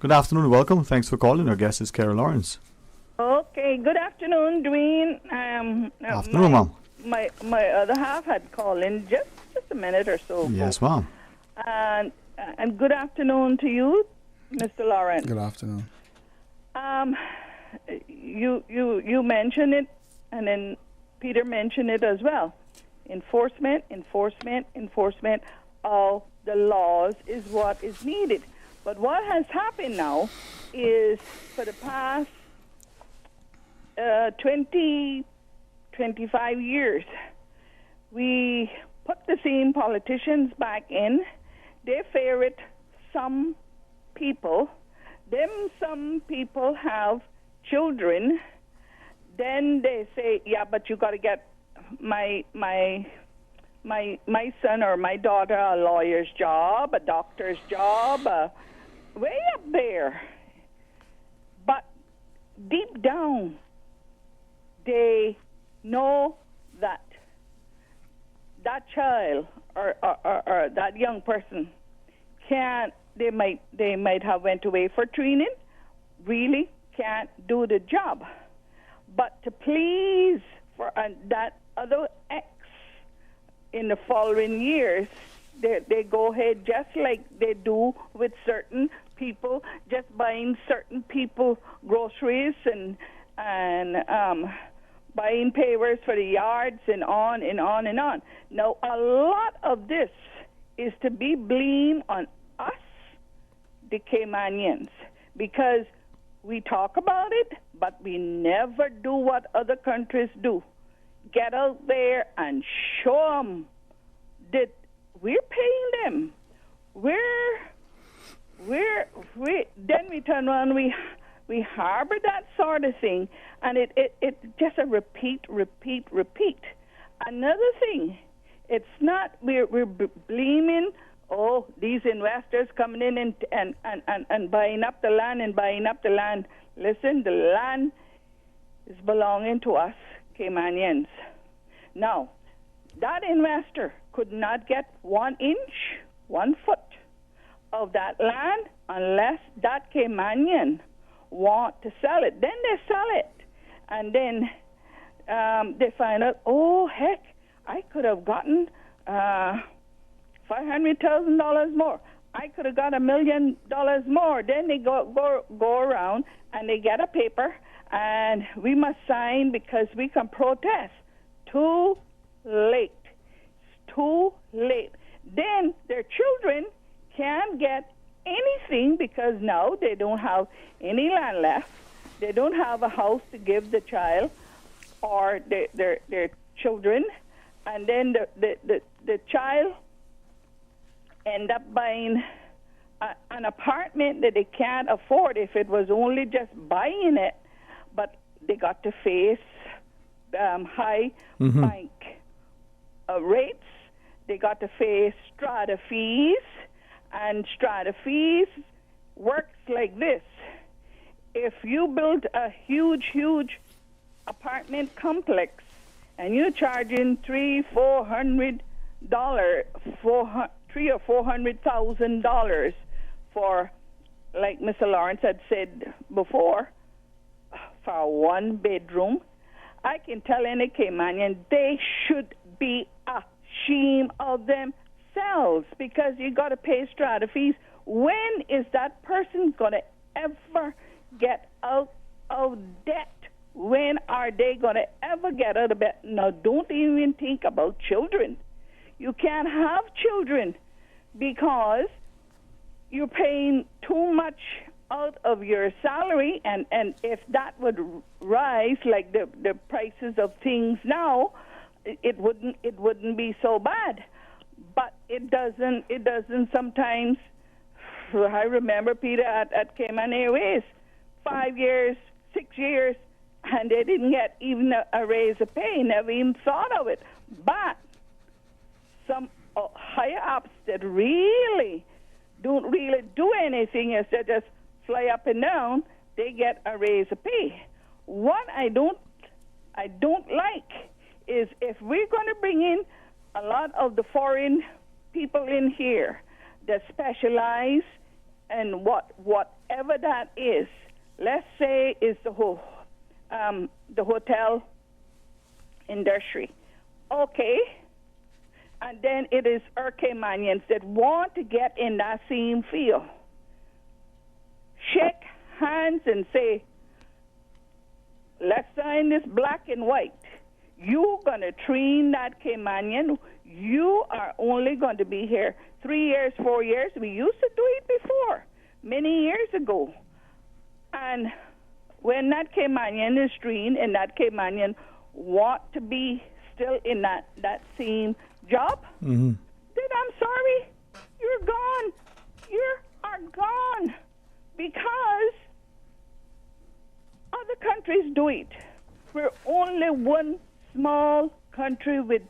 Good afternoon, welcome. Thanks for calling. Our guest is Carol Lawrence. Okay, good afternoon, Dwayne. Afternoon, Mom. My other half had called in just a minute or so ago. Yes, Mom. And good afternoon to you, Mr. Lawrence. Good afternoon. You mentioned it, and then Peter mentioned it as well. Enforcement of the laws is what is needed. But what has happened now is for the past 20, 25 years, we put the same politicians back in. They favorite some people. Some people have children. Then they say, yeah, but you got to get my son or my daughter a lawyer's job, a doctor's job, way up there. But deep down, they know that that child or that young person can't. They might have went away for training, really can't do the job. But to please for that other ex in the following years, they go ahead just like they do with certain people, just buying certain people groceries and buying pavers for the yards and on and on and on. Now, a lot of this is to be blamed on us, the Caymanians, because we talk about it, but we never do what other countries do. Get out there and show them that we're paying them. Then we turn around, we harbor that sort of thing, and it just a repeat. Another thing, it's not we're blaming these investors coming in and buying up the land. Listen, the land is belonging to us Caymanians. Now, that investor could not get 1 inch, 1 foot of that land unless that Caymanian want to sell it. Then they sell it. And then they find out, oh, heck, I could have gotten $500,000 more. I could have got $1 million more. Then they go around and they get a paper, and we must sign because we can protest. Too late. It's too late. Then their children can't get anything because now they don't have any land left. They don't have a house to give the child or their children, and then the child end up buying an apartment that they can't afford if it was only just buying it, but they got to face high bank rates. They got to face strata fees, and strata fees works like this. If you build a huge apartment complex and you're charging $300,000 or $400,000 for, like Mr. Lawrence had said before, for a 1-bedroom, I can tell any Caymanian they should be ashamed of themselves because you got to pay strata fees. When is that person going to ever get out of debt? When are they going to ever get out of debt? Now, don't even think about children. You can't have children because you're paying too much out of your salary, and if that would rise like the prices of things now, it wouldn't be so bad. But it doesn't sometimes. I remember, Peter, at Cayman Airways, 5 years, 6 years, and they didn't get even a raise of pay, never even thought of it. But some higher ups that really don't really do anything instead just fly up and down, they get a raise of pay. What I don't like is if we're going to bring in a lot of the foreign people in here that specialize in whatever that is. Let's say is the hotel industry. Okay. And then it is our Caymanians that want to get in that same field. Shake hands and say, let's sign this black and white. you're going to train that Caymanian. You are only going to be here 3 years, 4 years. We used to do it before, many years ago. And when that Caymanian is trained and that Caymanian want to be still in that same job, then I'm sorry, you're gone. You are gone because other countries do it. We're only one small country with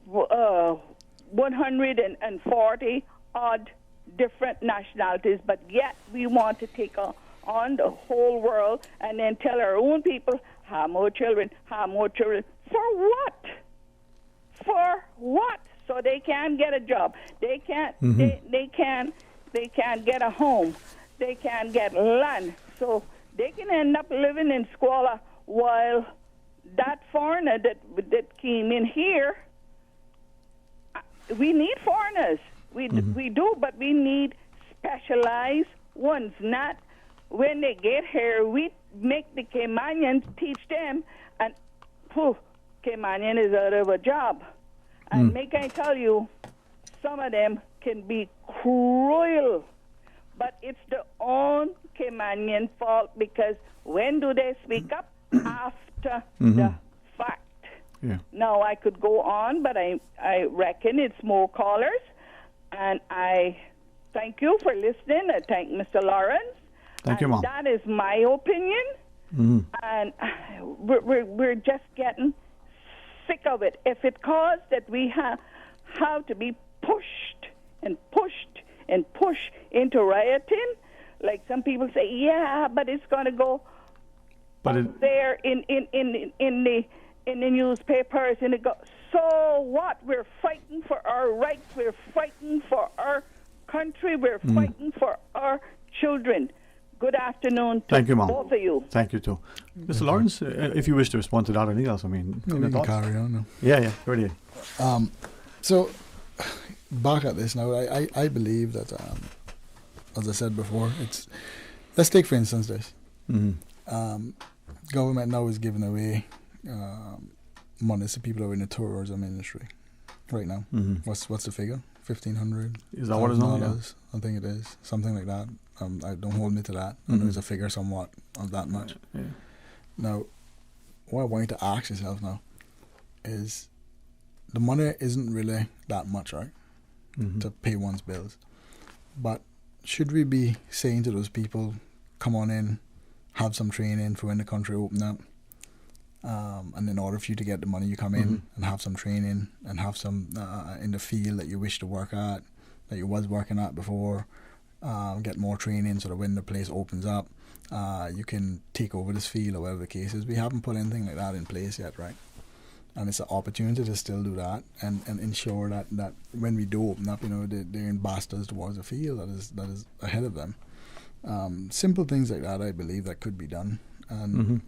140 odd different nationalities, but yet we want to take on the whole world and then tell our own people, have more children, have more children. For what? For what? So they can't get a job. They can't. They can't get a home. They can't get land. So they can end up living in squalor while that foreigner that came in here. We need foreigners. We do, but we need specialized ones. Not when they get here, we make the Caymanians teach them, and Caymanian is out of a job. And may I tell you, some of them can be cruel, but it's the own Caymanian fault because when do they speak up? After the fact. Yeah. Now, I could go on, but I reckon it's more callers, and I thank you for listening. I thank Mr. Lawrence. Thank you, Mom. That is my opinion, and we're just getting sick of it. If it caused that we have to be pushed and pushed and pushed into rioting, like some people say, yeah, but it's going to go there in the newspapers, and it go. So what? We're fighting for our rights. We're fighting for our country. We're fighting for our children. Good afternoon to Thank you, Mom. both of you. Thank you, too. Mr. Lawrence, if you wish to respond to that or anything else, I mean... No, we can carry on now. Yeah, ready. So, back at this now, I believe that, as I said before, let's take, for instance, this. Government now is giving away money to people who are in the tourism industry right now. What's the figure? $1,500? Is that what it's on? Yeah. I think it is. Something like that. I don't hold me to that. I know it's a figure somewhat of that much. Yeah. Now, what I want you to ask yourself now is the money isn't really that much, right? To pay one's bills. But should we be saying to those people, come on in, have some training for when the country open up, and in order for you to get the money, you come in and have some training and have some in the field that you wish to work at, that you was working at before, get more training so that when the place opens up, you can take over this field or whatever the case is. We haven't put anything like that in place yet, right? And it's an opportunity to still do that and ensure that when we do open up, they're ambassadors towards the field that is ahead of them. Simple things like that, I believe, that could be done. And,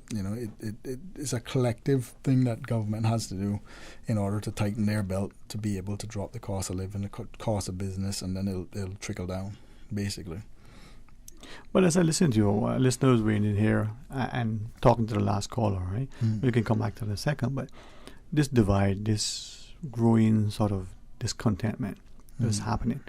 it's a collective thing that government has to do in order to tighten their belt to be able to drop the cost of living, the cost of business, and then it'll trickle down, basically. But as I listen to you, listeners weighing in here and talking to the last caller, right? We can come back to that in a second, but this divide, this growing sort of discontentment that's happening.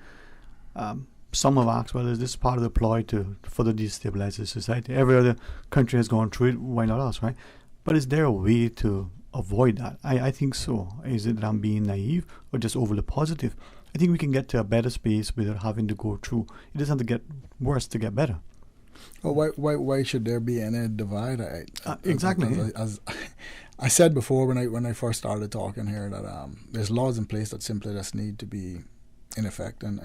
Some have asked, well, is this part of the ploy to further destabilize the society? Every other country has gone through it, why not us, right? But is there a way to avoid that? I think so. Is it that I'm being naive or just overly positive? I think we can get to a better space without having to go through. It doesn't have to get worse to get better. Well, why should there be any divide? Exactly. As I said before when I first started talking here, that there's laws in place that simply just need to be in effect and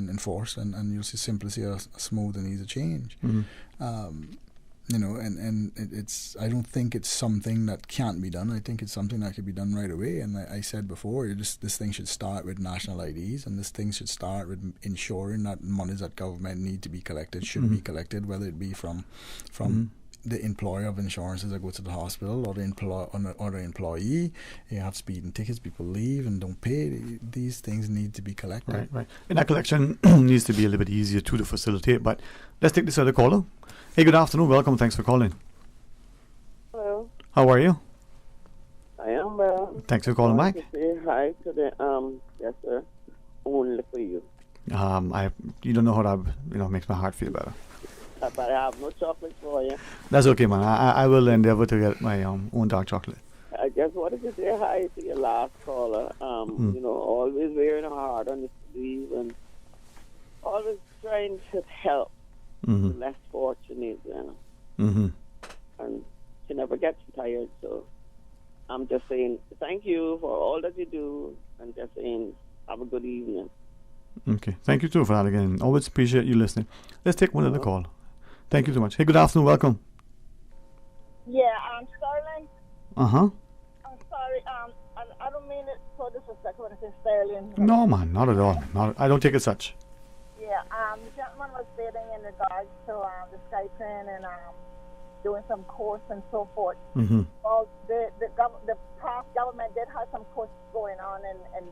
enforced, and you'll simply see a smooth and easy change. It's I don't think it's something that can't be done. I think it's something that could be done right away. And I said before, this thing should start with national IDs, and this thing should start with ensuring that monies that government need to be collected should be collected, whether it be from the employer of insurances that go to the hospital or the employee. You have speeding tickets, people leave and don't pay. These things need to be collected. Right. And that collection needs to be a little bit easier to facilitate. But let's take this other caller. Hey, good afternoon. Welcome. Thanks for calling. Hello. How are you? I am Well, thanks for calling back. To say hi to the yes sir, only for you. You don't know how that makes my heart feel better. But I have no chocolate for you. That's okay, man. I will endeavor to get my own dark chocolate. I just wanted to say hi to your last caller. Always wearing a heart on the sleeve and always trying to help the less fortunate. And she never gets tired. So I'm just saying thank you for all that you do, and just saying have a good evening. Okay. Thank you too for that again. Always appreciate you listening. Let's take one other call. Thank you so much. Hey, good afternoon. Welcome. Yeah, Sterling. Uh-huh. I'm sorry. I don't mean it so disrespectful when I say Sterling. No, man. Not at all. I don't take it such. Yeah. The gentleman was stating in regards to the Skypen and doing some course and so forth. Well, the past government did have some courses going on and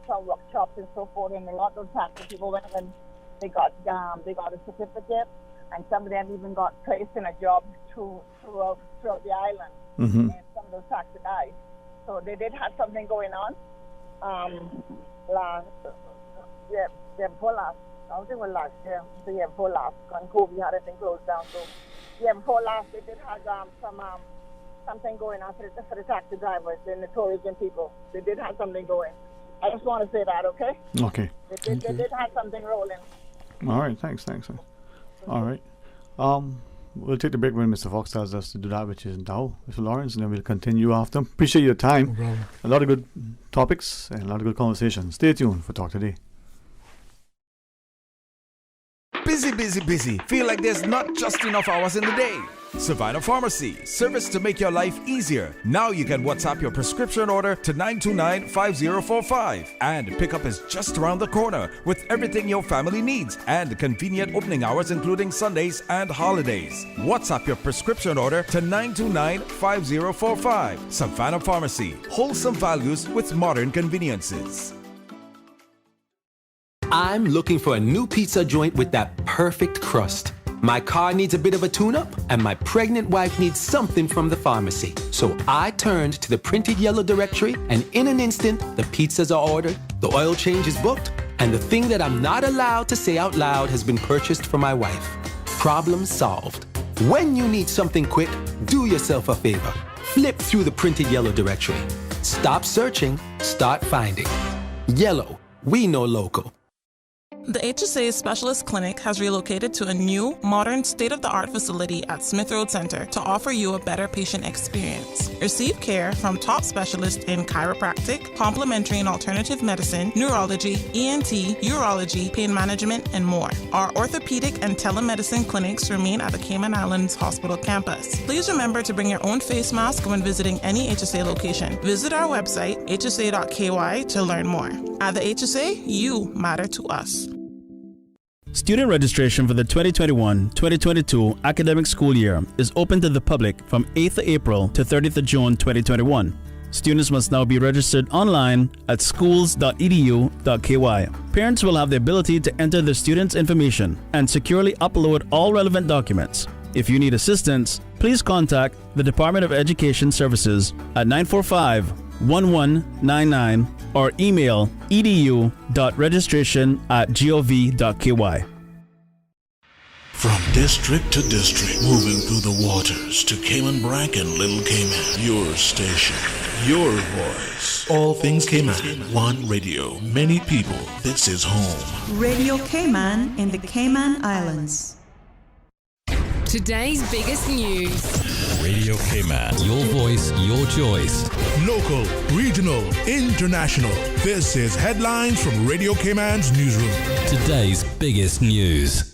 some workshops and so forth, and a lot of taxi people went and they got a certificate, and some of them even got placed in a job throughout the island, and some of those taxi guys. So they did have something going on. Before last, I don't think it was last year. The year before last, when COVID had everything closed down. So yeah, before last, they did have something going on for the taxi drivers and the tourism people. They did have something going. I just want to say that, okay? Okay. They did have something rolling. All right, thanks. All right. We'll take the break when Mr. Fox tells us to do that, which is now, Mr. Lawrence, and then we'll continue after. Appreciate your time. No a lot of good topics and a lot of good conversations. Stay tuned for Talk Today. Busy. Feel like there's not just enough hours in the day. Savannah Pharmacy, service to make your life easier. Now you can WhatsApp your prescription order to 929-5045. And pickup is just around the corner with everything your family needs and convenient opening hours including Sundays and holidays. WhatsApp your prescription order to 929-5045. Savannah Pharmacy, wholesome values with modern conveniences. I'm looking for a new pizza joint with that perfect crust. My car needs a bit of a tune-up, and my pregnant wife needs something from the pharmacy. So I turned to the printed yellow directory, and in an instant, the pizzas are ordered, the oil change is booked, and the thing that I'm not allowed to say out loud has been purchased for my wife. Problem solved. When you need something quick, do yourself a favor. Flip through the printed yellow directory. Stop searching, start finding. Yellow, we know local. The HSA Specialist Clinic has relocated to a new, modern, state-of-the-art facility at Smith Road Center to offer you a better patient experience. Receive care from top specialists in chiropractic, complementary and alternative medicine, neurology, ENT, urology, pain management, and more. Our orthopedic and telemedicine clinics remain at the Cayman Islands Hospital campus. Please remember to bring your own face mask when visiting any HSA location. Visit our website, hsa.ky, to learn more. At the HSA, you matter to us. Student registration for the 2021-2022 academic school year is open to the public from 8th of April to 30th of June 2021. Students must now be registered online at schools.edu.ky. Parents will have the ability to enter their students' information and securely upload all relevant documents. If you need assistance, please contact the Department of Education Services at 945-1199 or email edu.registration@gov.ky. From district to district, moving through the waters to Cayman Brac and Little Cayman. Your station, your voice. All things Cayman. One radio, many people. This is home. Radio Cayman in the Cayman Islands. Today's biggest news. Radio Cayman. Your voice, your choice. Local, regional, international. This is headlines from Radio Cayman's newsroom. Today's biggest news.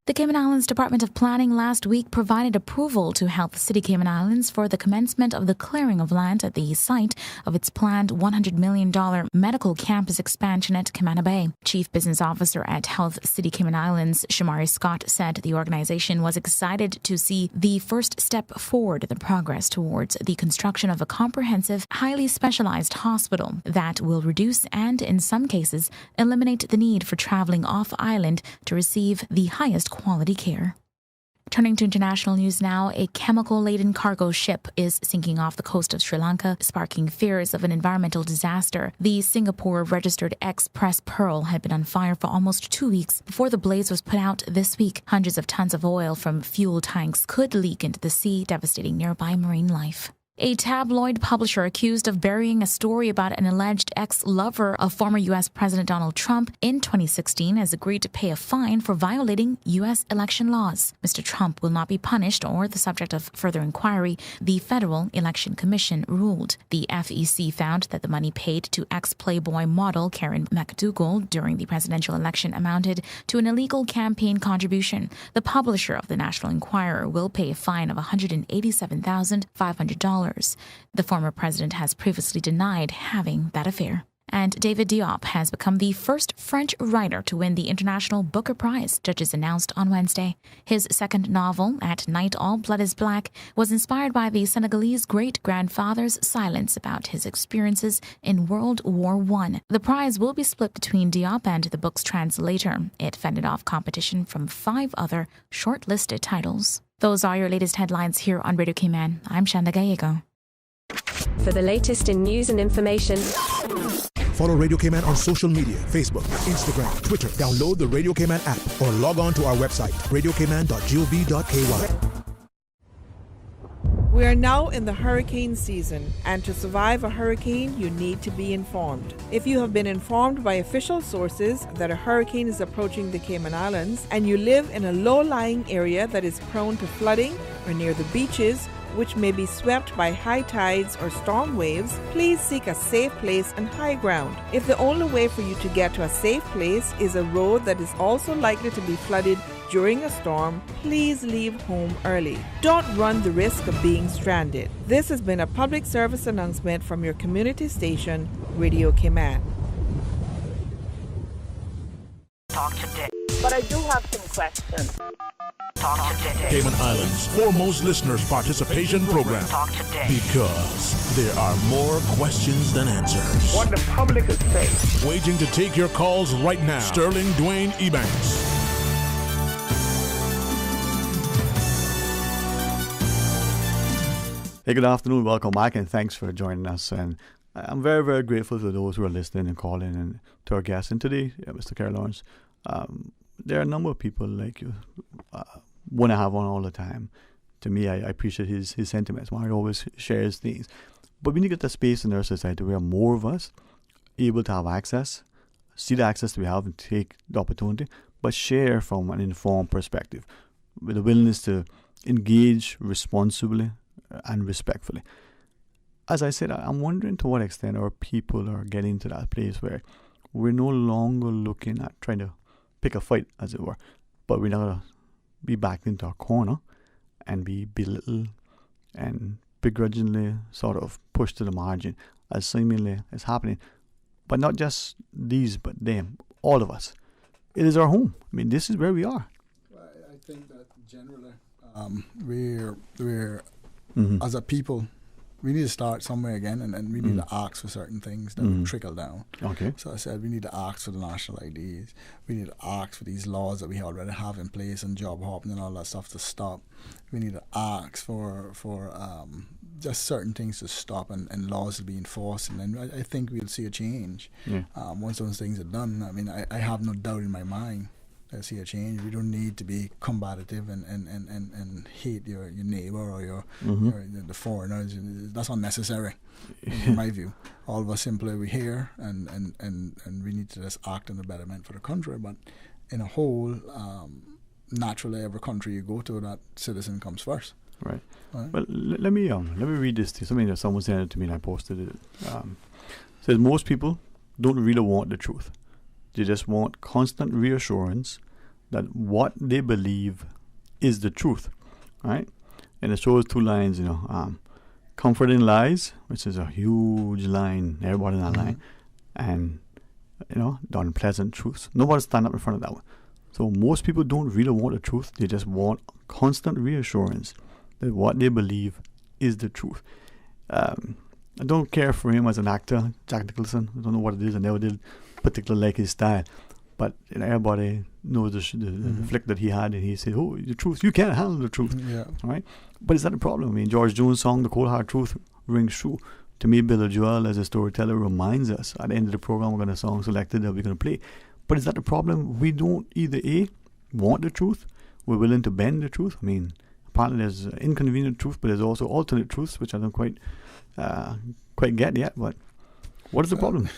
The Cayman Islands Department of Planning last week provided approval to Health City Cayman Islands for the commencement of the clearing of land at the site of its planned $100 million medical campus expansion at Camana Bay. Chief Business Officer at Health City Cayman Islands, Shamari Scott, said the organization was excited to see the first step forward in the progress towards the construction of a comprehensive, highly specialized hospital that will reduce and, in some cases, eliminate the need for traveling off-island to receive the highest quality care. Turning to international news now, a chemical-laden cargo ship is sinking off the coast of Sri Lanka, sparking fears of an environmental disaster. The Singapore-registered Express Pearl had been on fire for almost 2 weeks before the blaze was put out this week. Hundreds of tons of oil from fuel tanks could leak into the sea, devastating nearby marine life. A tabloid publisher accused of burying a story about an alleged ex-lover of former U.S. President Donald Trump in 2016 has agreed to pay a fine for violating U.S. election laws. Mr. Trump will not be punished or the subject of further inquiry, the Federal Election Commission ruled. The FEC found that the money paid to ex-Playboy model Karen McDougal during the presidential election amounted to an illegal campaign contribution. The publisher of the National Enquirer will pay a fine of $187,500. The former president has previously denied having that affair. And David Diop has become the first French writer to win the International Booker Prize, judges announced on Wednesday. His second novel, At Night All Blood is Black, was inspired by the Senegalese great-grandfather's silence about his experiences in World War I. The prize will be split between Diop and the book's translator. It fended off competition from 5 other shortlisted titles. Those are your latest headlines here on Radio Cayman. I'm Shanda Gallego. For the latest in news and information, follow Radio Cayman on social media, Facebook, Instagram, Twitter. Download the Radio Cayman app or log on to our website, radiocayman.gov.ky. We are now in the hurricane season, and to survive a hurricane, you need to be informed. If you have been informed by official sources that a hurricane is approaching the Cayman Islands and you live in a low-lying area that is prone to flooding or near the beaches, which may be swept by high tides or storm waves, please seek a safe place and high ground. If the only way for you to get to a safe place is a road that is also likely to be flooded during a storm, please leave home early. Don't run the risk of being stranded. This has been a public service announcement from your community station, Radio Cayman. Talk today. But I do have some questions. Talk today. Cayman Islands' foremost listeners' participation program. Talk today. Because there are more questions than answers. What the public is saying. Waiting to take your calls right now. Sterling Dwayne Ebanks. Hey, good afternoon. Welcome back, and thanks for joining us. And I'm very, very grateful to those who are listening and calling, and to our guest. And today, Mr. Kerry Lawrence, there are a number of people like you want to have on all the time. To me, I appreciate his sentiments. He always shares things. But we need to get the space in our society where more of us able to have access, see the access we have and take the opportunity, but share from an informed perspective with a willingness to engage responsibly and respectfully. As I said, I'm wondering to what extent our people are getting to that place where we're no longer looking at trying to pick a fight, as it were, but we're not going to be backed into a corner and be belittled and begrudgingly sort of pushed to the margin, as seemingly is happening. But not just these, but them, all of us. It is our home. I mean, this is where we are. I think that generally we're as a people, we need to start somewhere again, and we need to ask for certain things that will trickle down. Okay. So I said we need to ask for the national IDs. We need to ask for these laws that we already have in place and job hopping and all that stuff to stop. We need to ask for just certain things to stop and laws to be enforced. And then I think we'll see a change once those things are done. I mean, I have no doubt in my mind I see a change. We don't need to be combative and hate your neighbor or your the foreigners. That's unnecessary, in my view. All of us simply we're here and we need to just act in the betterment for the country. But in a whole, naturally, every country you go to, that citizen comes first. Right. Well, let me read this to you. Something that someone sent it to me and I posted it. Says most people don't really want the truth. They just want constant reassurance that what they believe is the truth, right? And it shows 2 lines, comforting lies, which is a huge line, everybody in that line, and, the unpleasant truths. Nobody stand up in front of that one. So most people don't really want the truth. They just want constant reassurance that what they believe is the truth. I don't care for him as an actor, Jack Nicholson. I don't know what it is. I never did particularly like his style. But everybody knows the flick that he had, and he said, "Oh, the truth! You can't handle the truth." Yeah. Right? But is that the problem? I mean, George Jones' song, "The Cold Hard Truth," rings true. To me, Billy Joel, as a storyteller, reminds us at the end of the program, we're going to song selected that we're going to play. But is that the problem? We don't either A, want the truth, we're willing to bend the truth. I mean, apparently there's inconvenient truth, but there's also alternate truths, which I don't quite get yet. But what is the problem?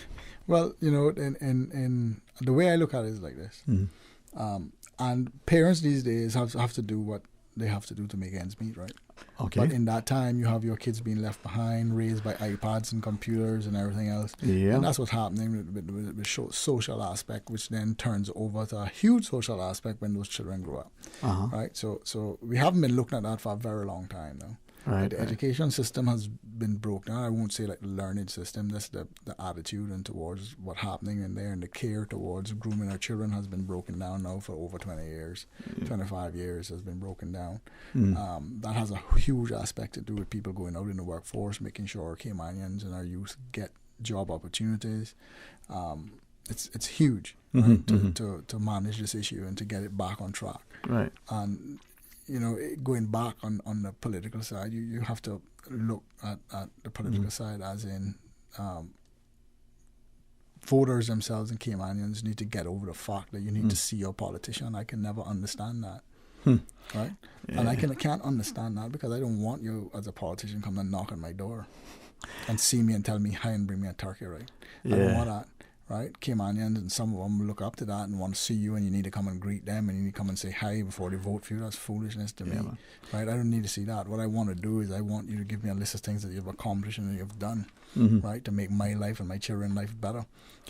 Well, in the way I look at it is like this. Mm-hmm. And parents these days have to do what they have to do to make ends meet, right? Okay. But in that time, you have your kids being left behind, raised by iPads and computers and everything else. Yeah. And that's what's happening with the social aspect, which then turns over to a huge social aspect when those children grow up. Uh-huh. Right? So we haven't been looking at that for a very long time now. Right, the education system has been broken. I won't say like the learning system. That's the attitude and towards what's happening in there, and the care towards grooming our children has been broken down now for over 20 years. 25 years has been broken down. That has a huge aspect to do with people going out in the workforce, making sure our Caymanians and our youth get job opportunities. It's huge, right, to manage this issue and to get it back on track. Right. And going back on the political side, you have to look at the political side as in voters themselves and Caymanians need to get over the fact that you need to see your politician. I can never understand that. Right? Yeah. And I can't understand that because I don't want you as a politician come and knock on my door and see me and tell me hi and bring me a turkey, right? Yeah. I don't want that. Right, Caymanians, and some of them look up to that and want to see you, and you need to come and greet them, and you need to come and say hi before they vote for you. That's foolishness to me, right? I don't need to see that. What I want to do is I want you to give me a list of things that you've accomplished and that you've done, right, to make my life and my children's life better,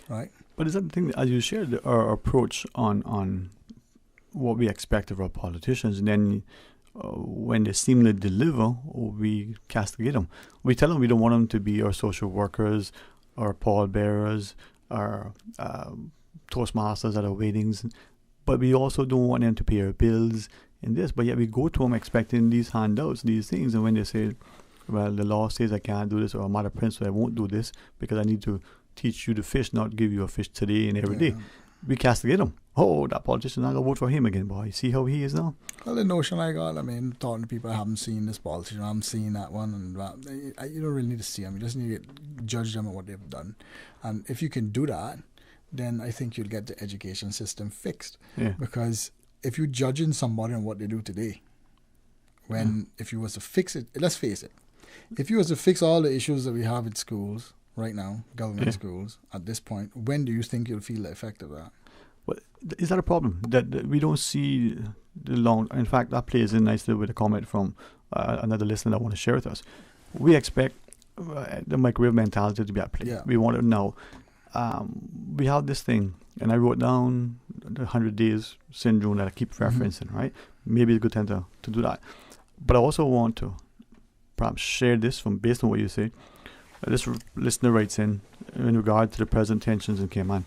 right? But is that the thing, as you shared our approach on what we expect of our politicians, and then when they seem to deliver, we castigate them. We tell them we don't want them to be our social workers, our pallbearers, our Toastmasters at our weddings, but we also don't want them to pay our bills in this. But yet we go to them expecting these handouts, these things, and when they say, well, the law says I can't do this, or I'm out of principle, I won't do this because I need to teach you to fish, not give you a fish today and every day. We castigate them. Oh, that politician, I'm going to vote for him again, boy. See how he is now? Well, the notion I got, talking to people, I haven't seen this politician, I haven't seen that one, and you don't really need to see them. You just need to judge them on what they've done. And if you can do that, then I think you'll get the education system fixed. Yeah. Because if you're judging somebody on what they do today, if you was to fix it, let's face it, if you was to fix all the issues that we have in schools right now, government schools, at this point, when do you think you'll feel the effect of that? Well, is that a problem? That we don't see the long... In fact, that plays in nicely with a comment from another listener that want to share with us. We expect the microwave mentality to be at play. Yeah. We want it now. We have this thing, and I wrote down the 100 days syndrome that I keep referencing, right? Maybe it's a good time to do that. But I also want to perhaps share this based on what you say. This listener writes in regard to the present tensions in Cayman.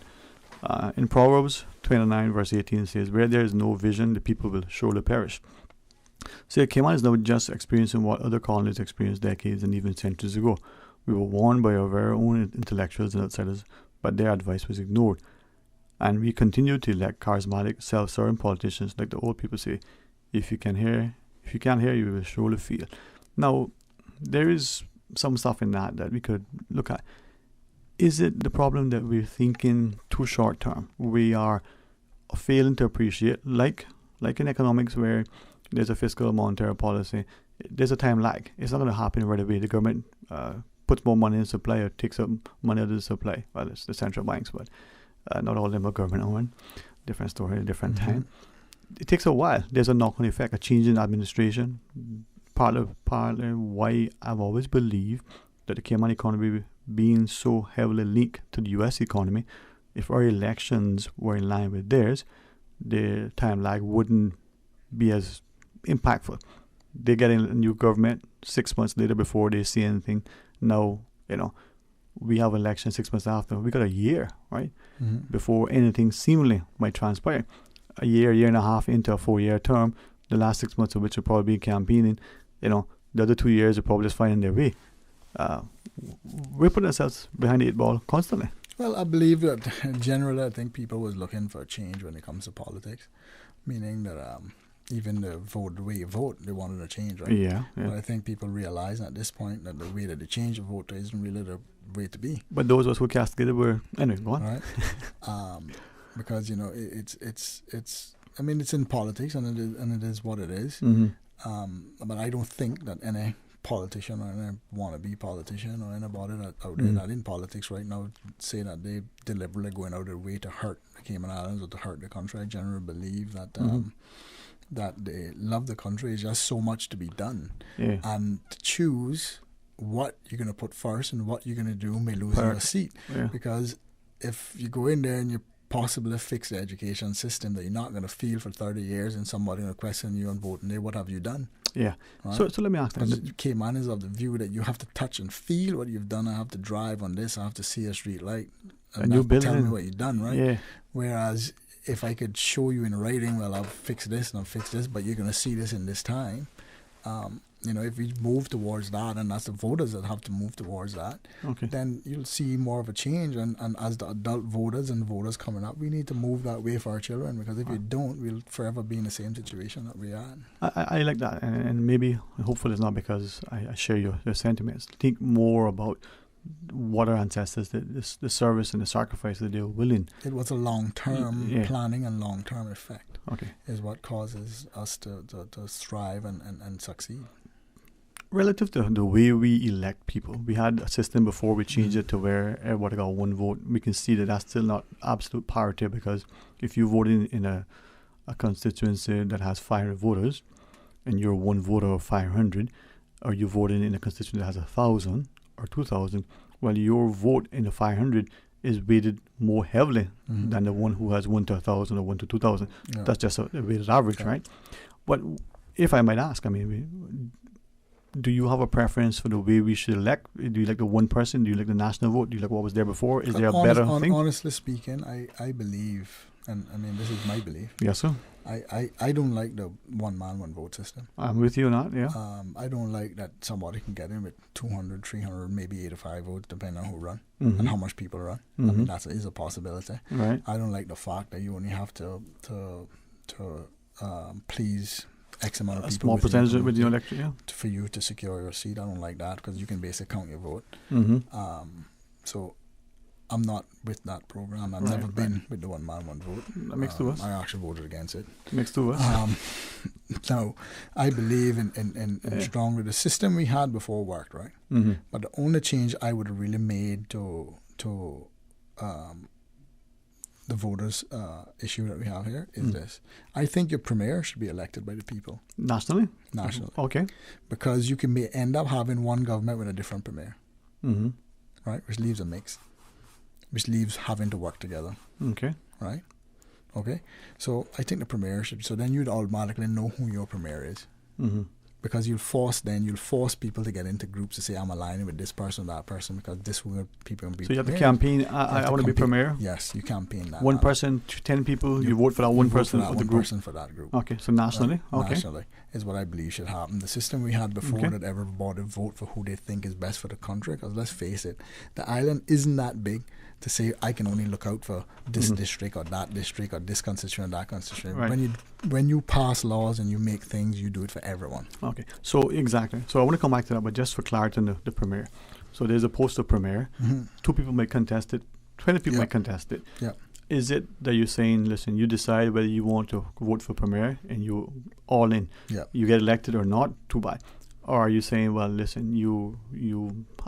In Proverbs 29 verse 18 says, where there is no vision, the people will surely perish. So Cayman is now just experiencing what other colonies experienced decades and even centuries ago. We were warned by our very own intellectuals and outsiders, but their advice was ignored. And we continue to elect charismatic, self-serving politicians like the old people say, if you can't hear, you will surely feel. Now, there is some stuff in that we could look at. Is it the problem that we're thinking too short term? We are failing to appreciate, like in economics where there's a fiscal monetary policy, there's a time lag. It's not going to happen right away. The government puts more money in supply or takes up money out of the supply. Well, it's the central banks, but not all of them are government owned. Different story, different time. It takes a while. There's a knock-on effect, a change in administration. Partly why I've always believed that the Cayman economy being so heavily linked to the U.S. economy, if our elections were in line with theirs, the time lag wouldn't be as impactful. They get a new government 6 months later before they see anything. Now, we have elections 6 months after. We got a year, right, before anything seemingly might transpire. A year and a half into a 4-year term, the last 6 months of which will probably be campaigning, the other 2 years are probably just finding their way. We're putting ourselves behind the 8 ball constantly. Well, I believe that generally, I think people was looking for a change when it comes to politics, meaning that even the way you vote, they wanted a change, right? Yeah. But I think people realize at this point that the way that they change the vote isn't really the way to be. But those of us who castigated were anyway. Go on. Right? Because it's. I mean, it's in politics, and it is what it is. But I don't think that any politician or any wannabe politician or anybody that out there that in politics right now say that they deliberately going out of their way to hurt the Cayman Islands or to hurt the country. I generally believe that that they love the country. It's just so much to be done, and to choose what you're going to put first and what you're going to do may lose your seat, because if you go in there and you possibly fix the education system that you're not going to feel for 30 years and somebody going to question you on voting day, what have you done? Yeah. Right? So let me ask that. Cayman is of the view that you have to touch and feel what you've done. I have to drive on this. I have to see a street light. And you tell me what you've done, right? Yeah. Whereas if I could show you in writing, well, I've fixed this and I've fixed this, but you're going to see this in this time. If we move towards that, and that's the voters that have to move towards that, then you'll see more of a change. And as the adult voters and voters coming up, we need to move that way for our children, because if you don't, we'll forever be in the same situation that we are. I like that, and maybe, hopefully it's not because I share your sentiments. Think more about what our ancestors did, the service and the sacrifice that they were willing. It was a long-term planning and long-term effect is what causes us to strive and succeed. Relative to the way we elect people, we had a system before we changed it to where everybody got one vote. We can see that that's still not absolute parity, because if you vote in a constituency that has 500 voters and you're one voter of 500, or you vote in a constituency that has 1,000 or 2,000, well, your vote in the 500 is weighted more heavily than the one who has 1 to 1,000 or 1 to 2,000. Yeah. That's just a weighted average, right? But if I might ask, do you have a preference for the way we should elect? Do you like the one person? Do you like the national vote? Do you like what was there before? Is there a better thing? Honestly speaking, I believe, and this is my belief. Yes, sir. I don't like the one man, one vote system. I'm with you on that, yeah. I don't like that somebody can get in with 200, 300, maybe 85 votes, depending on who run and how much people run. That is a possibility. Right. I don't like the fact that you only have to please X amount of people. A small percentage with the election, yeah. For you to secure your seat. I don't like that, because you can basically count your vote. So I'm not with that program. I've never been with the one man, one vote. That makes two of us. I actually voted against it. Makes two of us. So I believe in strongly the system we had before worked, right? But the only change I would have really made to the voters issue that we have here is this. I think your premier should be elected by the people. Nationally? Nationally. Okay. Because you can end up having one government with a different premier. Right? Which leaves a mix. Which leaves having to work together. Okay. Right? Okay? So I think the premier should, so then you'd automatically know who your premier is. Because you'll force people to get into groups to say, I'm aligning with this person or that person, because this will people be. So you have to campaign, I want to be premier? Yes, you campaign that. One person, 10 people, you vote for that one person for the group? Person for that group. Okay, so nationally? Right? Okay. Nationally is what I believe should happen. The system we had before that everybody vote for who they think is best for the country, because let's face it, the island isn't that big to say I can only look out for this district or that district or this constituent or that constituent. Right. When you pass laws and you make things, you do it for everyone. Okay, so exactly. So I want to come back to that, but just for clarity on the premier. So there's a post of premier. 2 people may contest it. 20 people might contest it. Yeah. Is it that you're saying, listen, you decide whether you want to vote for premier and you all in. Yeah. You get elected or not, too bad. Or are you saying, well, listen, you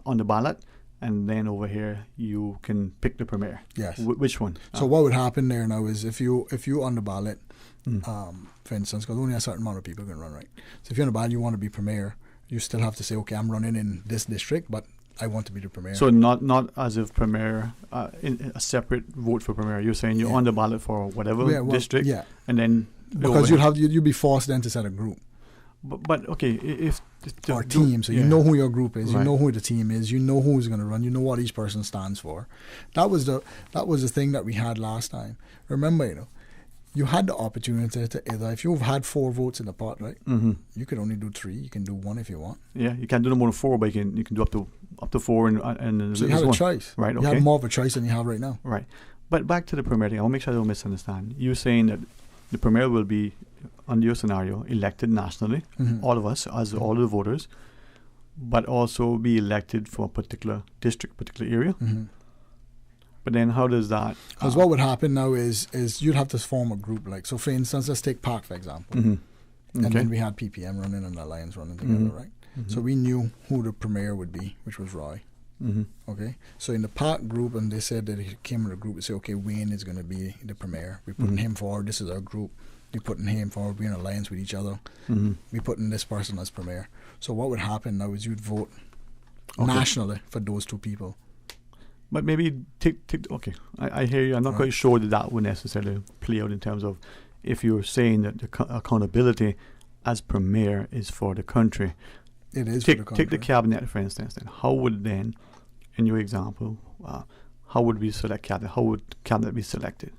on the ballot, and then over here you can pick the premier? Yes. Which one? So what would happen there now is if you on the ballot, for instance, because only a certain amount of people can run, right? So if you're on the ballot, you want to be premier, you still have to say, okay, I'm running in this district, but I want to be the premier. So not as if premier, in a separate vote for premier. You're saying you're on the ballot for whatever district, and then because you'll be forced then to set a group. But okay, if or team, so you know who your group is, you know who the team is, you know who's going to run, you know what each person stands for. That was the thing that we had last time. Remember, you had the opportunity to either, if you've had 4 votes in the pot, right? You can only do 3. You can do 1 if you want. Yeah, you can't do no more than 4, but you can do up to up to 4, and so you had a choice. Right, okay. You had more of a choice than you have right now. Right. But back to the Premier thing, I want to make sure I don't misunderstand. You're saying that the Premier will be, under your scenario, elected nationally, all of us, as all the voters, but also be elected for a particular district, particular area. But then how does that... Because what would happen now is you'd have to form a group. Like, so for instance, let's take Park, for example. And then we had PPM running and the Alliance running together, right? So we knew who the Premier would be, which was Roy. Okay, so in the Park group, and they said that he came in the group and said, okay, Wayne is going to be the Premier. We're putting him forward. This is our group. We're putting him forward. We're in alliance with each other. We're putting this person as Premier. So what would happen now is you'd vote nationally for those two people. But maybe okay, I hear you. I'm not quite sure that would necessarily play out in terms of if you're saying that the accountability as Premier is for the country. It is for the country. Take the cabinet, for instance. Then how would then, in your example, how would we select cabinet? How would cabinet be selected?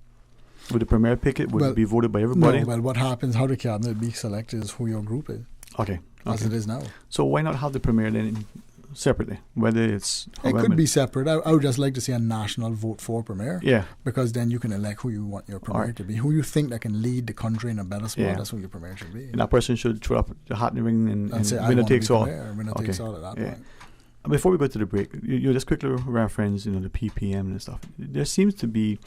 Would the Premier pick it? Would it be voted by everybody? No, well, what happens, how the cabinet be selected is who your group is. Okay. As it is now. So why not have the Premier then separately? Whether it's... It could be separate. I would just like to see a national vote for Premier. Yeah. Because then you can elect who you want your Premier to be. Who you think that can lead the country in a better spot, that's who your Premier should be. And that person should throw up the hat in the ring and say, winner takes all. Winner takes all at that point. Before we go to the break, you just quickly reference, the PPM and stuff. There seems to be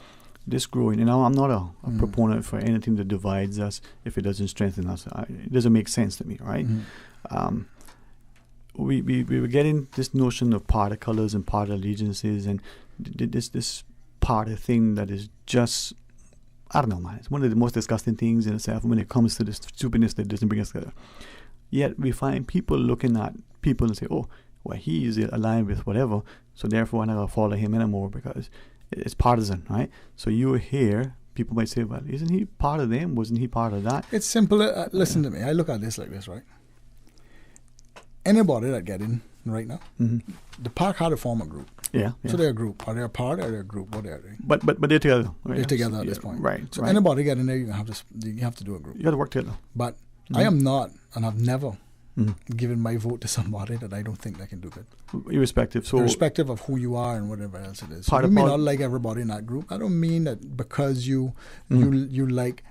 this growing, and I'm not a proponent for anything that divides us if it doesn't strengthen us. It doesn't make sense to me, right? We were getting this notion of party colors and party allegiances, and this party thing that is just, I don't know, man. It's one of the most disgusting things in itself when it comes to this stupidness that doesn't bring us together. Yet we find people looking at people and say, oh, well, he is aligned with whatever, so therefore I'm not going to follow him anymore because it's partisan, right? So you hear people might say, well, isn't he part of them? Wasn't he part of that? It's simple. Listen to me. I look at this like this, right? Anybody that get in right now, the Park had to form a group. Yeah. So they're a group. Are they a party or they're a group? What are they? But they're together. Right? They're together at this point. Right. So anybody get in there, you have to do a group. You got to work together. But I am not, and I've never given my vote to somebody that I don't think they can do good. Irrespective of who you are and whatever else it is. So you may not like everybody in that group. I don't mean that because you like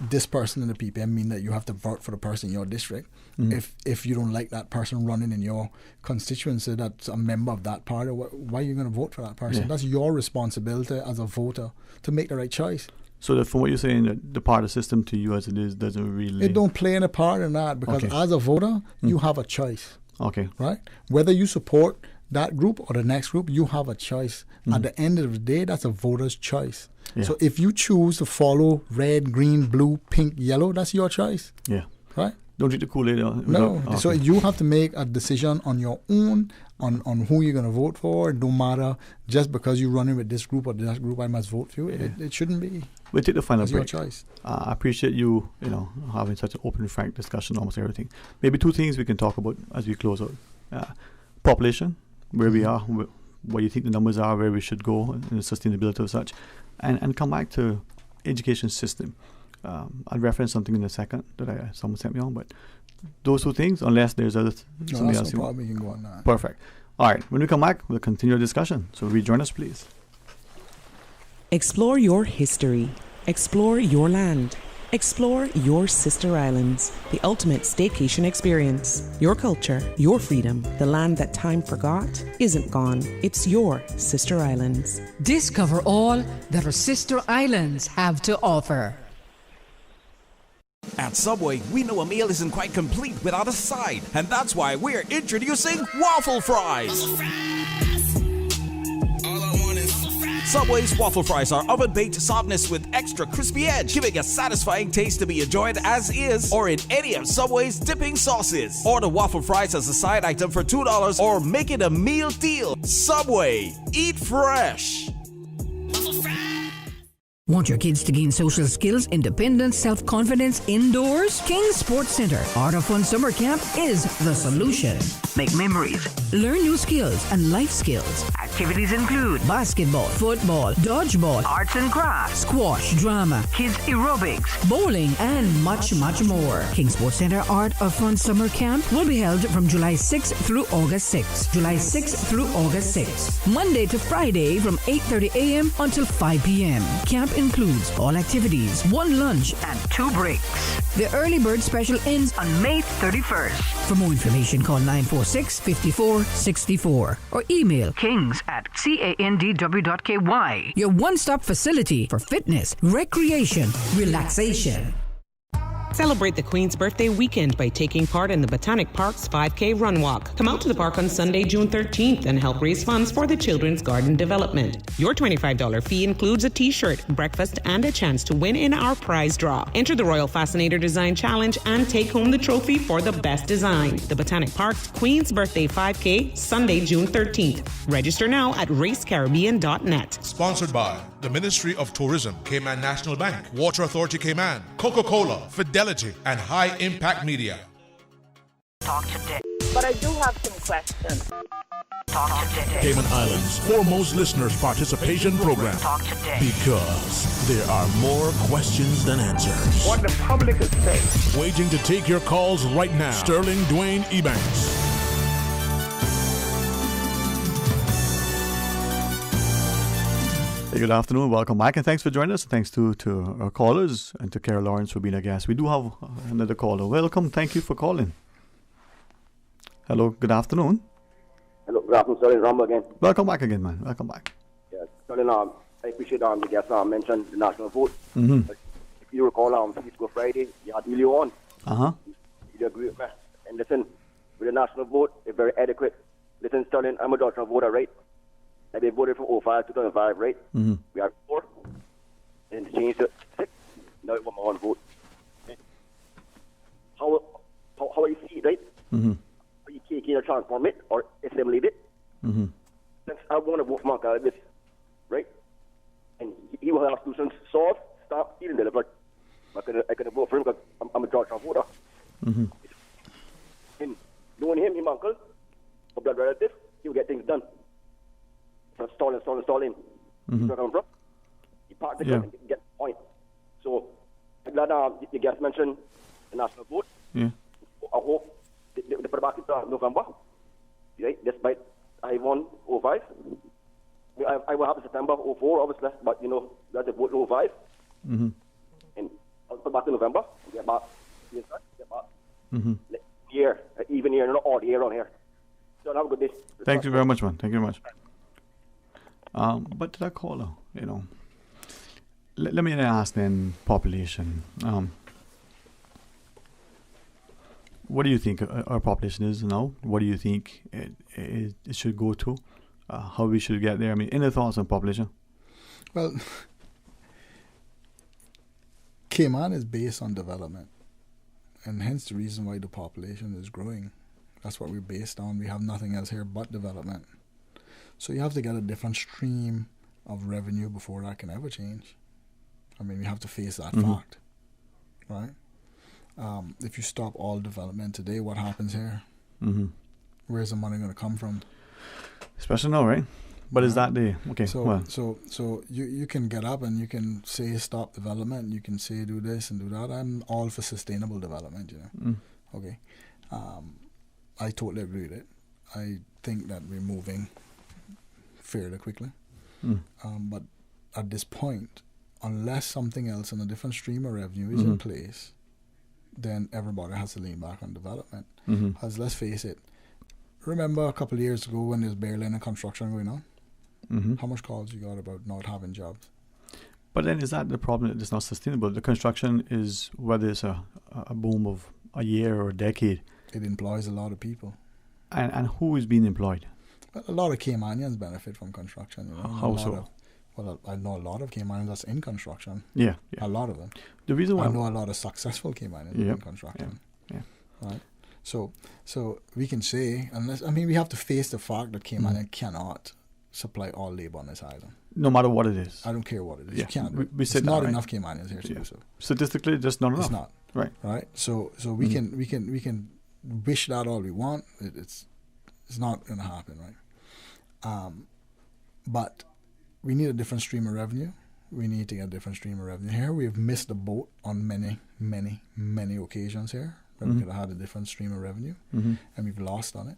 this person in the PPM mean that you have to vote for the person in your district. If you don't like that person running in your constituency that's a member of that party, why are you going to vote for that person? That's your responsibility as a voter to make the right choice. So that from what you're saying, that the party system to you as it is doesn't really... It don't play any part in that because as a voter, you have a choice. Okay. Right? Whether you support that group or the next group, you have a choice. At the end of the day, that's a voter's choice. Yeah. So if you choose to follow red, green, blue, pink, yellow, that's your choice. Yeah. Right? Don't drink the Kool-Aid. No. Okay. So you have to make a decision on your own, on who you're going to vote for. No matter just because you're running with this group or that group, I must vote for you. Yeah. It shouldn't be. We'll take the final break. It's your choice. I appreciate you, having such an open, frank discussion on almost everything. Maybe two things we can talk about as we close out. Population, where we are, what you think the numbers are, where we should go, and the sustainability of such. And come back to education system. I'll reference something in a second that someone sent me on, but those two things, unless there's something else. No problem. We can go on that. Perfect. All right. When we come back, we'll continue our discussion. So rejoin us, please. Explore your history. Explore your land. Explore your sister islands, the ultimate staycation experience. Your culture, your freedom, the land that time forgot isn't gone. It's your sister islands. Discover all that our sister islands have to offer. At Subway, we know a meal isn't quite complete without a side, and that's why we're introducing waffle fries. Subway's waffle fries are oven-baked softness with extra crispy edge, giving a satisfying taste to be enjoyed as is or in any of Subway's dipping sauces. Order waffle fries as a side item for $2 or make it a meal deal. Subway, eat fresh. Want your kids to gain social skills, independence, self-confidence indoors? King's Sports Center Art of Fun Summer Camp is the solution. Make memories, learn new skills and life skills. Activities include basketball, football, dodgeball, arts and crafts, squash, drama, kids aerobics, bowling, and much, much more. King's Sports Center Art of Fun Summer Camp will be held from July 6th through August 6th. July 6th through August 6th. Monday to Friday from 8:30 a.m. until 5 p.m. Camp includes all activities, 1 lunch, and 2 breaks. The early bird special ends on May 31st. For more information, call 946-5464 or email kings@candw.ky. Your one-stop facility for fitness, recreation, relaxation. Celebrate the Queen's Birthday weekend by taking part in the Botanic Park's 5K Run Walk. Come out to the park on Sunday, June 13th and help raise funds for the Children's Garden Development. Your $25 fee includes a t-shirt, breakfast, and a chance to win in our prize draw. Enter the Royal Fascinator Design Challenge and take home the trophy for the best design. The Botanic Park's Queen's Birthday 5K, Sunday, June 13th. Register now at racecaribbean.net. Sponsored by the Ministry of Tourism, Cayman National Bank, Water Authority Cayman, Coca-Cola, Fidelity, and High Impact Media. Talk today. But I do have some questions. Talk today. Cayman Islands' foremost listeners' participation program. Talk today. Because there are more questions than answers. What the public is saying. Waiting to take your calls right now. Sterling Dwayne Ebanks. Hey, good afternoon. Welcome back, and thanks for joining us. Thanks to our callers and to Kara Lawrence for being a guest. We do have another caller. Welcome. Thank you for calling. Hello. Good afternoon. Hello. Good afternoon, Sterling. Rumble again. Welcome back again, man. Welcome back. Yeah, Sterling. I appreciate the guest mentioned the national vote. Mm-hmm. If you recall, Fiscal Friday, you had Willie on. You agree with me? And listen, with the national vote, it's very adequate. Listen, Sterling, I'm a national voter, right? And they voted from 05 to 2005, right? Mm-hmm. We are 4. And it changed to 6. Now it was my own vote. Okay. How you see it, right? Mm-hmm. Are you taking or transform it or assimilate it? Mm-hmm. Since I want to vote for Mark Alvis, right? And he will have to solve, stop, healing, delivered. I could vote for him because I'm a Georgetown voter. Mm-hmm. And knowing him, uncle, a blood relative, he will get things done. So stalling. Mm-hmm. You part the gun and get the point. So, I'm glad the guest mentioned the national vote. Yeah. I hope they put it back in November. Right? Despite I won 05. I will have September 04, obviously, but that's the vote 05. Mm-hmm. And I'll put it back in November and get back. Mm-hmm. Year, even year, not odd year on here. So, have a good day. Thank you very much, man. Thank you very much. But to that caller, let me ask then, population. What do you think our population is now? What do you think it should go to? How we should get there? I mean, any thoughts on population? Well, Cayman is based on development, and hence the reason why the population is growing. That's what we're based on. We have nothing else here but development. So you have to get a different stream of revenue before that can ever change. I mean, we have to face that fact, right? If you stop all development today, what happens here? Mm-hmm. Where's the money going to come from? Especially now, right? But is that the okay? So you can get up and you can say stop development. You can say do this and do that. I'm all for sustainable development, Okay, I totally agree with it. I think that we're moving fairly quickly. But at this point, unless something else and a different stream of revenue is in place, then everybody has to lean back on development. Because let's face it, remember a couple of years ago when there's barely any construction going on? How much calls you got about not having jobs? But then is that the problem that it's not sustainable? The construction is, whether it's a boom of a year or a decade, it employs a lot of people. And who is being employed? Well, a lot of Caymanians benefit from construction. How so? I know a lot of Caymanians that's in construction. Yeah. A lot of them. The reason why I know a lot of successful Caymanians in construction. Yeah. Right. So we can say, we have to face the fact that Caymanian cannot supply all labor on this island. No matter what it is. I don't care what it is. Yeah. You can't. We said it's not that, enough Caymanians here to do so. Statistically, just not enough. It's not. Right. Right. So we can wish that all we want. It's not going to happen, right? But we need a different stream of revenue. We need to get a different stream of revenue here. We have missed the boat on many, many, many occasions here. Where we could have had a different stream of revenue, and we've lost on it,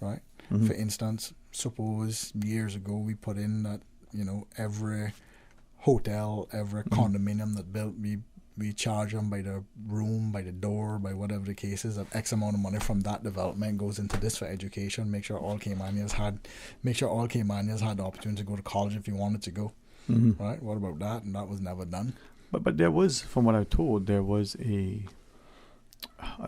right? For instance, suppose years ago we put in that, every hotel, every condominium that built, we charge them by the room, by the door, by whatever the case is, that X amount of money from that development goes into this for education, make sure all Caymanians had the opportunity to go to college if you wanted to go, right? What about that? And that was never done. But there was, from what I was told, there was a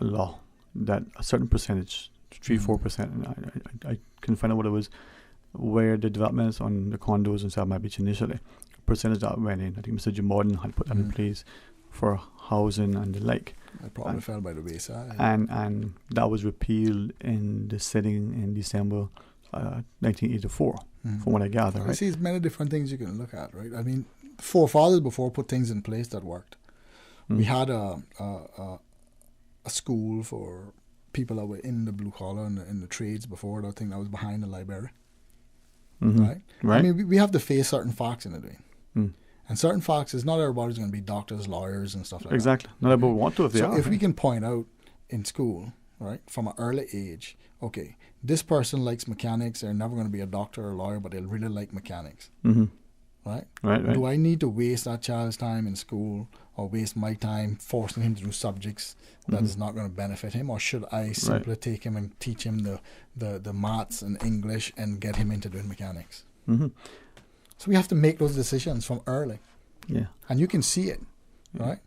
law that a certain percentage, 3-4%, and I couldn't find out what it was, where the developments on the condos in South Miami Beach initially, percentage that went in. I think Mr. Jim Borden had put that in place for housing and the like. It probably fell by the wayside. And that was repealed in the sitting in December 1984, from what I gather. I see there's many different things you can look at, right? I mean, forefathers before put things in place that worked. We had a school for people that were in the blue collar and in the trades before. I think that was behind the library. Right? I mean, we have to face certain facts in it. And certain facts is not everybody's going to be doctors, lawyers, and stuff like that. Exactly. Not everybody want to if they are. So if we can point out in school, right, from an early age, okay, this person likes mechanics. They're never going to be a doctor or a lawyer, but they really like mechanics. Right? Right. Do I need to waste that child's time in school or waste my time forcing him to do subjects that is not going to benefit him? Or should I simply take him and teach him the maths and English and get him into doing mechanics? So we have to make those decisions from early. Yeah. And you can see it, right?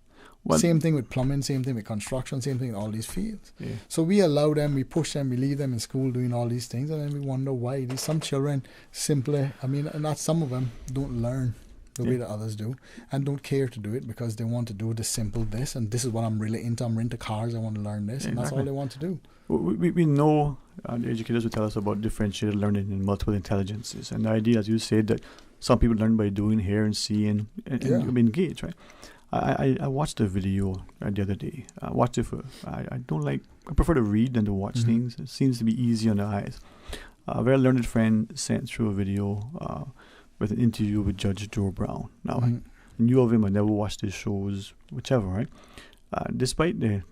Well, same thing with plumbing, same thing with construction, same thing in all these fields. Yeah. So we allow them, we push them, we leave them in school doing all these things, and then we wonder why. Some children simply, not some of them, don't learn the way that others do, and don't care to do it because they want to do the simple this, and this is what I'm really into. I'm into cars, I want to learn this, and that's all they want to do. We know, the educators will tell us about differentiated learning and multiple intelligences, and the idea, as you said, that some people learn by doing, hearing, seeing, and engage, right? I watched a video the other day. I watched it I prefer to read than to watch things. It seems to be easy on the eyes. A very learned friend sent through a video with an interview with Judge Joe Brown. Now, I knew of him, I never watched his shows, whichever, right? Despite the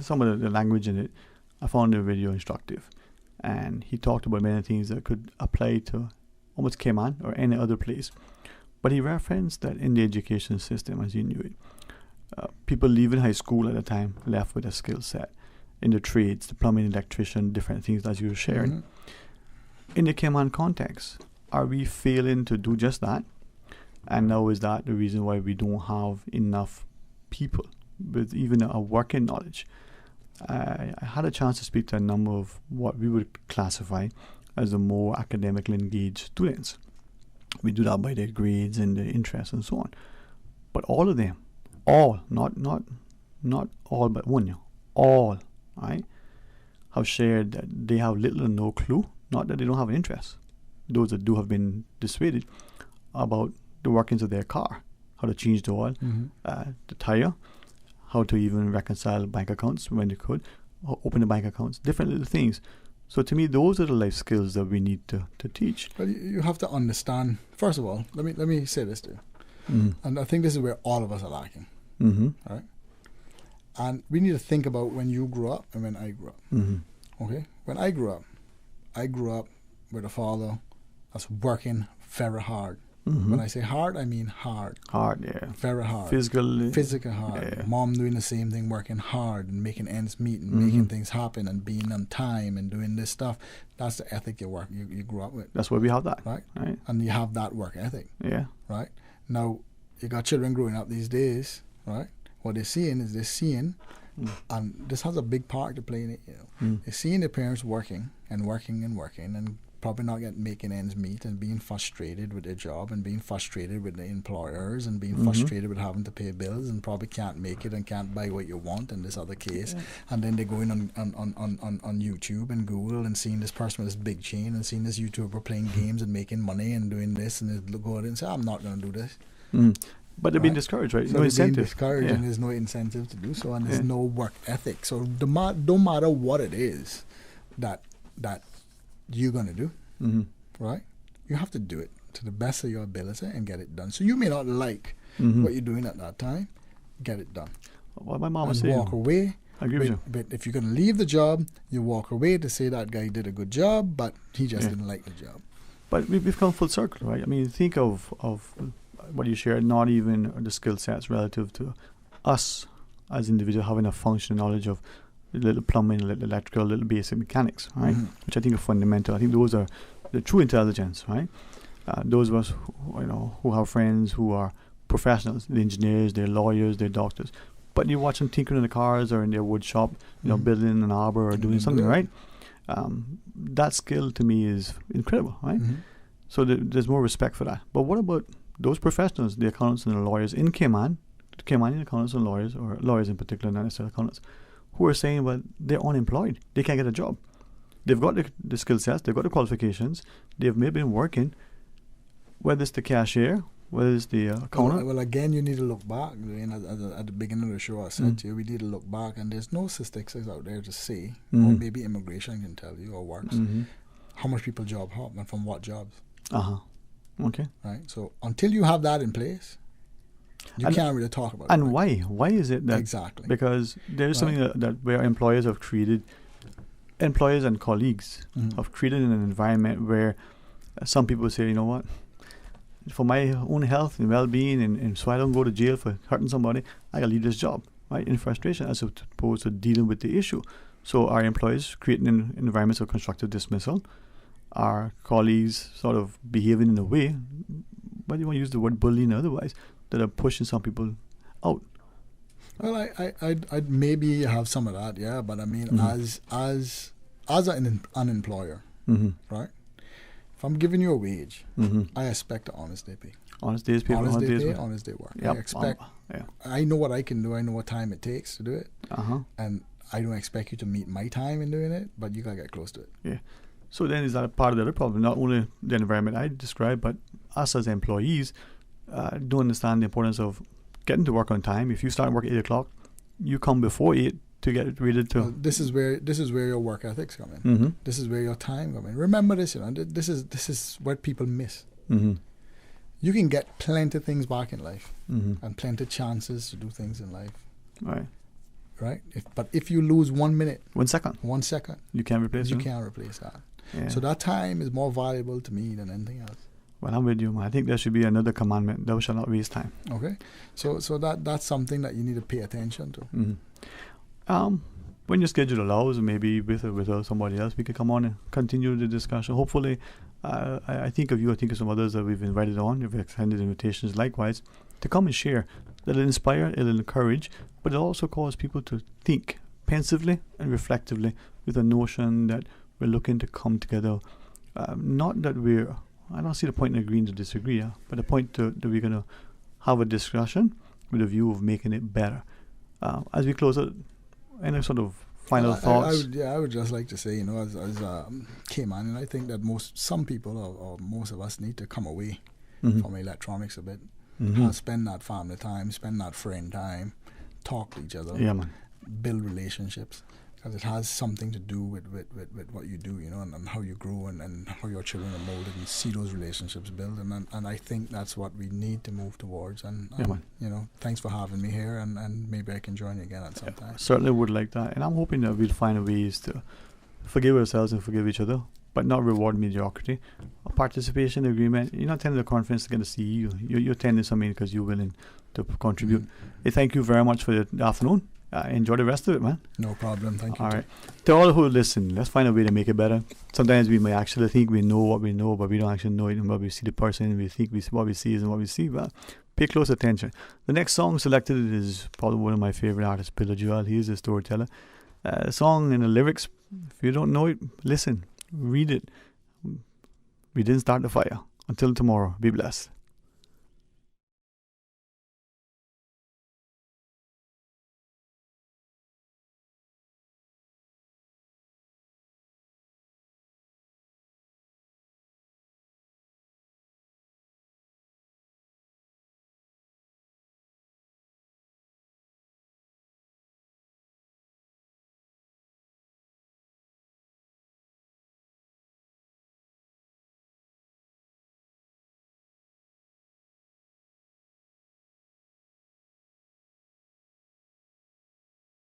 some of the language in it, I found the video instructive. And he talked about many things that could apply to almost Cayman or any other place. But he referenced that in the education system, as he knew it, people leaving high school at the time left with a skill set in the trades, the plumbing, electrician, different things as you were sharing. In the Cayman context, are we failing to do just that? And now is that the reason why we don't have enough people with even a working knowledge? I had a chance to speak to a number of what we would classify as the more academically engaged students. We do that by their grades and their interests and so on. But all of them, not all but one, all, right, have shared that they have little or no clue, not that they don't have an interest. Those that do have been dissuaded about the workings of their car, how to change the oil, the tire, how to even reconcile bank accounts when they could, or open the bank accounts, different little things. So to me, those are the life skills that we need to teach. But you have to understand, first of all, let me say this to you. And I think this is where all of us are lacking. Right? And we need to think about when you grew up and when I grew up. Okay? When I grew up with a father that's working very hard. When I say hard, I mean hard. Hard, yeah. Very hard. Physical hard. Yeah. Mom doing the same thing, working hard and making ends meet and making things happen and being on time and doing this stuff. That's the ethic you grew up with. That's why we have that. Right? And you have that work ethic. Yeah. Right? Now, you got children growing up these days, right? What they're seeing, and this has a big part to play in it, you know. They're seeing their parents working and probably not making ends meet and being frustrated with their job and being frustrated with the employers and being frustrated with having to pay bills and probably can't make it and can't buy what you want in this other case. Yeah. And then they're going on YouTube and Google and seeing this person with this big chain and seeing this YouTuber playing games and making money and doing this, and they go out and say, I'm not going to do this. But they're being discouraged, right? So no they're incentive. being discouraged, and there's no incentive to do so, and there's no work ethic. So no matter what it is that you're going to do, right? You have to do it to the best of your ability and get it done. So you may not like what you're doing at that time, get it done. What my mom was saying. Walk away. I agree with you. But if you're going to leave the job, you walk away to say that guy did a good job, but he just didn't like the job. But we've come full circle, right? I mean, think of what you shared, not even the skill sets relative to us as individuals having a functional knowledge of a little plumbing, a little electrical, a little basic mechanics, right? Which I think are fundamental. I think those are the true intelligence, right? Those of us who have friends who are professionals, the engineers, they're lawyers, they're doctors, but you watch them tinkering in the cars or in their wood shop, building an arbor or doing something, right? That skill to me is incredible, right? So there's more respect for that. But what about those professionals, the accountants and the lawyers in Cayman, Caymanian accountants and lawyers, or lawyers in particular, not necessarily accountants, who are saying, well, they're unemployed. They can't get a job. They've got the skill sets, they've got the qualifications, they've maybe been working, whether it's the cashier, whether it's the accountant. Well, again, you need to look back. At the beginning of the show, I said to you, we need to look back, and there's no statistics out there to say, or maybe immigration can tell you, or works, how much people job hop and from what jobs. Okay. Right. So until you have that in place, you can't really talk about it. And why? Why is it that? Exactly. Because there is something that where employers and colleagues have created an environment where some people say, you know what, for my own health and well-being, and so I don't go to jail for hurting somebody, I gotta leave this job, right? In frustration, as opposed to dealing with the issue. So our employers creating an environment of constructive dismissal, our colleagues sort of behaving in a way, but you want to use the word bullying otherwise, that are pushing some people out. Well, I'd maybe have some of that, yeah. But I mean, as an employer, right? If I'm giving you a wage, I expect an honest day pay. Honest days pay. Honest day pay, honest day work. Yep. I expect. I know what I can do. I know what time it takes to do it. And I don't expect you to meet my time in doing it, but you gotta get close to it. Yeah. So then is that a part of the other problem? Not only the environment I described, but us as employees don't understand the importance of getting to work on time. If you start work at 8 o'clock, you come before 8 to get ready to. Well, this is where your work ethics come in. This is where your time come in. Remember this, this is what people miss. You can get plenty of things back in life and plenty of chances to do things in life. Right. But if you lose 1 minute, 1 second, you can't replace. You can't replace that. Yeah. So that time is more valuable to me than anything else. Well, I'm with you, man. I think there should be another commandment: thou shalt not waste time. Okay. So that's something that you need to pay attention to. When your schedule allows, maybe with somebody else, we can come on and continue the discussion. Hopefully, I think of you. I think of some others that we've invited on. We've extended invitations likewise to come and share. That'll inspire, it'll encourage, but it'll also cause people to think pensively and reflectively with a notion that we're looking to come together. Not that I don't see the point in agreeing to disagree, but the point that we're going to have a discussion with a view of making it better. As we close out, any sort of final thoughts? I would just like to say, as Cayman, and I think that some people or most of us need to come away from electronics a bit. Spend that family time, spend that friend time, talk to each other, build relationships, because it has something to do with what you do, and how you grow and how your children are molded, and see those relationships build, and I think that's what we need to move towards. And thanks for having me here, and maybe I can join you again at some time. Certainly would like that, and I'm hoping that we'll find ways to forgive ourselves and forgive each other, but not reward mediocrity. A participation agreement. You're not attending the conference to get a CEO. You're attending something because you're willing to contribute. Hey, thank you very much for the afternoon. Enjoy the rest of it, man. No problem. Thank you. All right. To all who listen, let's find a way to make it better. Sometimes we may actually think we know what we know, but we don't actually know it. And when we see the person, we think what we see isn't what we see. But pay close attention. The next song selected is probably one of my favorite artists, Billy Joel. He is a storyteller. The song and the lyrics, if you don't know it, listen, read it, We didn't start the fire. Until tomorrow, be blessed.